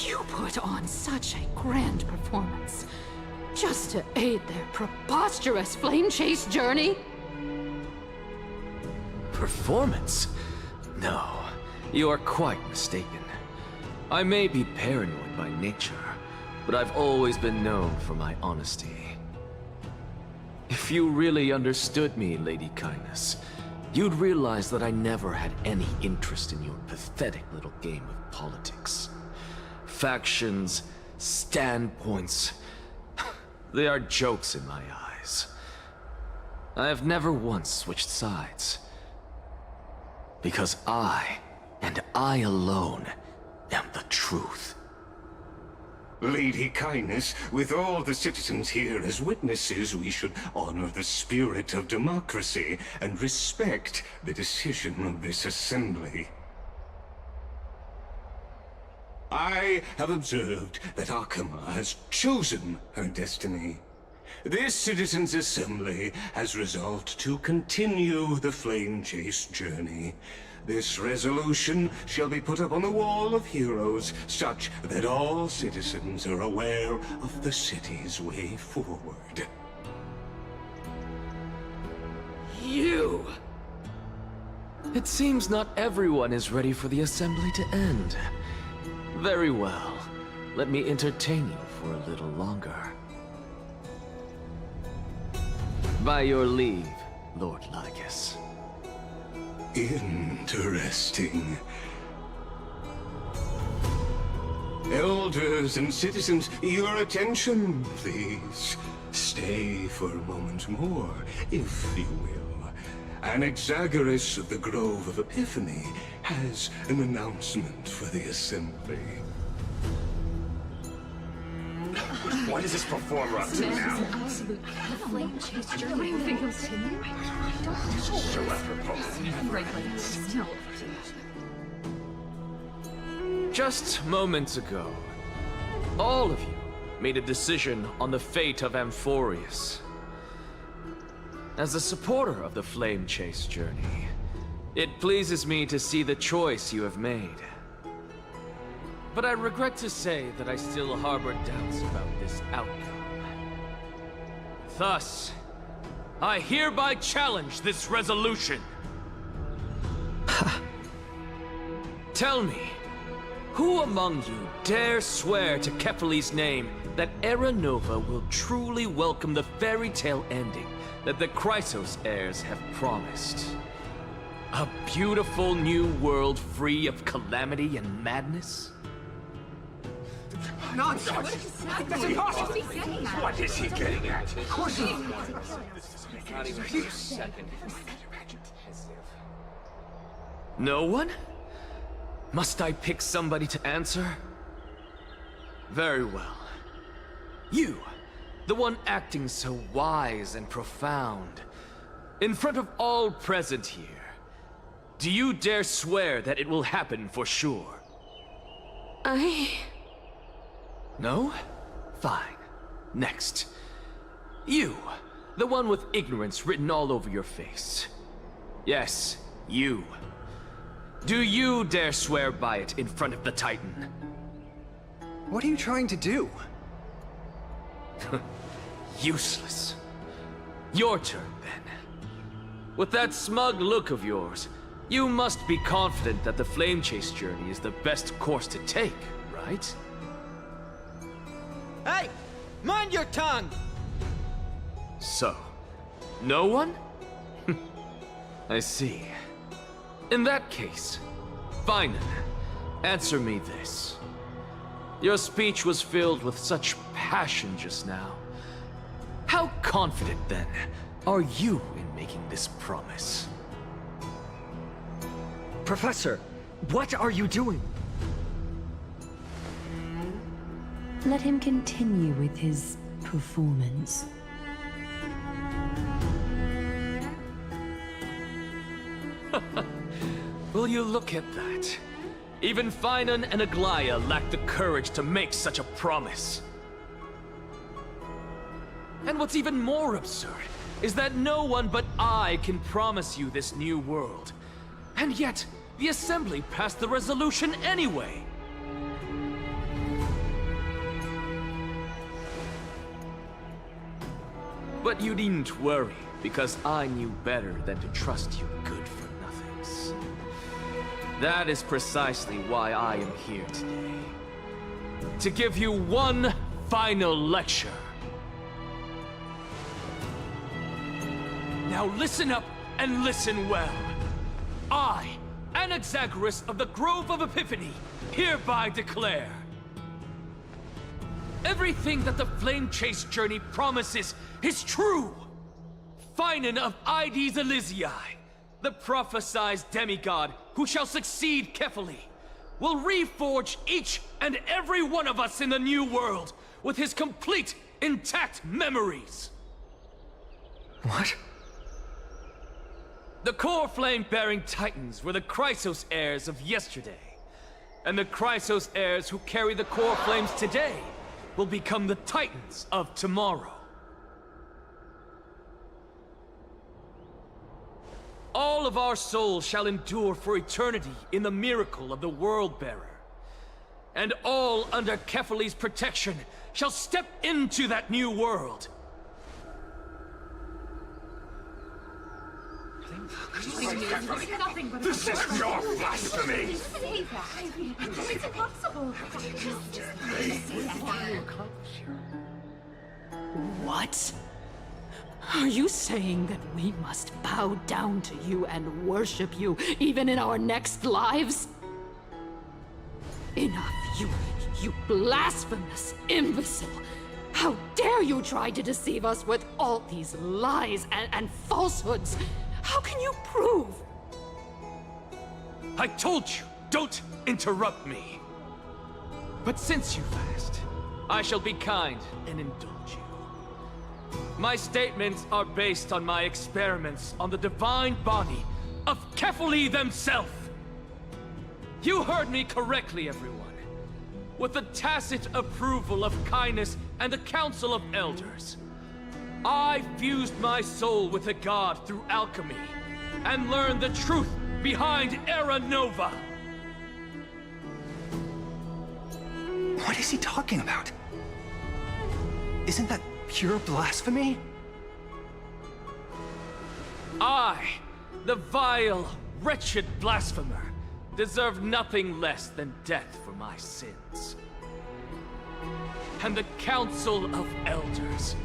You put on such a grand performance, just to aid their preposterous flame chase journey? Performance? No, you are quite mistaken. I may be paranoid by nature, but I've always been known for my honesty. If you really understood me, Lady Kindness, you'd realize that I never had any interest in your pathetic little game of politics. Factions, standpoints, they are jokes in my eyes. I have never once switched sides. Because I, and I alone, am the truth. Lady Kindness, with all the citizens here as witnesses, we should honor the spirit of democracy and respect the decision of this assembly. I have observed that Akama has chosen her destiny. This Citizens' Assembly has resolved to continue the Flame Chase journey. This resolution shall be put up on the Wall of Heroes, such that all citizens are aware of the city's way forward. You! It seems not everyone is ready for the assembly to end. Very well. Let me entertain you for a little longer. By your leave, Lord Lycus. Interesting. Elders and citizens, your attention, please. Stay for a moment more, if you will. Anaxagoras of the Grove of Epiphany has an announcement for the Assembly. What is this performer up to now? Flame Chase journey will continue. So apropos. Just moments ago, all of you made a decision on the fate of Amphorius. As a supporter of the Flame Chase journey, it pleases me to see the choice you have made. But I regret to say that I still harbor doubts about this outcome. Thus, I hereby challenge this resolution. Tell me, who among you dare swear to Kefali's name that Era Nova will truly welcome the fairy tale ending that the Chrysos heirs have promised? A beautiful new world free of calamity and madness? Nonsense! That's impossible! What is he getting at? Of course he... Not even for a second. No one? Must I pick somebody to answer? Very well. You, the one acting so wise and profound, in front of all present here, do you dare swear that it will happen for sure? No? Fine. Next. You, the one with ignorance written all over your face. Yes, you. Do you dare swear by it in front of the Titan? What are you trying to do? Useless. Your turn, then. With that smug look of yours, you must be confident that the Flame Chase journey is the best course to take, right? Hey! Mind your tongue! So, no one? I see. In that case, fine then. Answer me this. Your speech was filled with such passion just now. How confident, then, are you in making this promise? Professor, what are you doing? Let him continue with his performance. Will you look at that? Even Finan and Aglaya lack the courage to make such a promise. And what's even more absurd is that no one but I can promise you this new world. And yet, the Assembly passed the resolution anyway. But you needn't worry, because I knew better than to trust you good-for-nothings. That is precisely why I am here today. To give you one final lecture. Now listen up and listen well. I, Anaxagoras of the Grove of Epiphany, hereby declare everything that the Flame Chase journey promises is true. Finan of Ides Elysiae, the prophesied demigod who shall succeed Kefali, will reforge each and every one of us in the new world with his complete, intact memories. What? The core flame-bearing titans were the Chrysos heirs of yesterday, and the Chrysos heirs who carry the core flames today will become the titans of tomorrow. All of our souls shall endure for eternity in the miracle of the World-Bearer. And all under Kefali's protection shall step into that new world. This is pure blasphemy! It's impossible. What? Are you saying that we must bow down to you and worship you, even in our next lives? Enough, you blasphemous imbecile! How dare you try to deceive us with all these lies and falsehoods? How can you prove? I told you, don't interrupt me. But since you've asked, I shall be kind and indulge you. My statements are based on my experiments on the divine body of Kefali themselves. You heard me correctly, everyone. With the tacit approval of Kindness and the Council of Elders, I fused my soul with the god through alchemy and learned the truth behind Era Nova. What is he talking about? Isn't that pure blasphemy? I, the vile, wretched blasphemer, deserve nothing less than death for my sins. And the Council of Elders,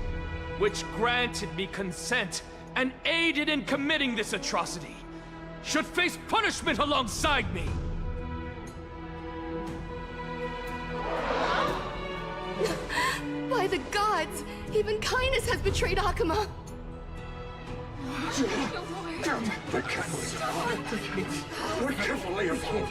which granted me consent and aided in committing this atrocity, should face punishment alongside me. By the gods, even Kindness has betrayed Akuma. Be careful. We're careful, Leopold.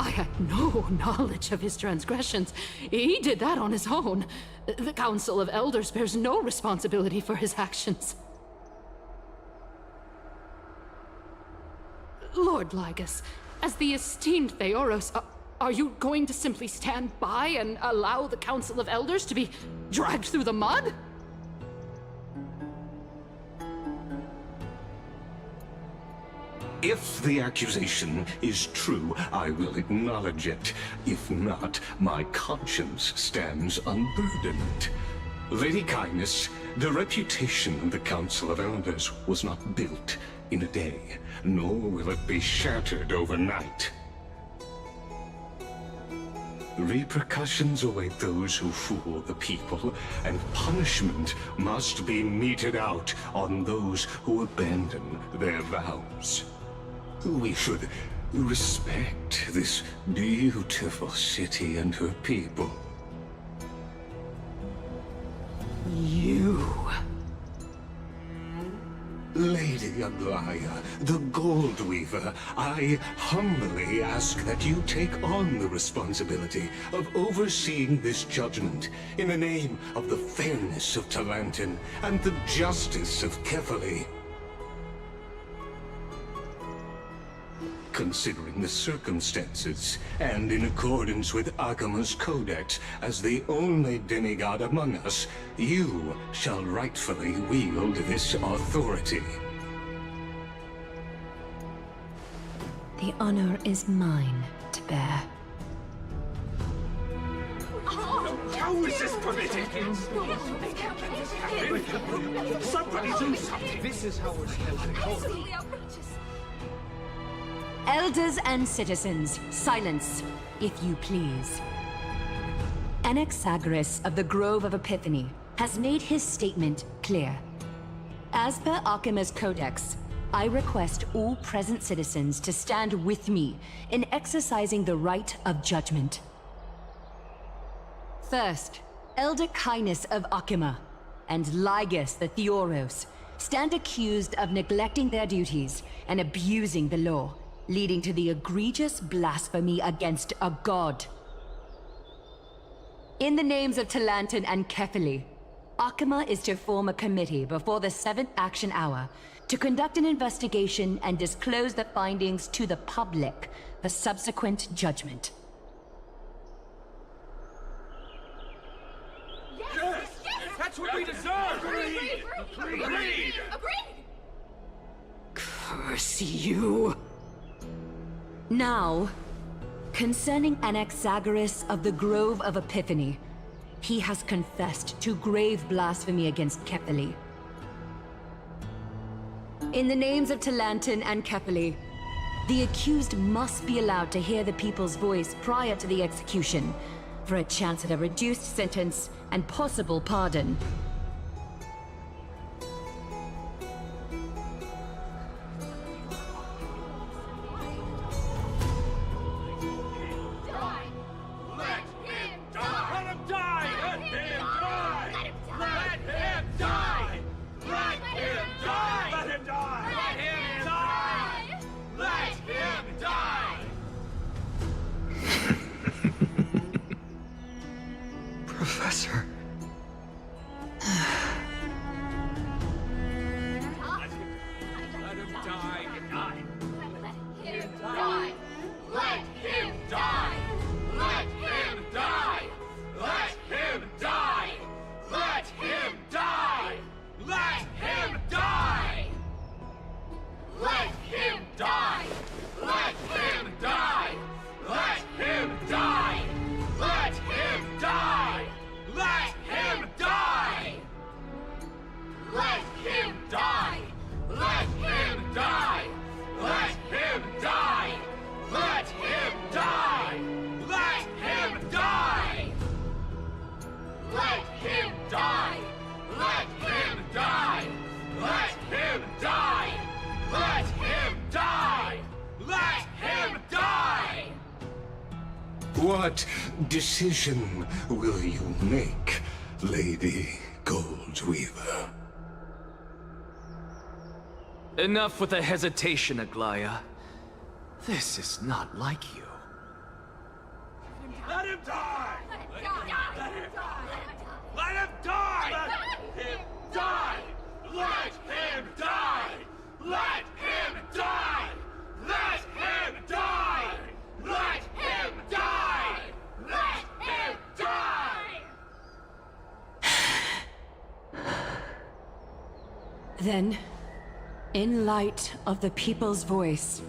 I had no knowledge of his transgressions. He did that on his own. The Council of Elders bears no responsibility for his actions. Lord Lygus, as the esteemed Theoros, are you going to simply stand by and allow the Council of Elders to be dragged through the mud? If the accusation is true, I will acknowledge it. If not, my conscience stands unburdened. Lady Kindness, the reputation of the Council of Elders was not built in a day, nor will it be shattered overnight. Repercussions await those who fool the people, and punishment must be meted out on those who abandon their vows. We should respect this beautiful city and her people. You... Lady Aglaya, the Gold Weaver, I humbly ask that you take on the responsibility of overseeing this judgment in the name of the fairness of Talantin and the justice of Kefali. Considering the circumstances, and in accordance with Akuma's codex, as the only demigod among us, you shall rightfully wield this authority. The honor is mine to bear. How is this permitted? Somebody do something! This is how we're supposed to go. Elders and citizens, silence, if you please. Anaxagoras of the Grove of Epiphany has made his statement clear. As per Akima's Codex, I request all present citizens to stand with me in exercising the right of judgment. First, Elder Kindness of Akima and Ligus the Theoros stand accused of neglecting their duties and abusing the law, leading to the egregious blasphemy against a god. In the names of Talantan and Kefili, Akima is to form a committee before the 7th action hour to conduct an investigation and disclose the findings to the public for subsequent judgment. Yes! That's what we deserve! Agreed! Curse you! Now, concerning Anaxagoras of the Grove of Epiphany, he has confessed to grave blasphemy against Kefili. In the names of Talantan and Kefili, the accused must be allowed to hear the people's voice prior to the execution, for a chance at a reduced sentence and possible pardon. Professor. What decision will you make, Lady Goldweaver? Enough with the hesitation, Aglaya. This is not like you. Let him die! Let him die! Let him die! Let him die! Let him die! Let him die! Let him die! Let him die! Let him die! Then, in light of the people's voice,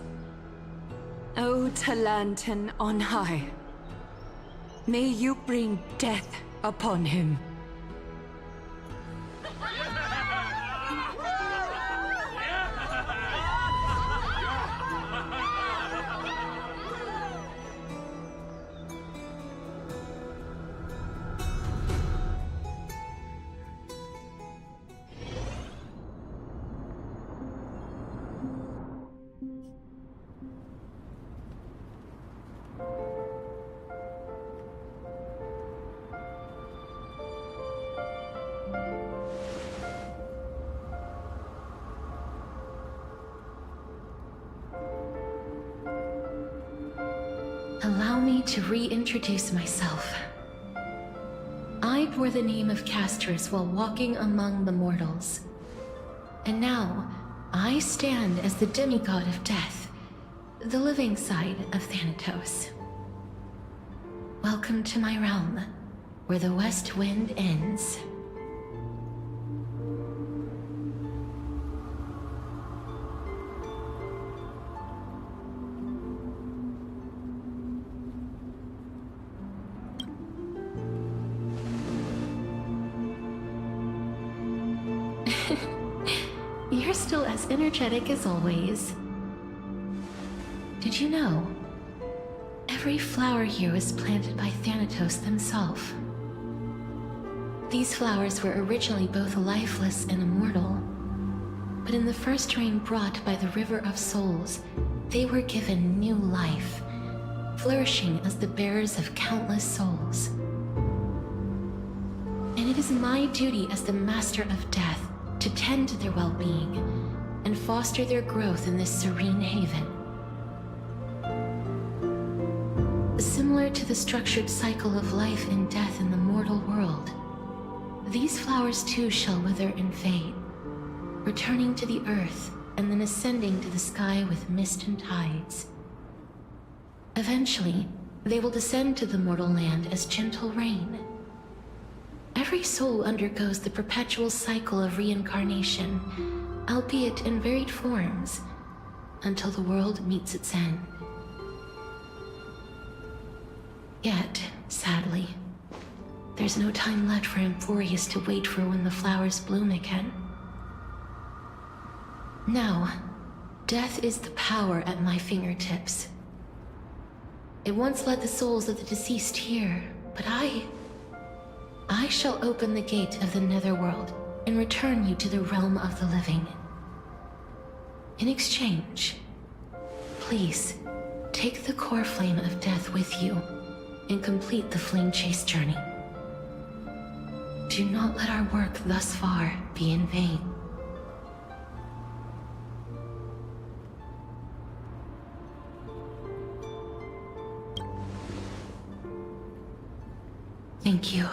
O Talantan on high, may you bring death upon him. Allow me to reintroduce myself. I bore the name of Castris while walking among the mortals. And now, I stand as the demigod of death, the living side of Thanatos. Welcome to my realm, where the west wind ends. You're still as energetic as always. Did you know? Every flower here was planted by Thanatos themselves. These flowers were originally both lifeless and immortal, but in the first rain brought by the River of Souls, they were given new life, flourishing as the bearers of countless souls. And it is my duty as the Master of Death to tend to their well-being and foster their growth in this serene haven. Similar to the structured cycle of life and death in the mortal world, these flowers too shall wither and fade, returning to the earth and then ascending to the sky with mist and tides. Eventually, they will descend to the mortal land as gentle rain. Every soul undergoes the perpetual cycle of reincarnation, albeit in varied forms, until the world meets its end. Yet, sadly, there's no time left for Amphorius to wait for when the flowers bloom again. Now, death is the power at my fingertips. It once led the souls of the deceased here, but I shall open the gate of the Netherworld and return you to the realm of the living. In exchange, please, take the core flame of death with you and complete the flame chase journey. Do not let our work thus far be in vain. Thank you.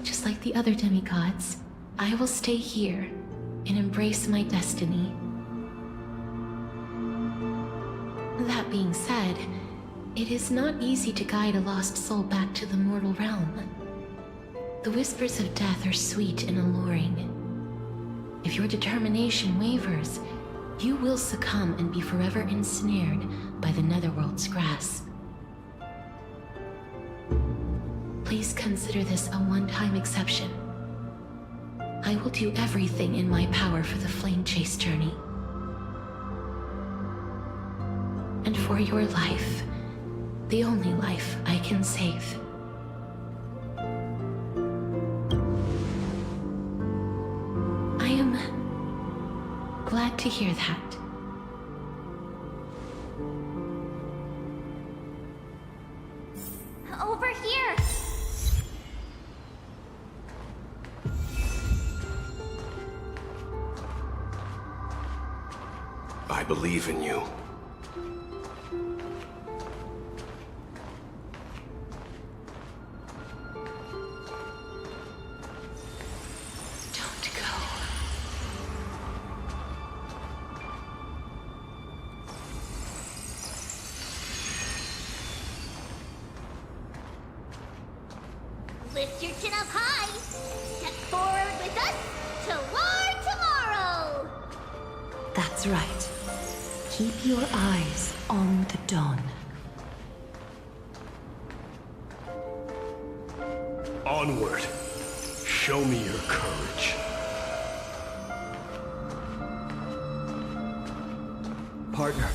Just like the other demigods, I will stay here and embrace my destiny. That being said, it is not easy to guide a lost soul back to the mortal realm. The whispers of death are sweet and alluring. If your determination wavers, you will succumb and be forever ensnared by the Netherworld's grasp. Please consider this a one-time exception. I will do everything in my power for the flame chase journey. And for your life, the only life I can save. I am glad to hear that. Over here! I believe in you. Don't go. Lift your chin up high! Step forward with us toward tomorrow! That's right. Keep your eyes on the dawn. Onward. Show me your courage. Partner,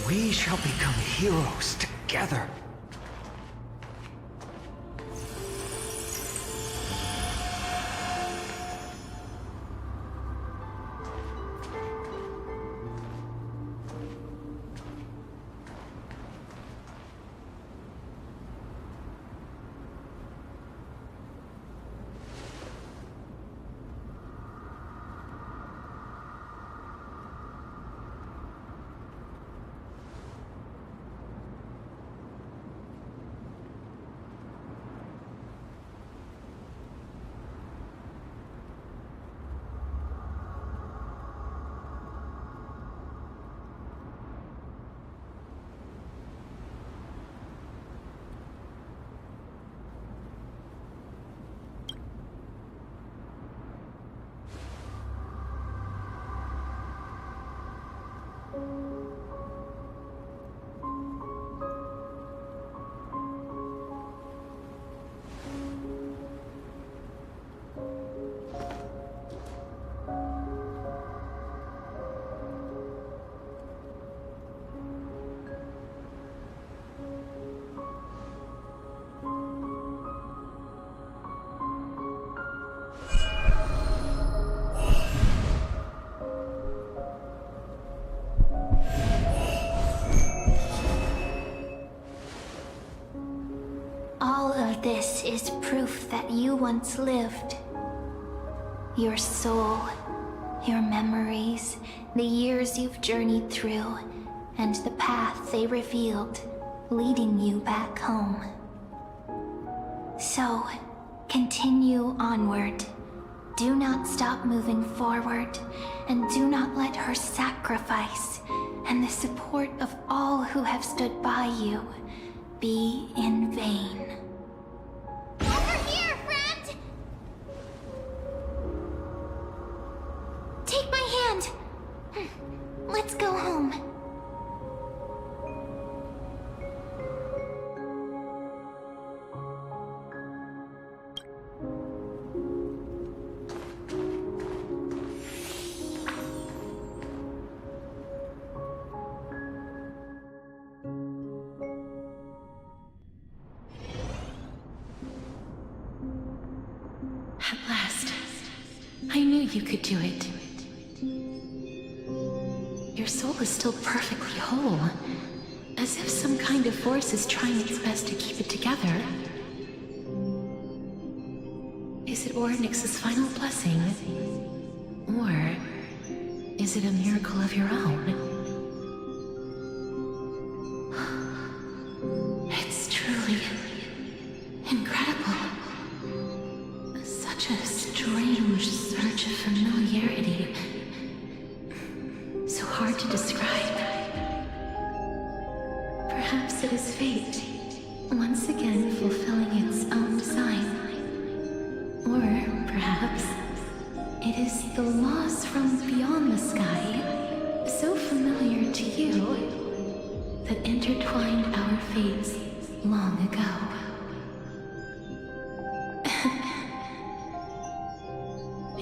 we shall become heroes together. is proof that you once lived. Your soul, your memories, the years you've journeyed through, and the path they revealed, leading you back home. So, continue onward. Do not stop moving forward, and do not let her sacrifice and the support of all who have stood by you be in vain. Over here, friend! Take my hand. Let's go home. At last, I knew you could do it. Your soul is still perfectly whole, as if some kind of force is trying its best to keep it together. Is it Ornyx's final blessing? Or is it a miracle of your own? It's truly incredible. Such a strange surge of familiarity. So hard to describe. Perhaps it is fate, once again fulfilling its own design. Or perhaps it is the laws from beyond the sky, so familiar to you, that intertwined our fates long ago.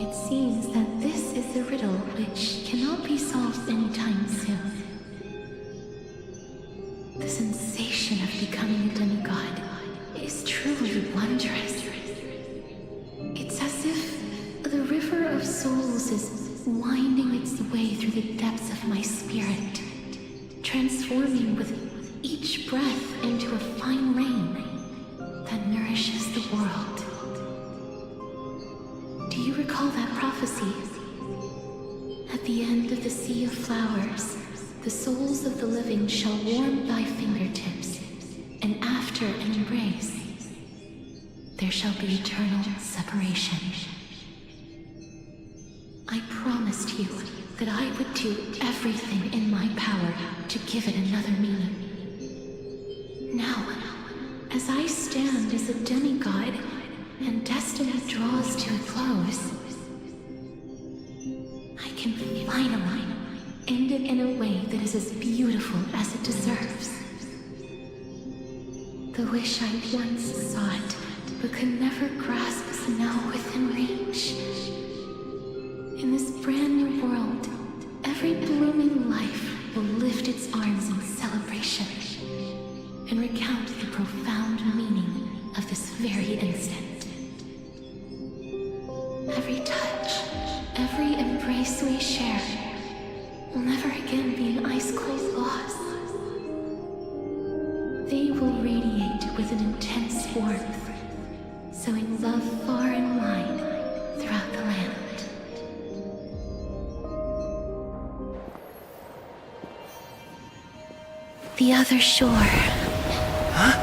It seems that this is a riddle which cannot be solved anytime soon. The sensation of becoming a demigod is truly wondrous. It's as if the river of souls is winding its way through the depths of my spirit, transforming with each breath into a fine rain that nourishes the world. Do you recall that prophecy? At the end of the sea of flowers, the souls of the living shall warm thy fingertips, and after an embrace, there shall be eternal separation. I promised you that I would do everything in my power to give it another meaning. Now, as I stand as a demigod, and destiny draws to a close, I can finally end it in a way that is as beautiful as it deserves. The wish I once sought, but could never grasp, is now within reach. In this brand new world, every blooming life will lift its arms in celebration and recount the profound meaning of this very instant. Every touch, every embrace we share will never again be an ice-cold loss. They will radiate with an intense warmth, sowing love far and wide throughout the land. The other shore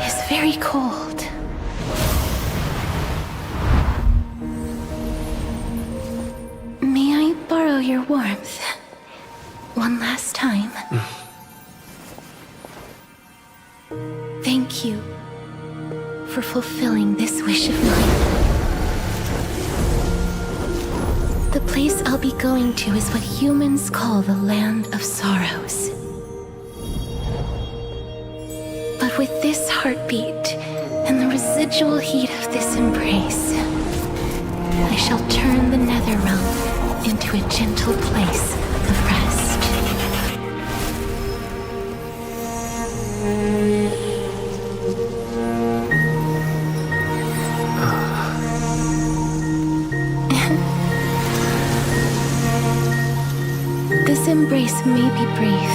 is very cold. May I borrow your warmth one last time? Thank you for fulfilling this wish of mine. The place I'll be going to is what humans call the Land of Sorrows. But with this heartbeat and the residual heat of this embrace, I shall turn the nether realm into a gentle place of rest. This embrace may be brief,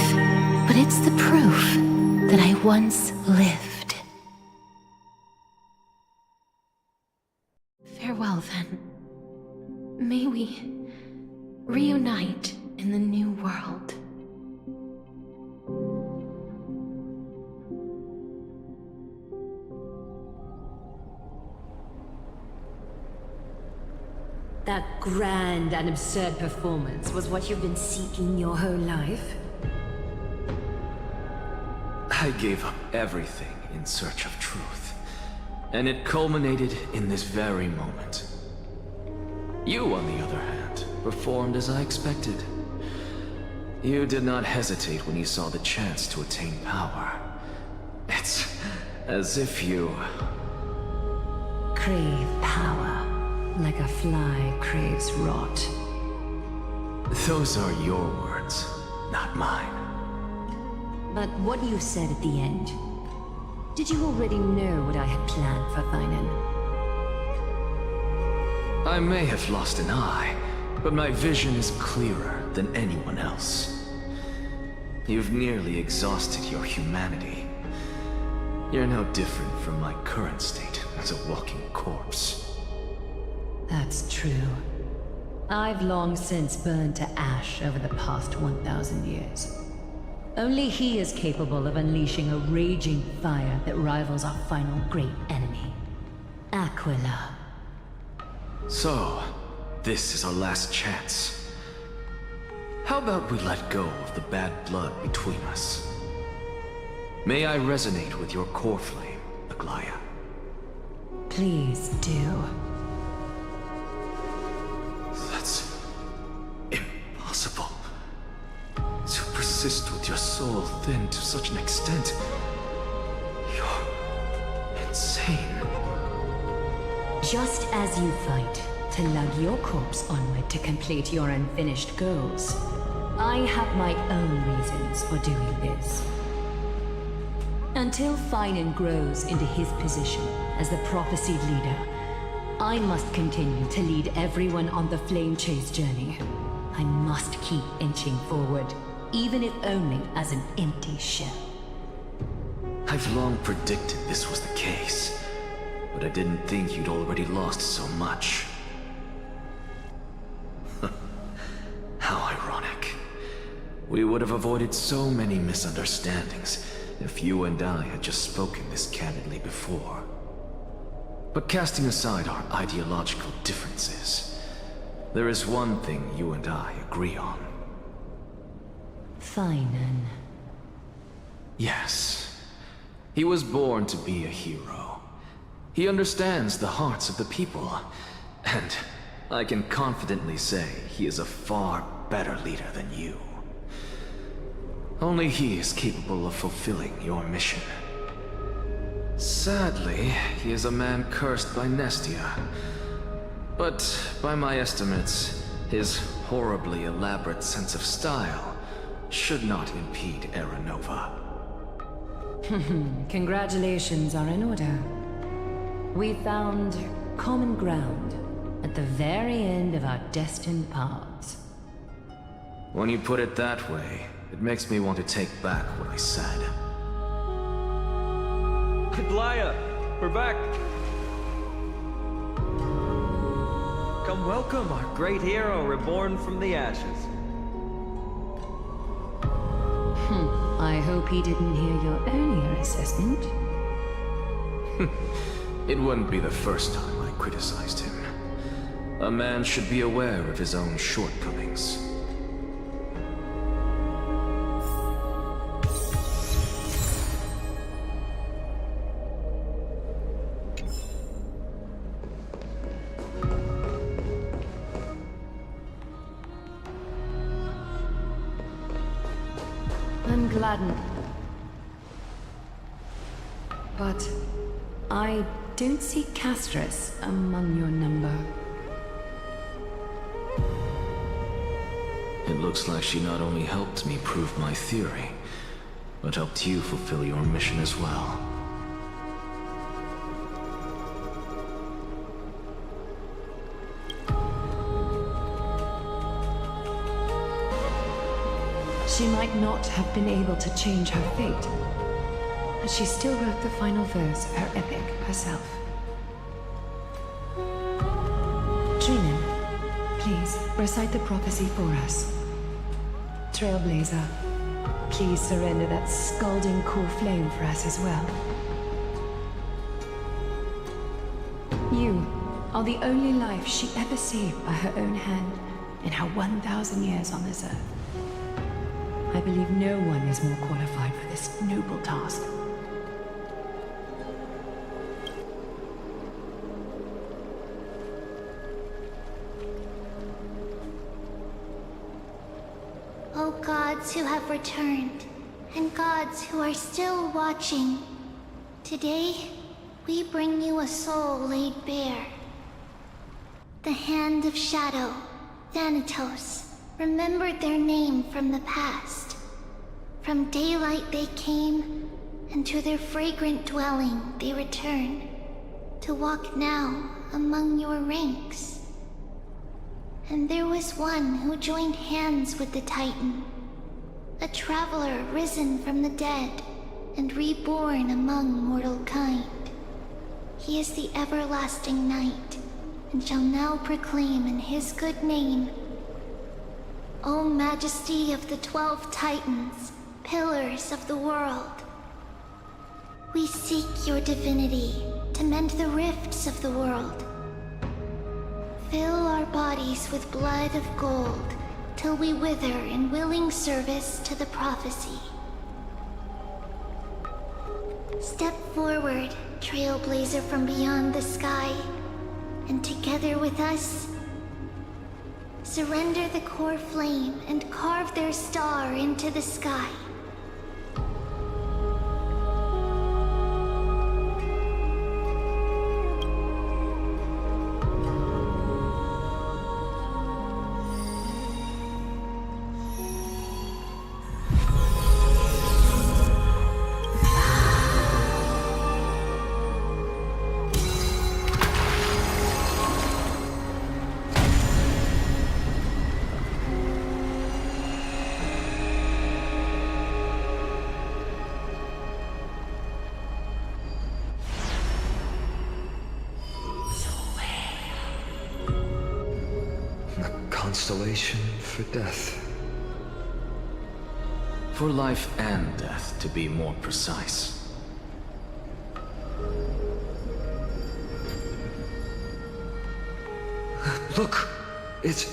but it's the proof that I once lived. May we reunite in the new world. That grand and absurd performance was what you've been seeking your whole life? I gave up everything in search of truth, and it culminated in this very moment. You, on the other hand, performed as I expected. You did not hesitate when you saw the chance to attain power. It's as if you crave power, like a fly craves rot. Those are your words, not mine. But what you said at the end, did you already know what I had planned for Thinen? I may have lost an eye, but my vision is clearer than anyone else. You've nearly exhausted your humanity. You're no different from my current state as a walking corpse. That's true. I've long since burned to ash over the past 1,000 years. Only he is capable of unleashing a raging fire that rivals our final great enemy, Aquila. So, this is our last chance. How about we let go of the bad blood between us? May I resonate with your core flame, Aglaya? Please do. That's impossible. To persist with your soul thinned to such an extent. You're insane. Just as you fight to lug your corpse onward to complete your unfinished goals, I have my own reasons for doing this. Until Thinen grows into his position as the prophesied leader, I must continue to lead everyone on the flame chase journey. I must keep inching forward, even if only as an empty shell. I've long predicted this was the case, but I didn't think you'd already lost so much. How ironic. We would have avoided so many misunderstandings if you and I had just spoken this candidly before. But casting aside our ideological differences, there is one thing you and I agree on. Thinen. Yes. He was born to be a hero. He understands the hearts of the people, and I can confidently say he is a far better leader than you. Only he is capable of fulfilling your mission. Sadly, he is a man cursed by Nestia. But by my estimates, his horribly elaborate sense of style should not impede Era Nova. Congratulations are in order. We found common ground at the very end of our destined paths. When you put it that way, it makes me want to take back what I said. Aglaya, we're back. Come welcome our great hero reborn from the ashes. I hope he didn't hear your earlier assessment. It wouldn't be the first time I criticized him. A man should be aware of his own shortcomings. I'm gladdened. But I don't see Castris among your number. It looks like she not only helped me prove my theory, but helped you fulfill your mission as well. She might not have been able to change her fate, but she still wrote the final verse of her epic herself. Trinan, please. TrailBlaze, recite the prophecy for us. TrailBlazer, please surrender that scalding core flame for us as well. You are the only life she ever saved by her own hand in her 1,000 years on this earth. I believe no one is more qualified for this noble task. O gods who have returned, and gods who are still watching, today we bring you a soul laid bare. The Hand of Shadow, Thanatos, remembered their name from the past. From daylight they came, and to their fragrant dwelling they return, to walk now among your ranks. And there was one who joined hands with the Titan, a traveler risen from the dead and reborn among mortal kind. He is the everlasting night, and shall now proclaim in his good name, O Majesty of the 12 Titans, pillars of the world, we seek your divinity to mend the rifts of the world. Fill our bodies with blood of gold, till we wither in willing service to the prophecy. Step forward, trailblazer from beyond the sky, and together with us, surrender the core flame and carve their star into the sky. Constellation for death. For life and death, to be more precise. Look! It's...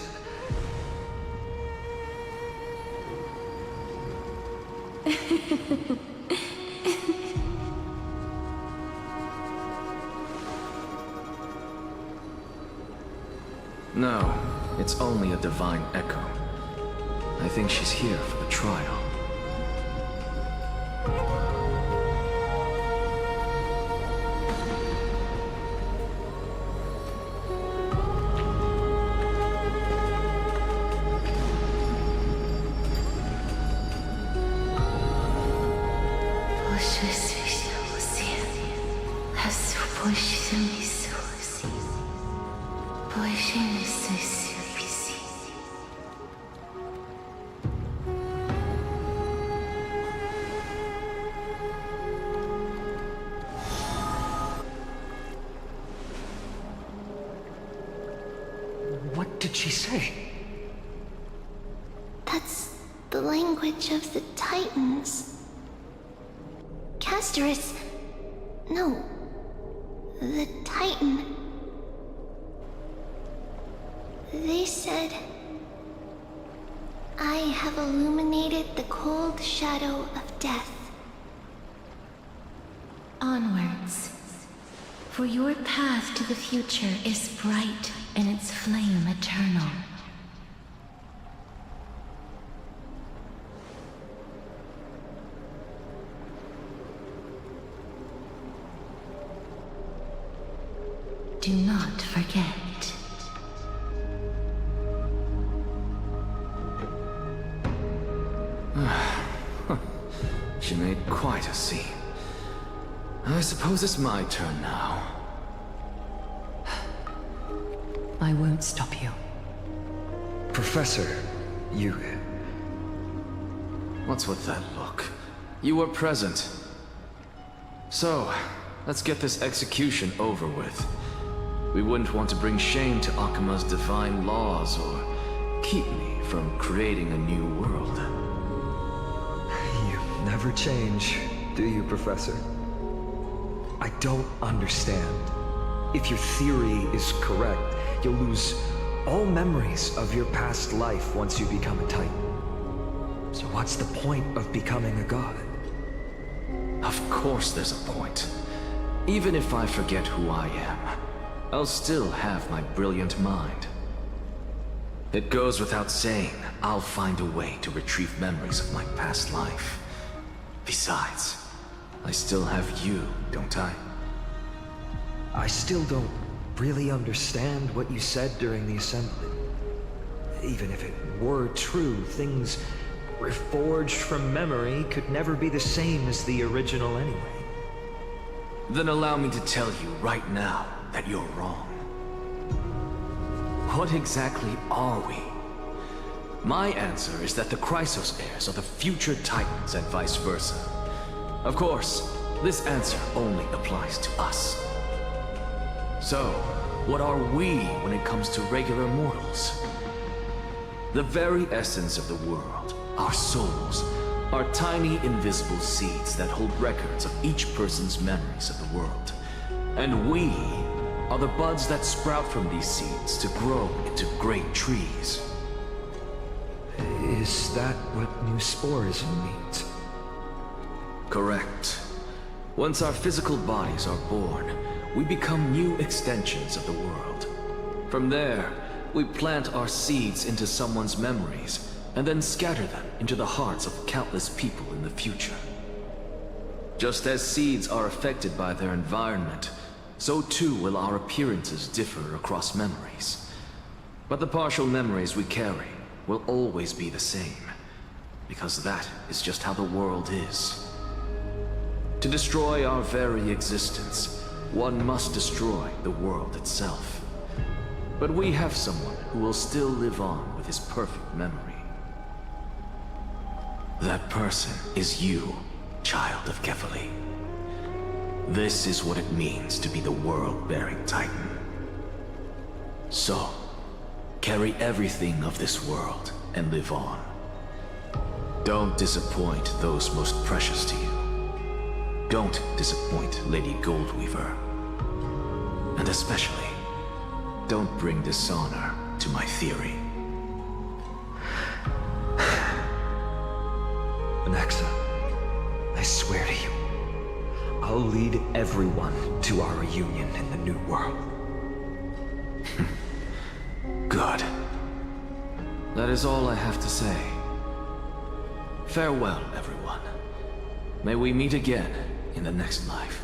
No, it's only a divine echo. I think she's here for the trial. What did she say? That's the language of the Titans. Castorus... No. The Titan. They said... I have illuminated the cold shadow of death. Onwards. For your path to the future is bright and its flame eternal. Do not forget. She made quite a scene. I suppose it's my turn now. I won't stop you. Professor, you... What's with that look? You were present. So, let's get this execution over with. We wouldn't want to bring shame to Akuma's divine laws or keep me from creating a new world. You never change, do you, Professor? I don't understand. If your theory is correct, you'll lose all memories of your past life once you become a Titan. So what's the point of becoming a god? Of course there's a point. Even if I forget who I am, I'll still have my brilliant mind. It goes without saying, I'll find a way to retrieve memories of my past life. Besides, I still have you, don't I? I still don't really understand what you said during the assembly. Even if it were true, things reforged from memory could never be the same as the original anyway. Then allow me to tell you right now that you're wrong. What exactly are we? My answer is that the Chrysos heirs are the future Titans and vice versa. Of course, this answer only applies to us. So, what are we when it comes to regular mortals? The very essence of the world, our souls, are tiny invisible seeds that hold records of each person's memories of the world. And we are the buds that sprout from these seeds to grow into great trees. Is that what new sporism means? Correct. Once our physical bodies are born, we become new extensions of the world. From there, we plant our seeds into someone's memories, and then scatter them into the hearts of countless people in the future. Just as seeds are affected by their environment, so too will our appearances differ across memories. But the partial memories we carry will always be the same, because that is just how the world is. To destroy our very existence, one must destroy the world itself. But we have someone who will still live on with his perfect memory. That person is you, child of Kefali. This is what it means to be the world-bearing Titan. So, carry everything of this world and live on. Don't disappoint those most precious to you. Don't disappoint Lady Goldweaver. And especially, don't bring dishonor to my theory. Anaxa, I swear to you, I'll lead everyone to our reunion in the new world. Good. That is all I have to say. Farewell, everyone. May we meet again in the next life.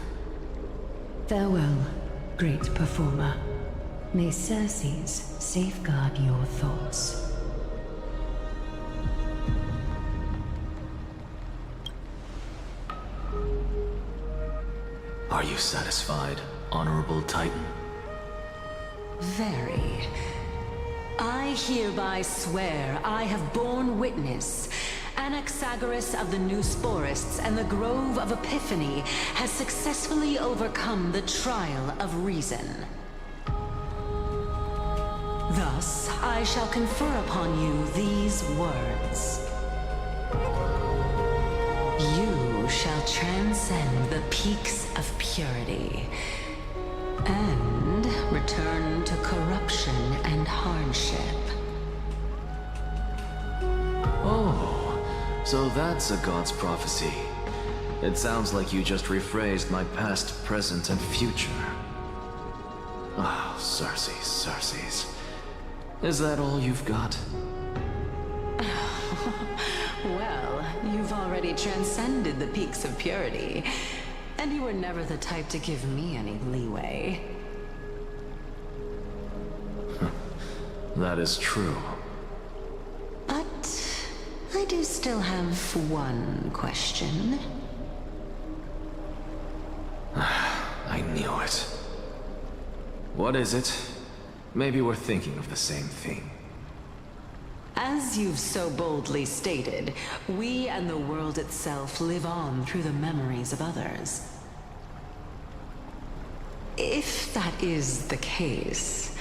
Farewell, great performer. May Circes safeguard your thoughts. Are you satisfied, Honorable Titan? Very. I hereby swear I have borne witness. Anaxagoras of the New Sporists and the Grove of Epiphany has successfully overcome the trial of reason. Thus, I shall confer upon you these words. You shall transcend the peaks of purity and return to corruption and hardship. Oh, so that's a god's prophecy. It sounds like you just rephrased my past, present, and future. Ah, Circes, Circes. Is that all you've got? Well, you've already transcended the peaks of purity, and you were never the type to give me any leeway. That is true. But I do still have one question. I knew it. What is it? Maybe we're thinking of the same thing. As you've so boldly stated, we and the world itself live on through the memories of others. If that is the case,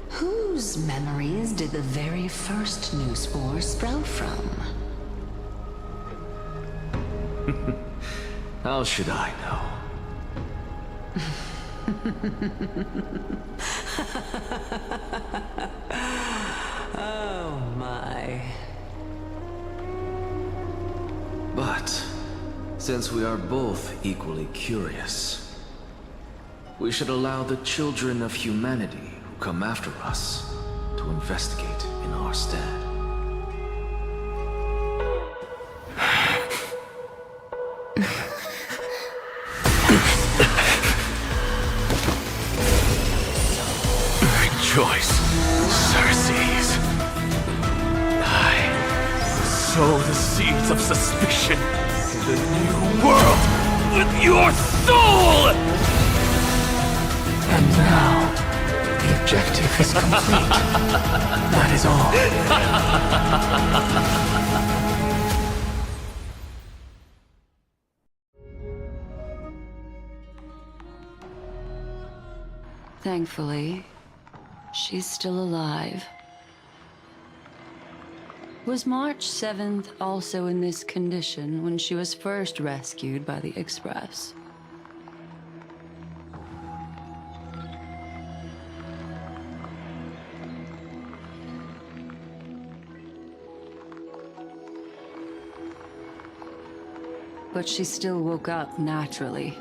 whose memories did the very first new spore sprout from? How should I know? Oh my. But, since we are both equally curious, we should allow the children of humanity who come after us to investigate in our stead. Rejoice, Circes. I sow the seeds of suspicion in the new world with your soul! And now, the objective is complete. That is all. Thankfully, she's still alive. Was March 7th also in this condition when she was first rescued by the Express? But she still woke up naturally.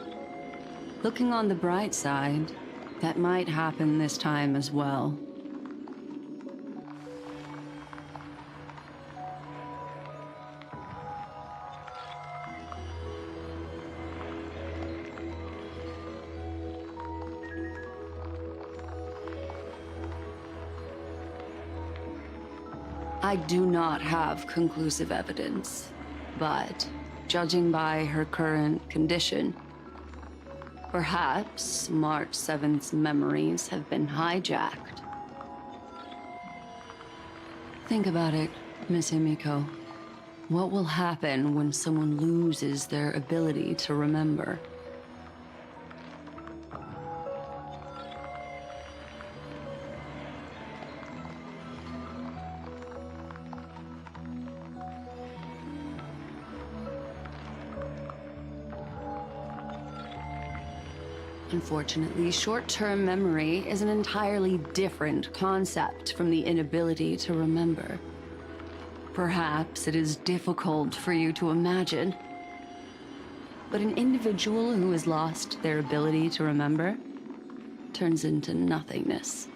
Looking on the bright side, that might happen this time as well. I do not have conclusive evidence, but judging by her current condition, perhaps March 7th's memories have been hijacked. Think about it, Miss Himiko. What will happen when someone loses their ability to remember? Unfortunately, short-term memory is an entirely different concept from the inability to remember. Perhaps it is difficult for you to imagine, but an individual who has lost their ability to remember turns into nothingness.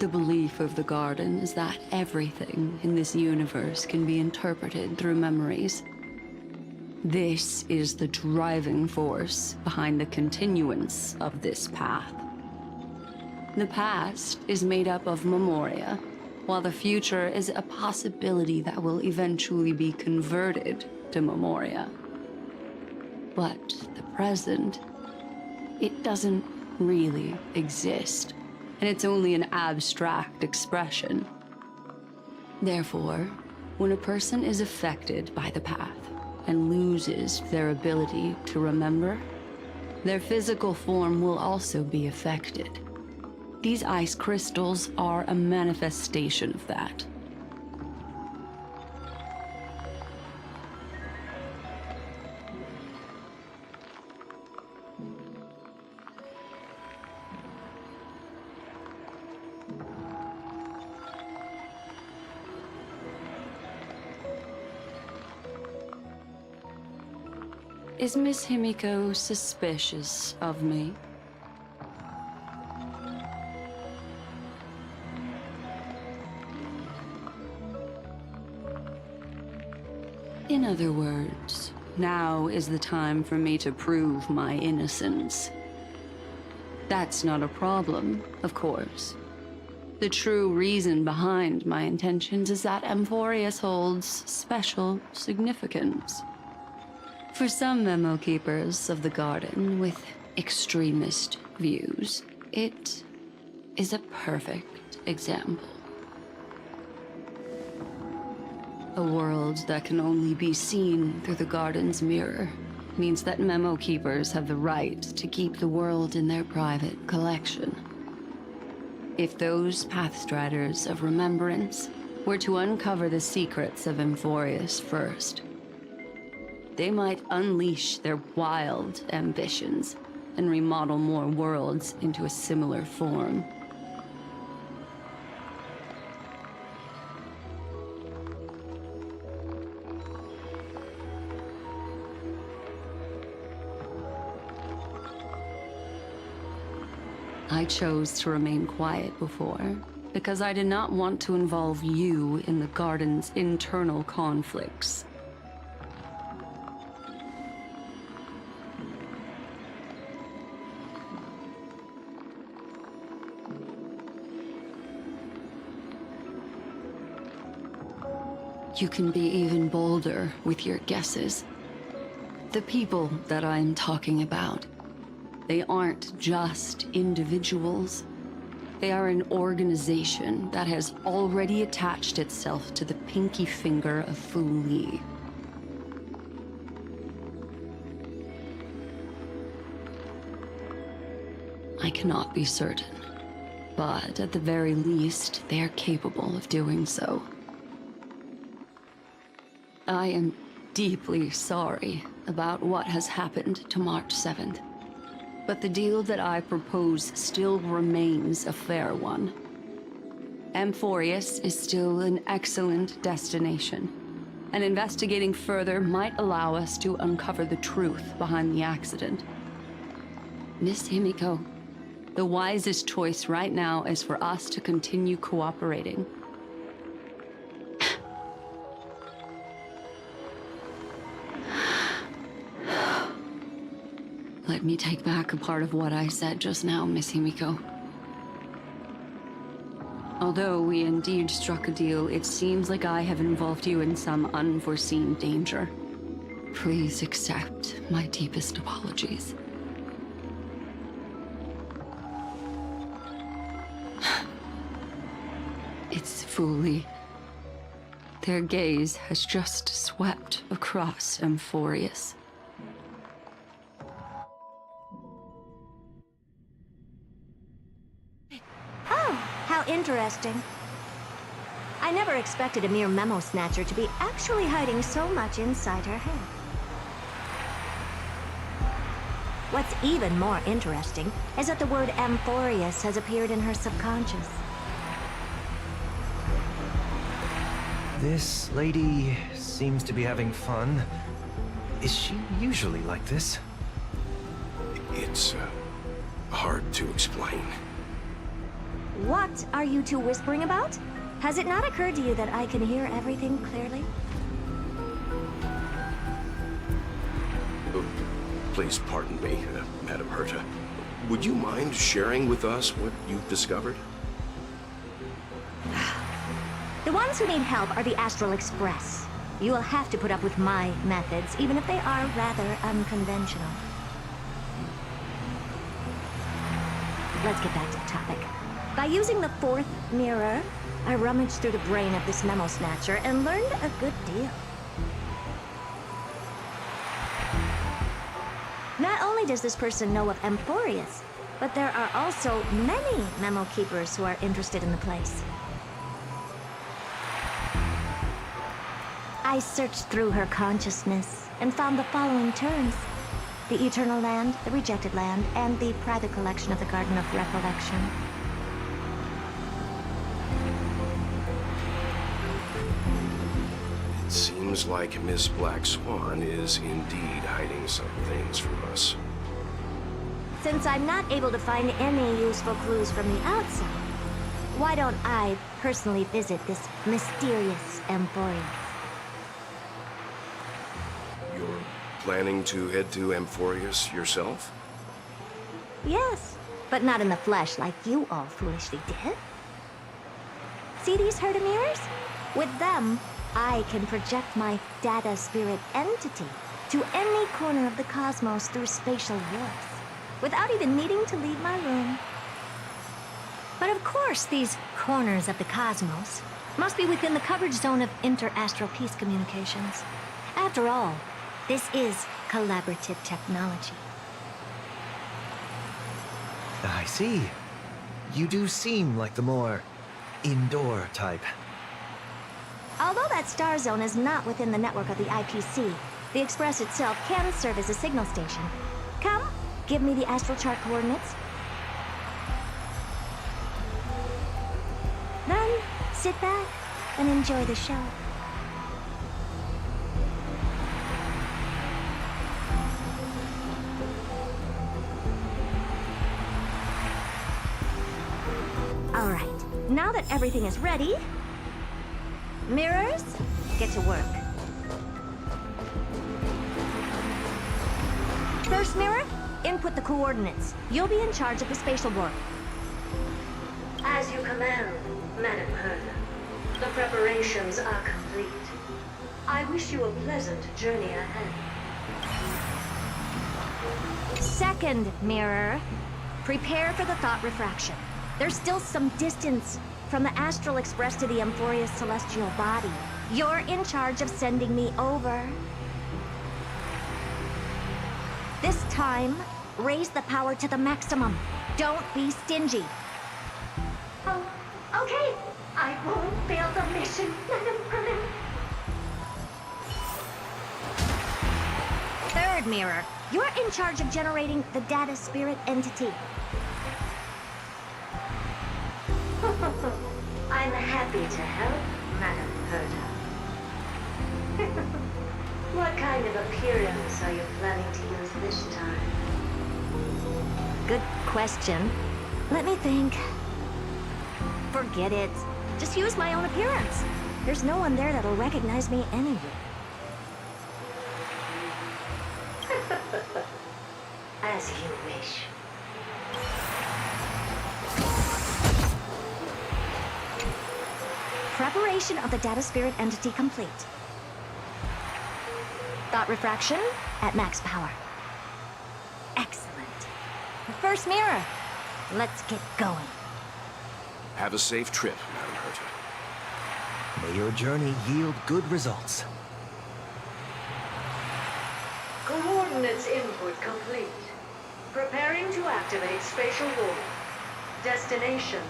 The belief of the Garden is that everything in this universe can be interpreted through memories. This is the driving force behind the continuance of this path. The past is made up of memoria, while the future is a possibility that will eventually be converted to memoria. But the present, it doesn't really exist, and it's only an abstract expression. Therefore, when a person is affected by the path, and loses their ability to remember, their physical form will also be affected. These ice crystals are a manifestation of that. Is Miss Himiko suspicious of me? In other words, now is the time for me to prove my innocence. That's not a problem, of course. The true reason behind my intentions is that Amphorius holds special significance. For some memo keepers of the Garden with extremist views, it is a perfect example. A world that can only be seen through the Garden's mirror means that memo keepers have the right to keep the world in their private collection. If those Pathstriders of Remembrance were to uncover the secrets of Amphorius first, they might unleash their wild ambitions and remodel more worlds into a similar form. I chose to remain quiet before, because I did not want to involve you in the Garden's internal conflicts. You can be even bolder with your guesses. The people that I'm talking about, they aren't just individuals. They are an organization that has already attached itself to the pinky finger of Fu Li. I cannot be certain, but at the very least, they are capable of doing so. I am deeply sorry about what has happened to March 7th. But the deal that I propose still remains a fair one. Amphorius is still an excellent destination, and investigating further might allow us to uncover the truth behind the accident. Miss Himiko, the wisest choice right now is for us to continue cooperating. Let me take back a part of what I said just now, Miss Himiko. Although we indeed struck a deal, it seems like I have involved you in some unforeseen danger. Please accept my deepest apologies. It's Fu Li. Their gaze has just swept across Amphorius. How interesting. I never expected a mere memo snatcher to be actually hiding so much inside her head. What's even more interesting is that the word Amphorius has appeared in her subconscious. This lady seems to be having fun. Is she usually like this? It's hard to explain. What are you two whispering about? Has it not occurred to you that I can hear everything clearly? Oh, please pardon me, Madam Herta. Would you mind sharing with us what you've discovered? The ones who need help are the Astral Express. You will have to put up with my methods, even if they are rather unconventional. Let's get back to the topic. By using the fourth mirror, I rummaged through the brain of this memo snatcher and learned a good deal. Not only does this person know of Amphorius, but there are also many memo keepers who are interested in the place. I searched through her consciousness and found the following terms: the Eternal Land, the Rejected Land, and the private collection of the Garden of Recollection. It seems like Miss Black Swan is indeed hiding some things from us. Since I'm not able to find any useful clues from the outside, why don't I personally visit this mysterious Amphorius? You're planning to head to Amphorius yourself? Yes, but not in the flesh like you all foolishly did. See these Herta mirrors? With them, I can project my data spirit entity to any corner of the cosmos through spatial warps, without even needing to leave my room. But of course, these corners of the cosmos must be within the coverage zone of inter-astral peace communications. After all, This is collaborative technology. I see. You do seem like the more indoor type. Although that star zone is not within the network of the IPC, the Express itself can serve as a signal station. Come, give me the astral chart coordinates. Then, sit back and enjoy the show. All right, now that everything is ready, mirrors, get to work. First mirror, input the coordinates. You'll be in charge of the spatial warp. As you command, Madam Herda. The preparations are complete. I wish you a pleasant journey ahead. Second mirror, prepare for the thought refraction. There's still some distance from the Astral Express to the Amphoria's celestial body. You're in charge of sending me over. This time, raise the power to the maximum. Don't be stingy. Oh, okay. I won't fail the mission, Madam Herda. Third mirror, you're in charge of generating the data spirit entity. I'm happy to help, Madam Herda. What kind of appearance are you planning to use this time? Good question. Let me think. Forget it. Just use my own appearance. There's no one there that'll recognize me anyway. As you wish. Preparation of the data spirit entity complete. Thought refraction at max power. Excellent. The first mirror. Let's get going. Have a safe trip, Madam Herta. May your journey yield good results. Coordinates input complete. Preparing to activate spatial warp. Destination,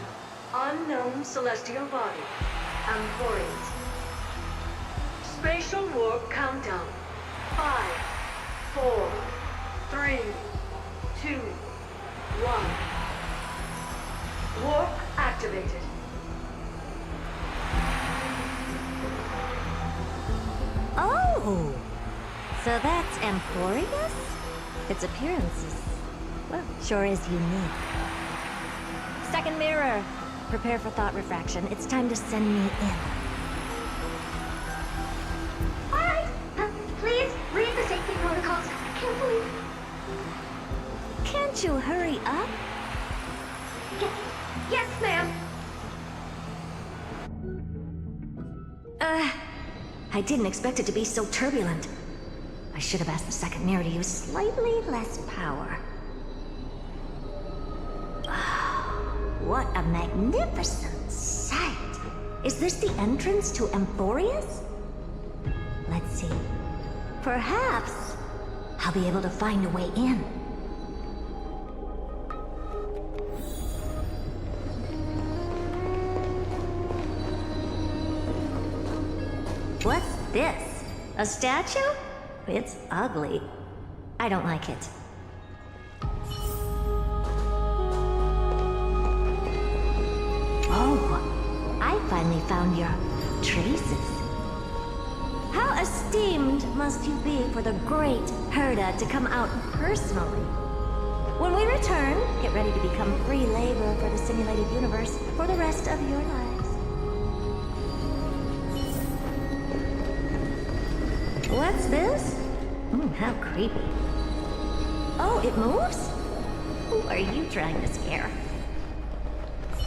unknown celestial body. Amphorians. Spatial warp countdown. 5, 4, 3, 2, 1. Warp activated. Oh! So that's Amphorius? Its appearance is, well, sure is unique. Second mirror. Prepare for thought refraction. It's time to send me in. All right. Please read the safety protocols carefully. Can't you hurry up? Yes, ma'am. I didn't expect it to be so turbulent. I should have asked the second mirror to use slightly less power. What a magnificent sight! Is this the entrance to Amphorius? Let's see. Perhaps I'll be able to find a way in. What's this? A statue? It's ugly. I don't like it. Oh, I finally found your traces. How esteemed must you be for the great Herda to come out personally? When we return, get ready to become free labor for the simulated universe for the rest of your lives. What's this? How creepy. Oh, it moves? Who are you trying to scare?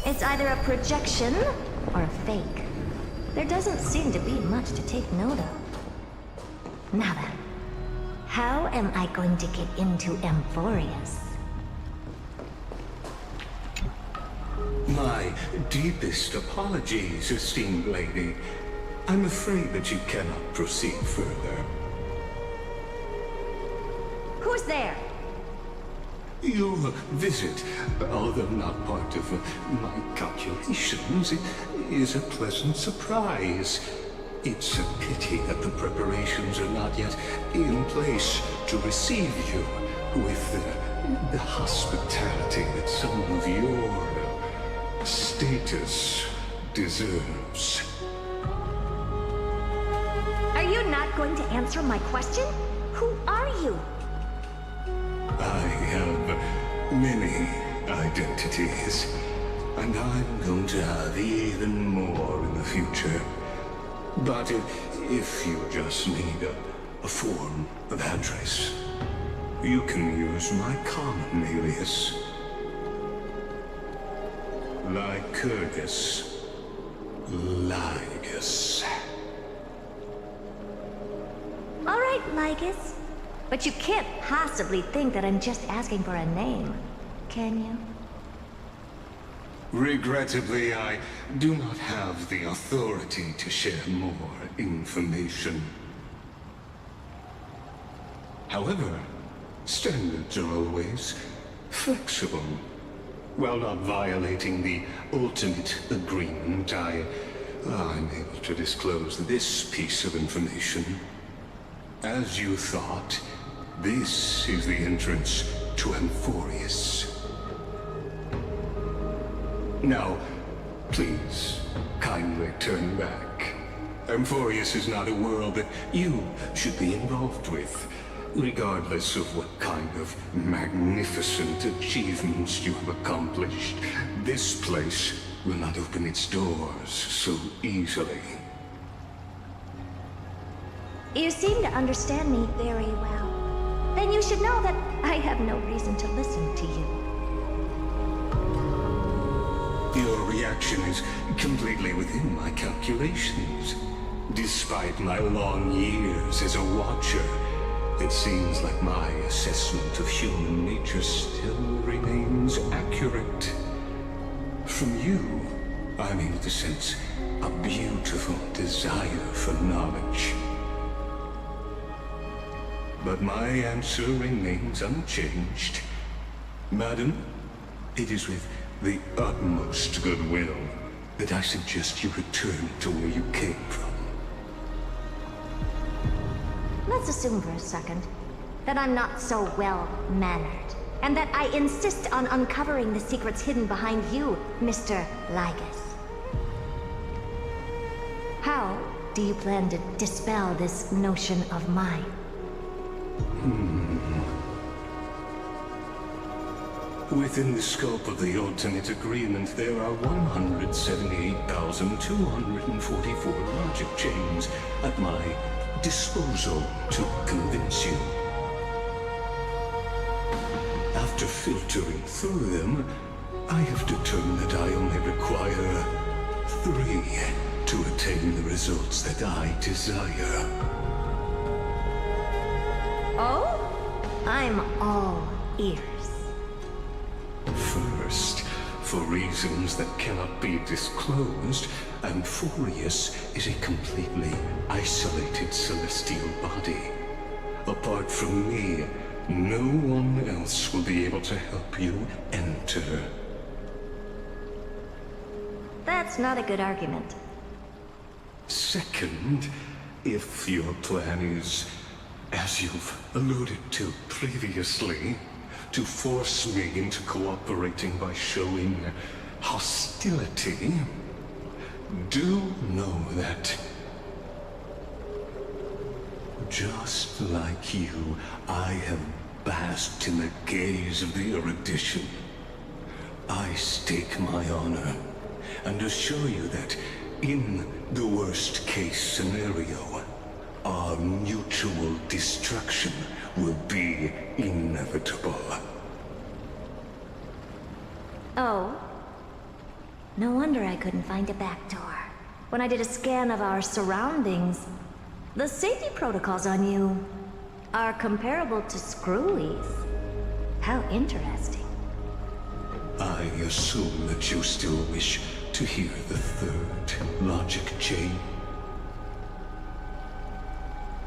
It's either a projection or a fake. There doesn't seem to be much to take note of. Now then, how am I going to get into Amphorius? My deepest apologies, esteemed lady. I'm afraid that you cannot proceed further. Who's there? Your visit, although not part of my calculations, is a pleasant surprise. It's a pity that the preparations are not yet in place to receive you with the hospitality that some of your status deserves. Are you not going to answer my question? Who are you? I have many identities, and I'm going to have even more in the future. But if you just need a form of address, you can use my common alias. Lycurgus. Lygus. All right, Lygus. But you can't possibly think that I'm just asking for a name, can you? Regrettably, I do not have the authority to share more information. However, standards are always flexible. While not violating the ultimate agreement, I'm able to disclose this piece of information. As you thought, this is the entrance to Amphorius. Now, please, kindly turn back. Amphorius is not a world that you should be involved with, regardless of what kind of magnificent achievements you have accomplished. This place will not open its doors so easily. You seem to understand me very well. Then you should know that I have no reason to listen to you. Your reaction is completely within my calculations. Despite my long years as a watcher, it seems like my assessment of human nature still remains accurate. From you, I'm able to sense a beautiful desire for knowledge. But my answer remains unchanged. Madam, it is with the utmost goodwill that I suggest you return to where you came from. Let's assume for a second that I'm not so well-mannered, and that I insist on uncovering the secrets hidden behind you, Mr. Lygus. How do you plan to dispel this notion of mine? Within the scope of the ultimate agreement, there are 178,244 logic chains at my disposal to convince you. After filtering through them, I have determined that I only require 3 to attain the results that I desire. Oh? I'm all ears. First, for reasons that cannot be disclosed, Amphorius is a completely isolated celestial body. Apart from me, no one else will be able to help you enter. That's not a good argument. Second, if your plan is, as you've alluded to previously, to force me into cooperating by showing hostility, do know that, just like you, I have basked in the gaze of the erudition. I stake my honor and assure you that, in the worst-case scenario, our mutual destruction will be inevitable. Oh? No wonder I couldn't find a back door. When I did a scan of our surroundings, the safety protocols on you are comparable to Screwy's. How interesting. I assume that you still wish to hear the third logic chain.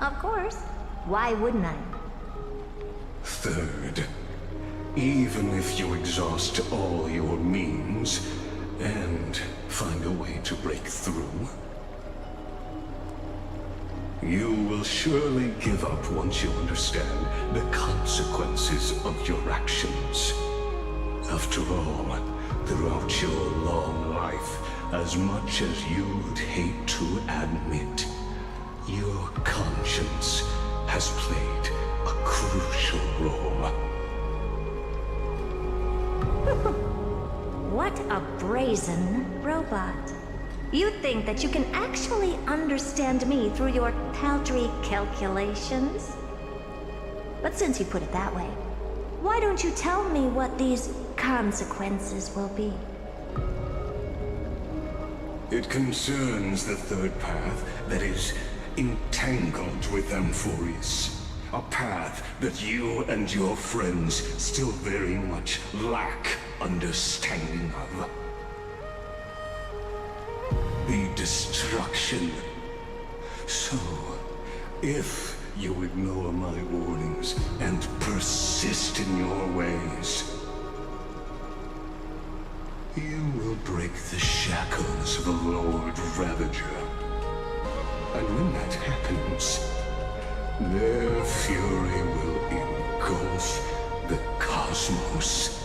Of course. Why wouldn't I? Third, even if you exhaust all your means and find a way to break through, you will surely give up once you understand the consequences of your actions. After all, throughout your long life, as much as you'd hate to admit, your conscience has played a crucial role. What a brazen robot. You think that you can actually understand me through your paltry calculations? But since you put it that way, why don't you tell me what these consequences will be? It concerns the third path that is entangled with Amphorius. A path that you and your friends still very much lack understanding of. The destruction. So, if you ignore my warnings and persist in your ways, you will break the shackles of a Lord Ravager. And when that happens, their fury will engulf the cosmos.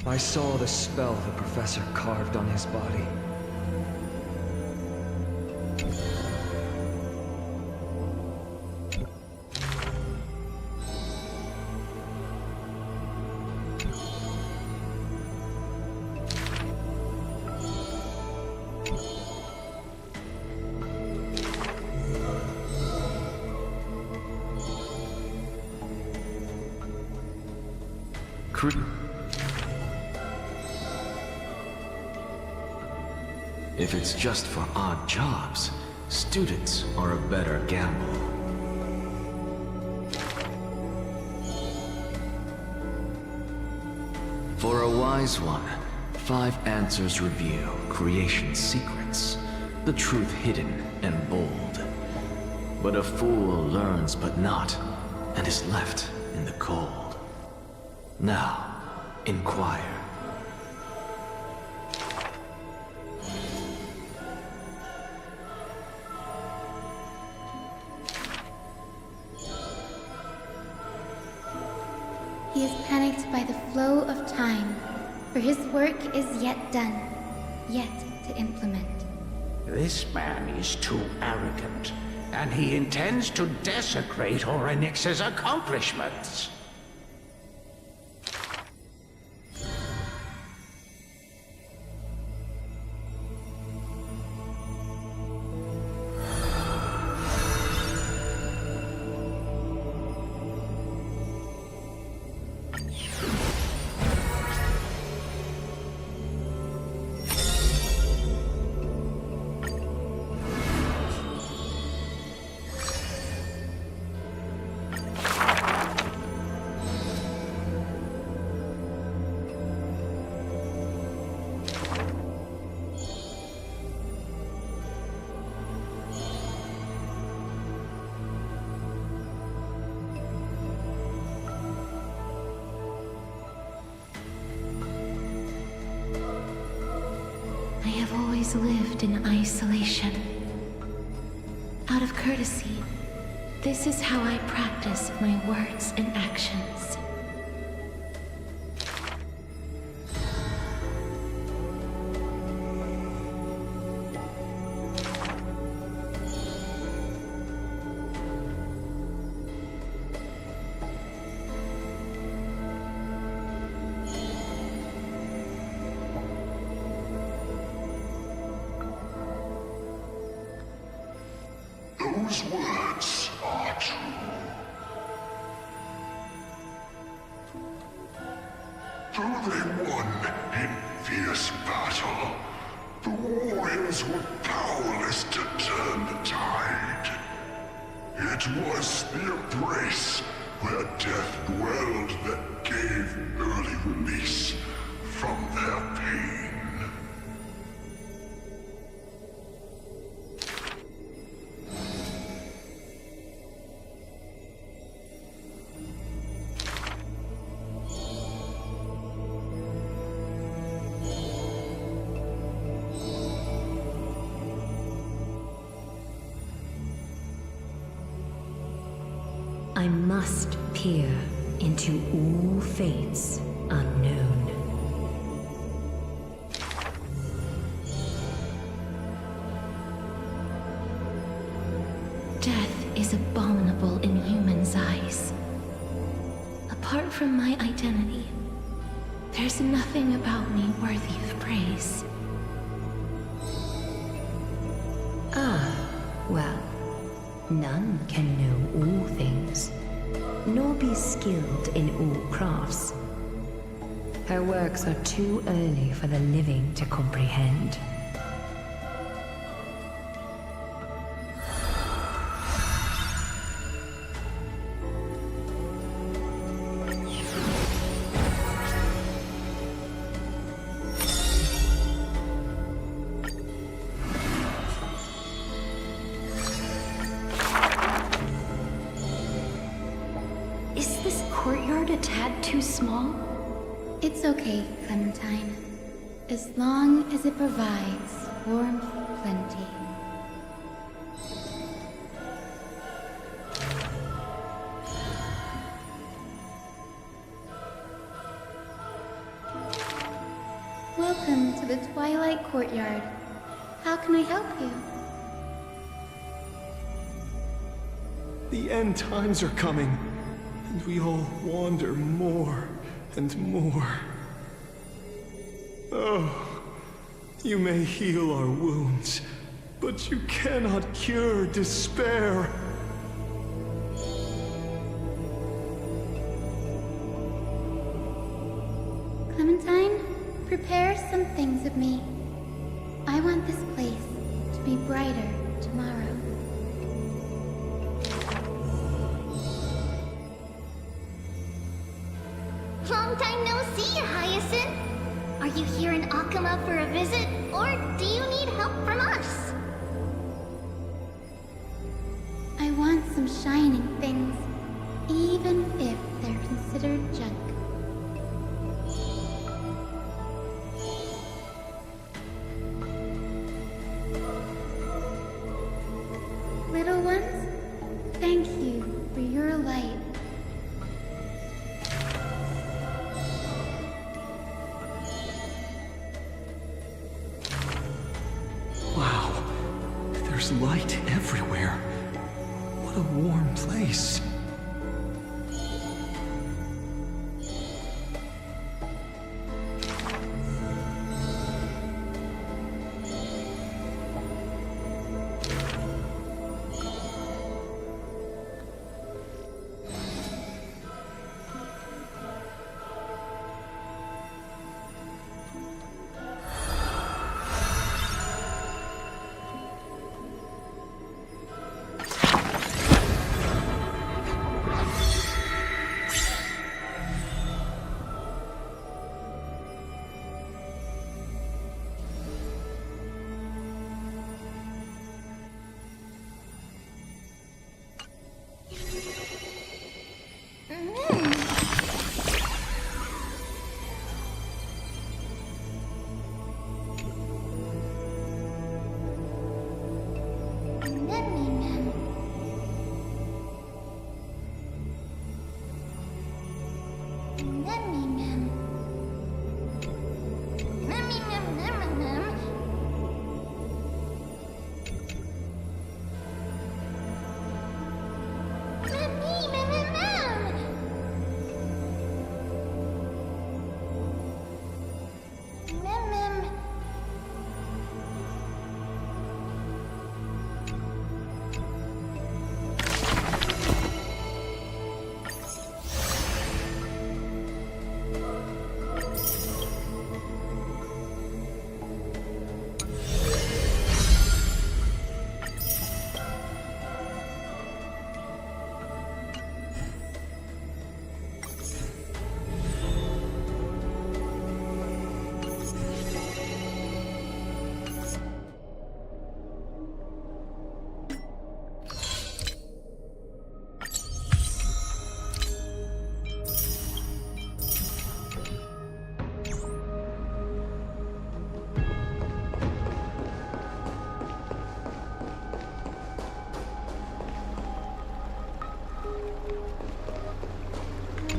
I saw the spell the professor carved on his body. If it's just for odd jobs, students are a better gamble. For a wise one, 5 answers reveal creation's secrets, the truth hidden and bold. But a fool learns but not, and is left in the cold. Now, inquire. He is panicked by the flow of time, for his work is yet done, yet to implement. This man is too arrogant, and he intends to desecrate Orynyx's accomplishments. always lived in isolation. Out of courtesy, this is how I practice my words and actions. Those words are true. Though they won in fierce battle, the warriors were powerless to turn the tide. It was the embrace where death dwelled that gave early release from their pain. I must peer into all fates unknown. Death is abominable in humans' eyes. Apart from my identity, there's nothing about me worthy of praise. Ah, well, none can know all things, nor be skilled in all crafts. Her works are too early for the living to comprehend. Is this courtyard a tad too small? It's okay, Clementine. As long as it provides warmth plenty. Welcome to the Twilight Courtyard. How can I help you? The end times are coming, and we all wander more and more. Oh, you may heal our wounds, but you cannot cure despair. Clementine, prepare some things with me. I want this place to be brighter tomorrow. Long time no see, Hyacinth. Are you here in Akama for a visit, or do you need help from us? I want some shining things, even if they're considered junk. Little ones, thank you for your light. Wow, there's light everywhere. What a warm place.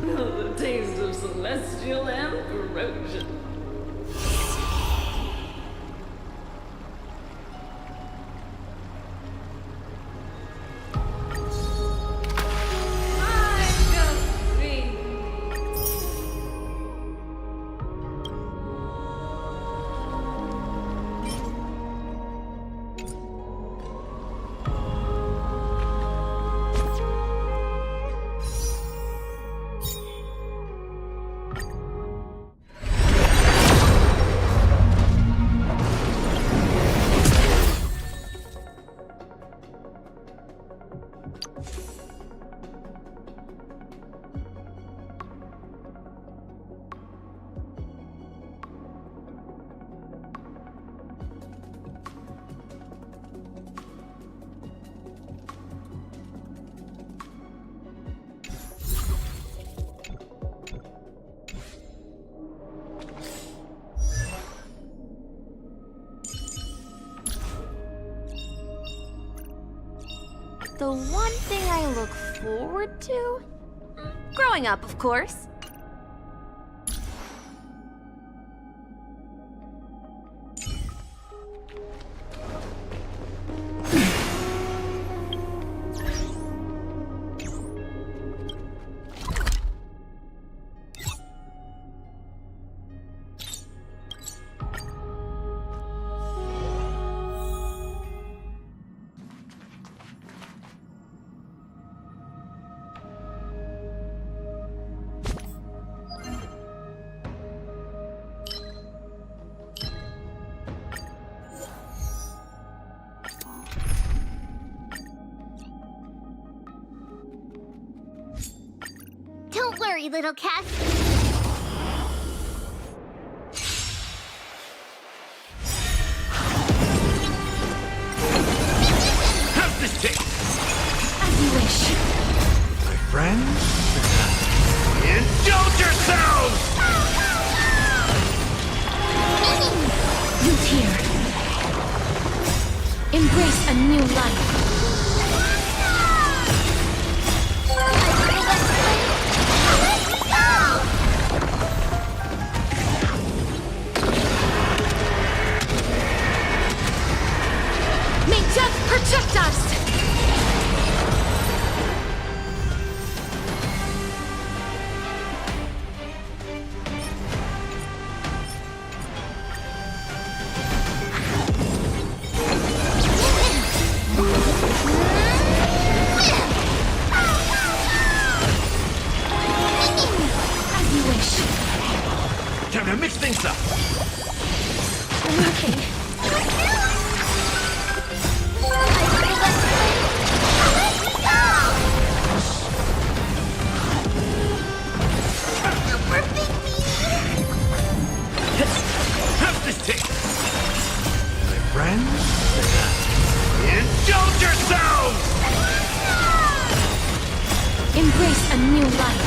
The taste of celestial ambrosia. The one thing I look forward to? Growing up, of course. Don't worry, little cat. Have this tape! As you wish. My friends? Indulge yourselves! Root here. Embrace a new life. May death protect us! As you wish. Time to mix things up! I'm working. Have this tape! My friends? Indulge yourselves! Embrace a new life.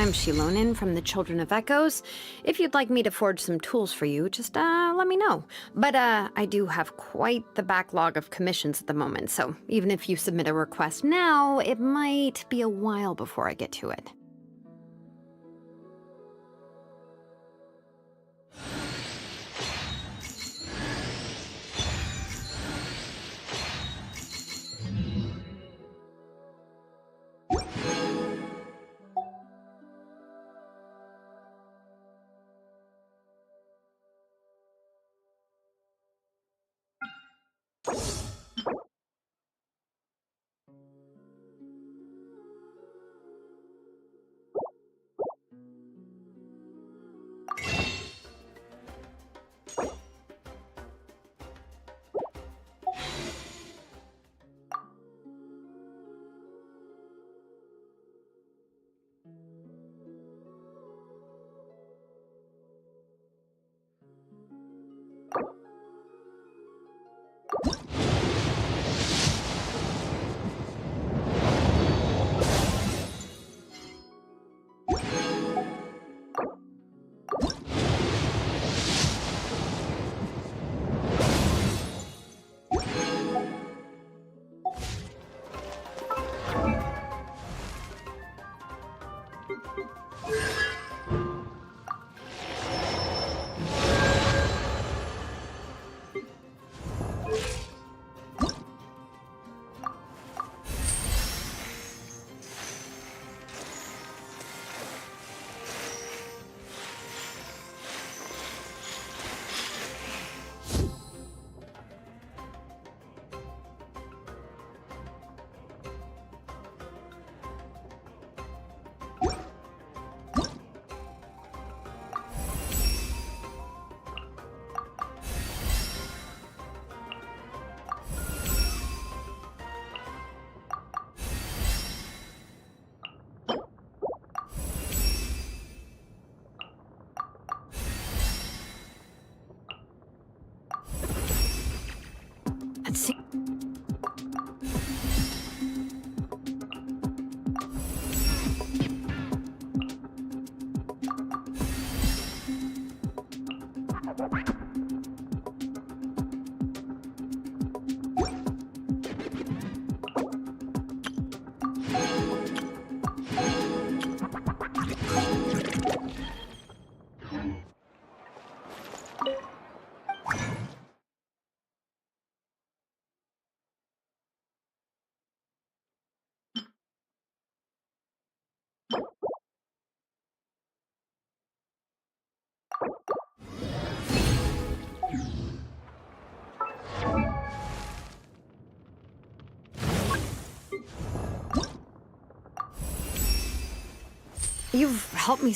I'm Shilonin from the Children of Echoes. If you'd like me to forge some tools for you, just let me know. But I do have quite the backlog of commissions at the moment, so even if you submit a request now, it might be a while before I get to it. Let's see. You've helped me.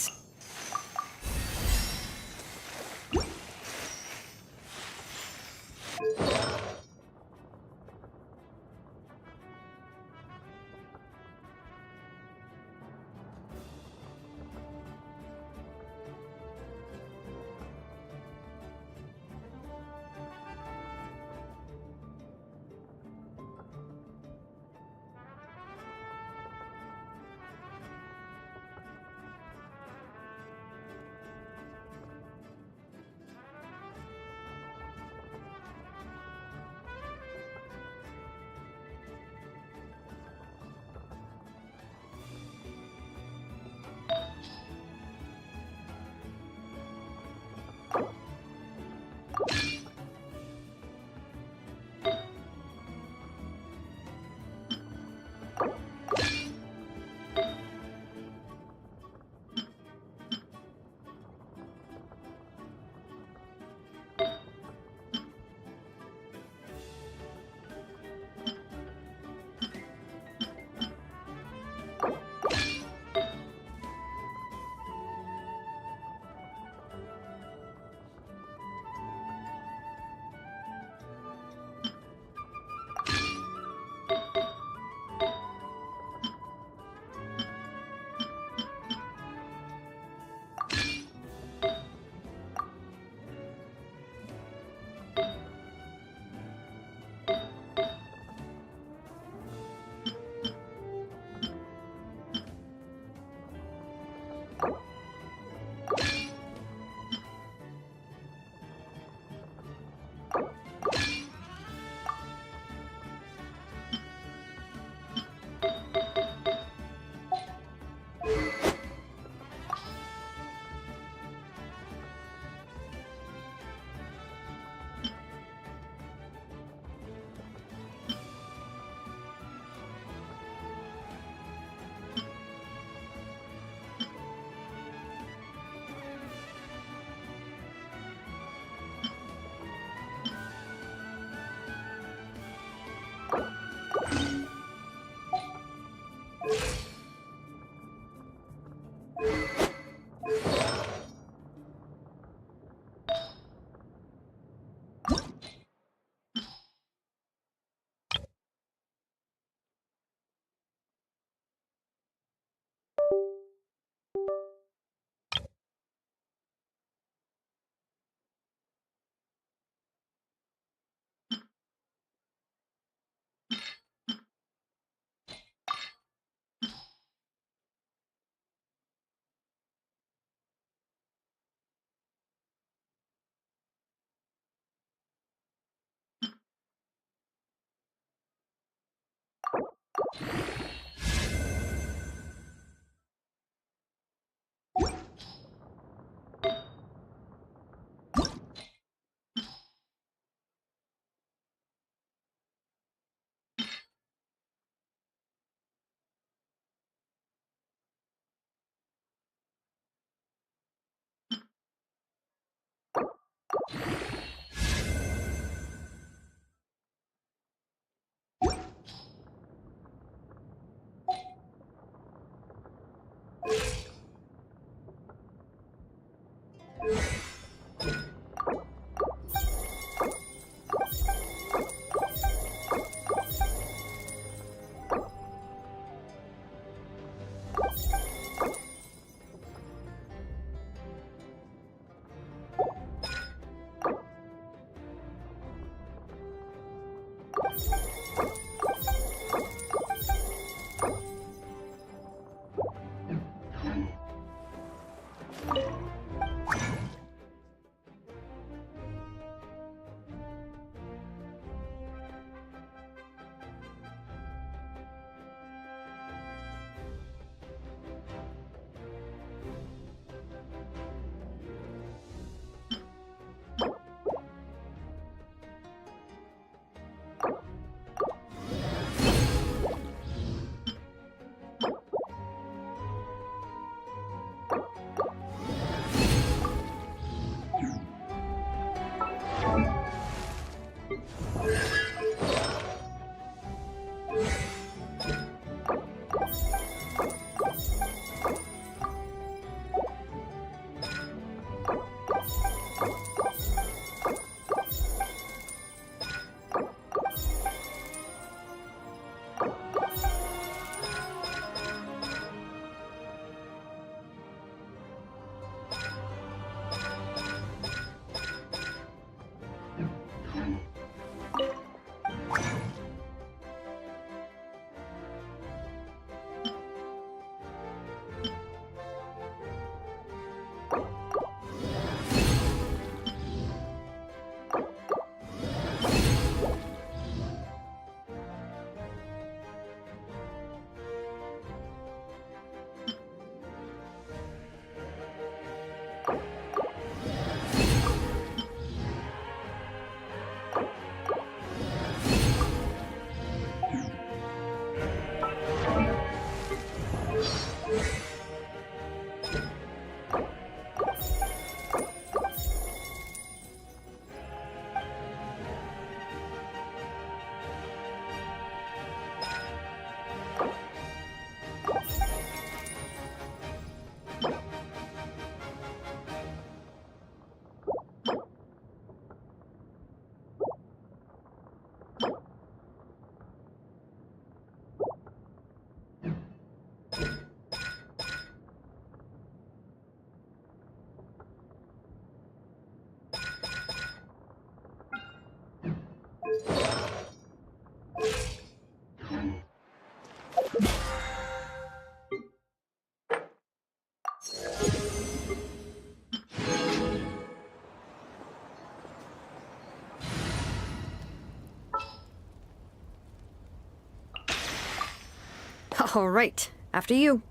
All right, after you.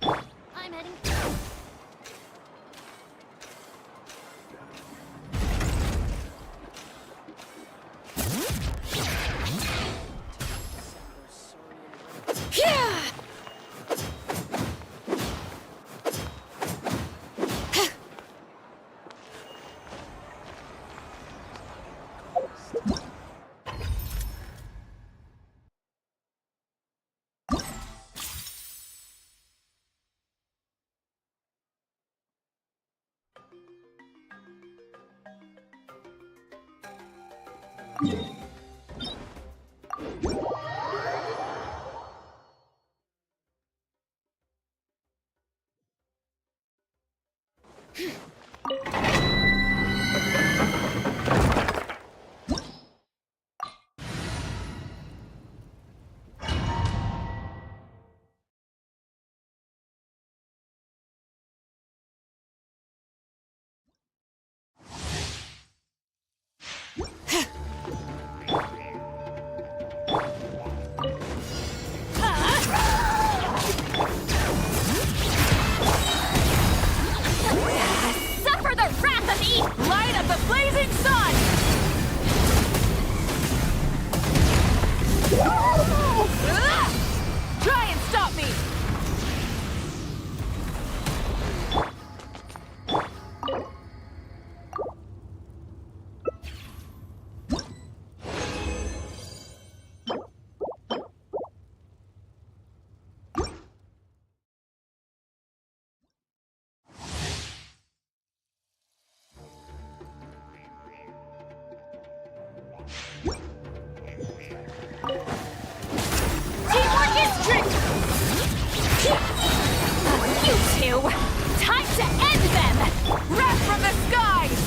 I'm heading. Yeah! Teamwork is strength! You two! Time to end them! Wrath from the skies!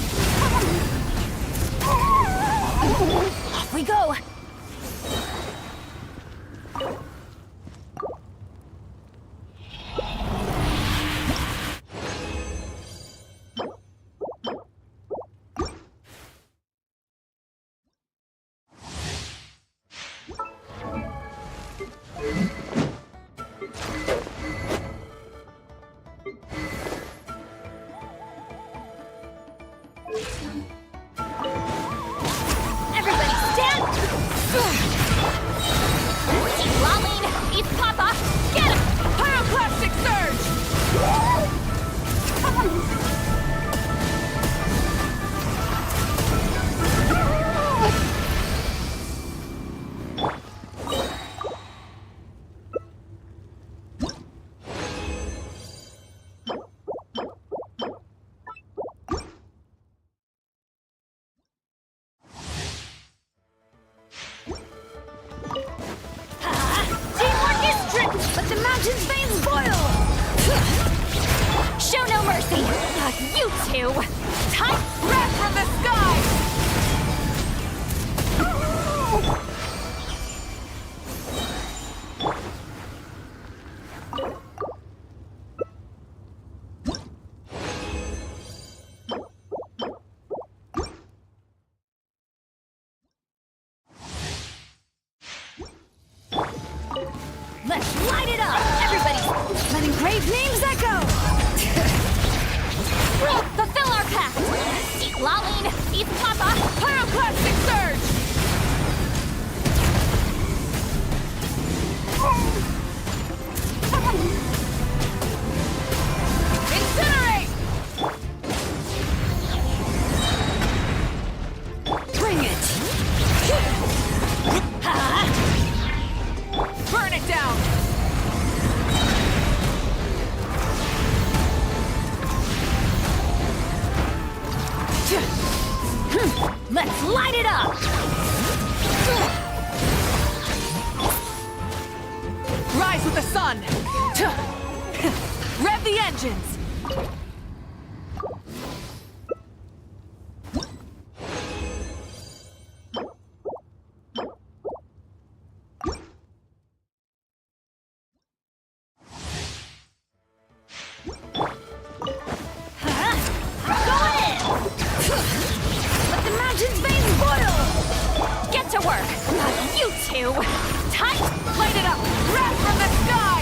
Off we go! Everybody stand! Team Lawlene, East Papa, get him! Pyroclastic Surge! Teamwork is strict! Let the mountain's veins boil! Show no mercy! You two! Time wrath from the sky! Let's light it up! Everybody, let engraved names echo! Fulfill our pact! Lawlene, East Papa, Pyroclastic Surge! Incinerate! Bring it! Burn it down! Let's light it up! Rise with the sun! Rev the engines! Mountain's veins boil! Get to work! You two! Tight! Light it up! Wrath from the sky!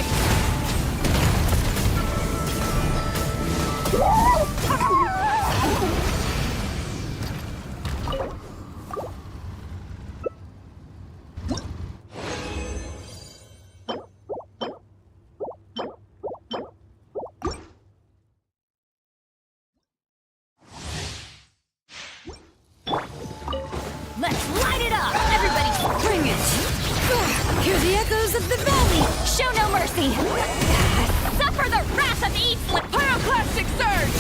Let's light it up! Everybody, bring it! Hear the echoes of the valley! Show no mercy! Suffer the wrath of each with Pyroclastic Surge!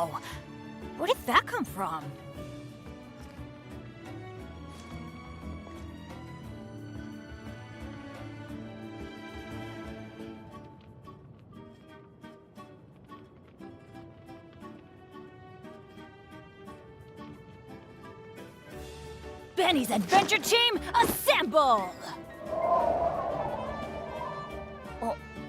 Wow! Where did that come from? Benny's adventure team, assemble!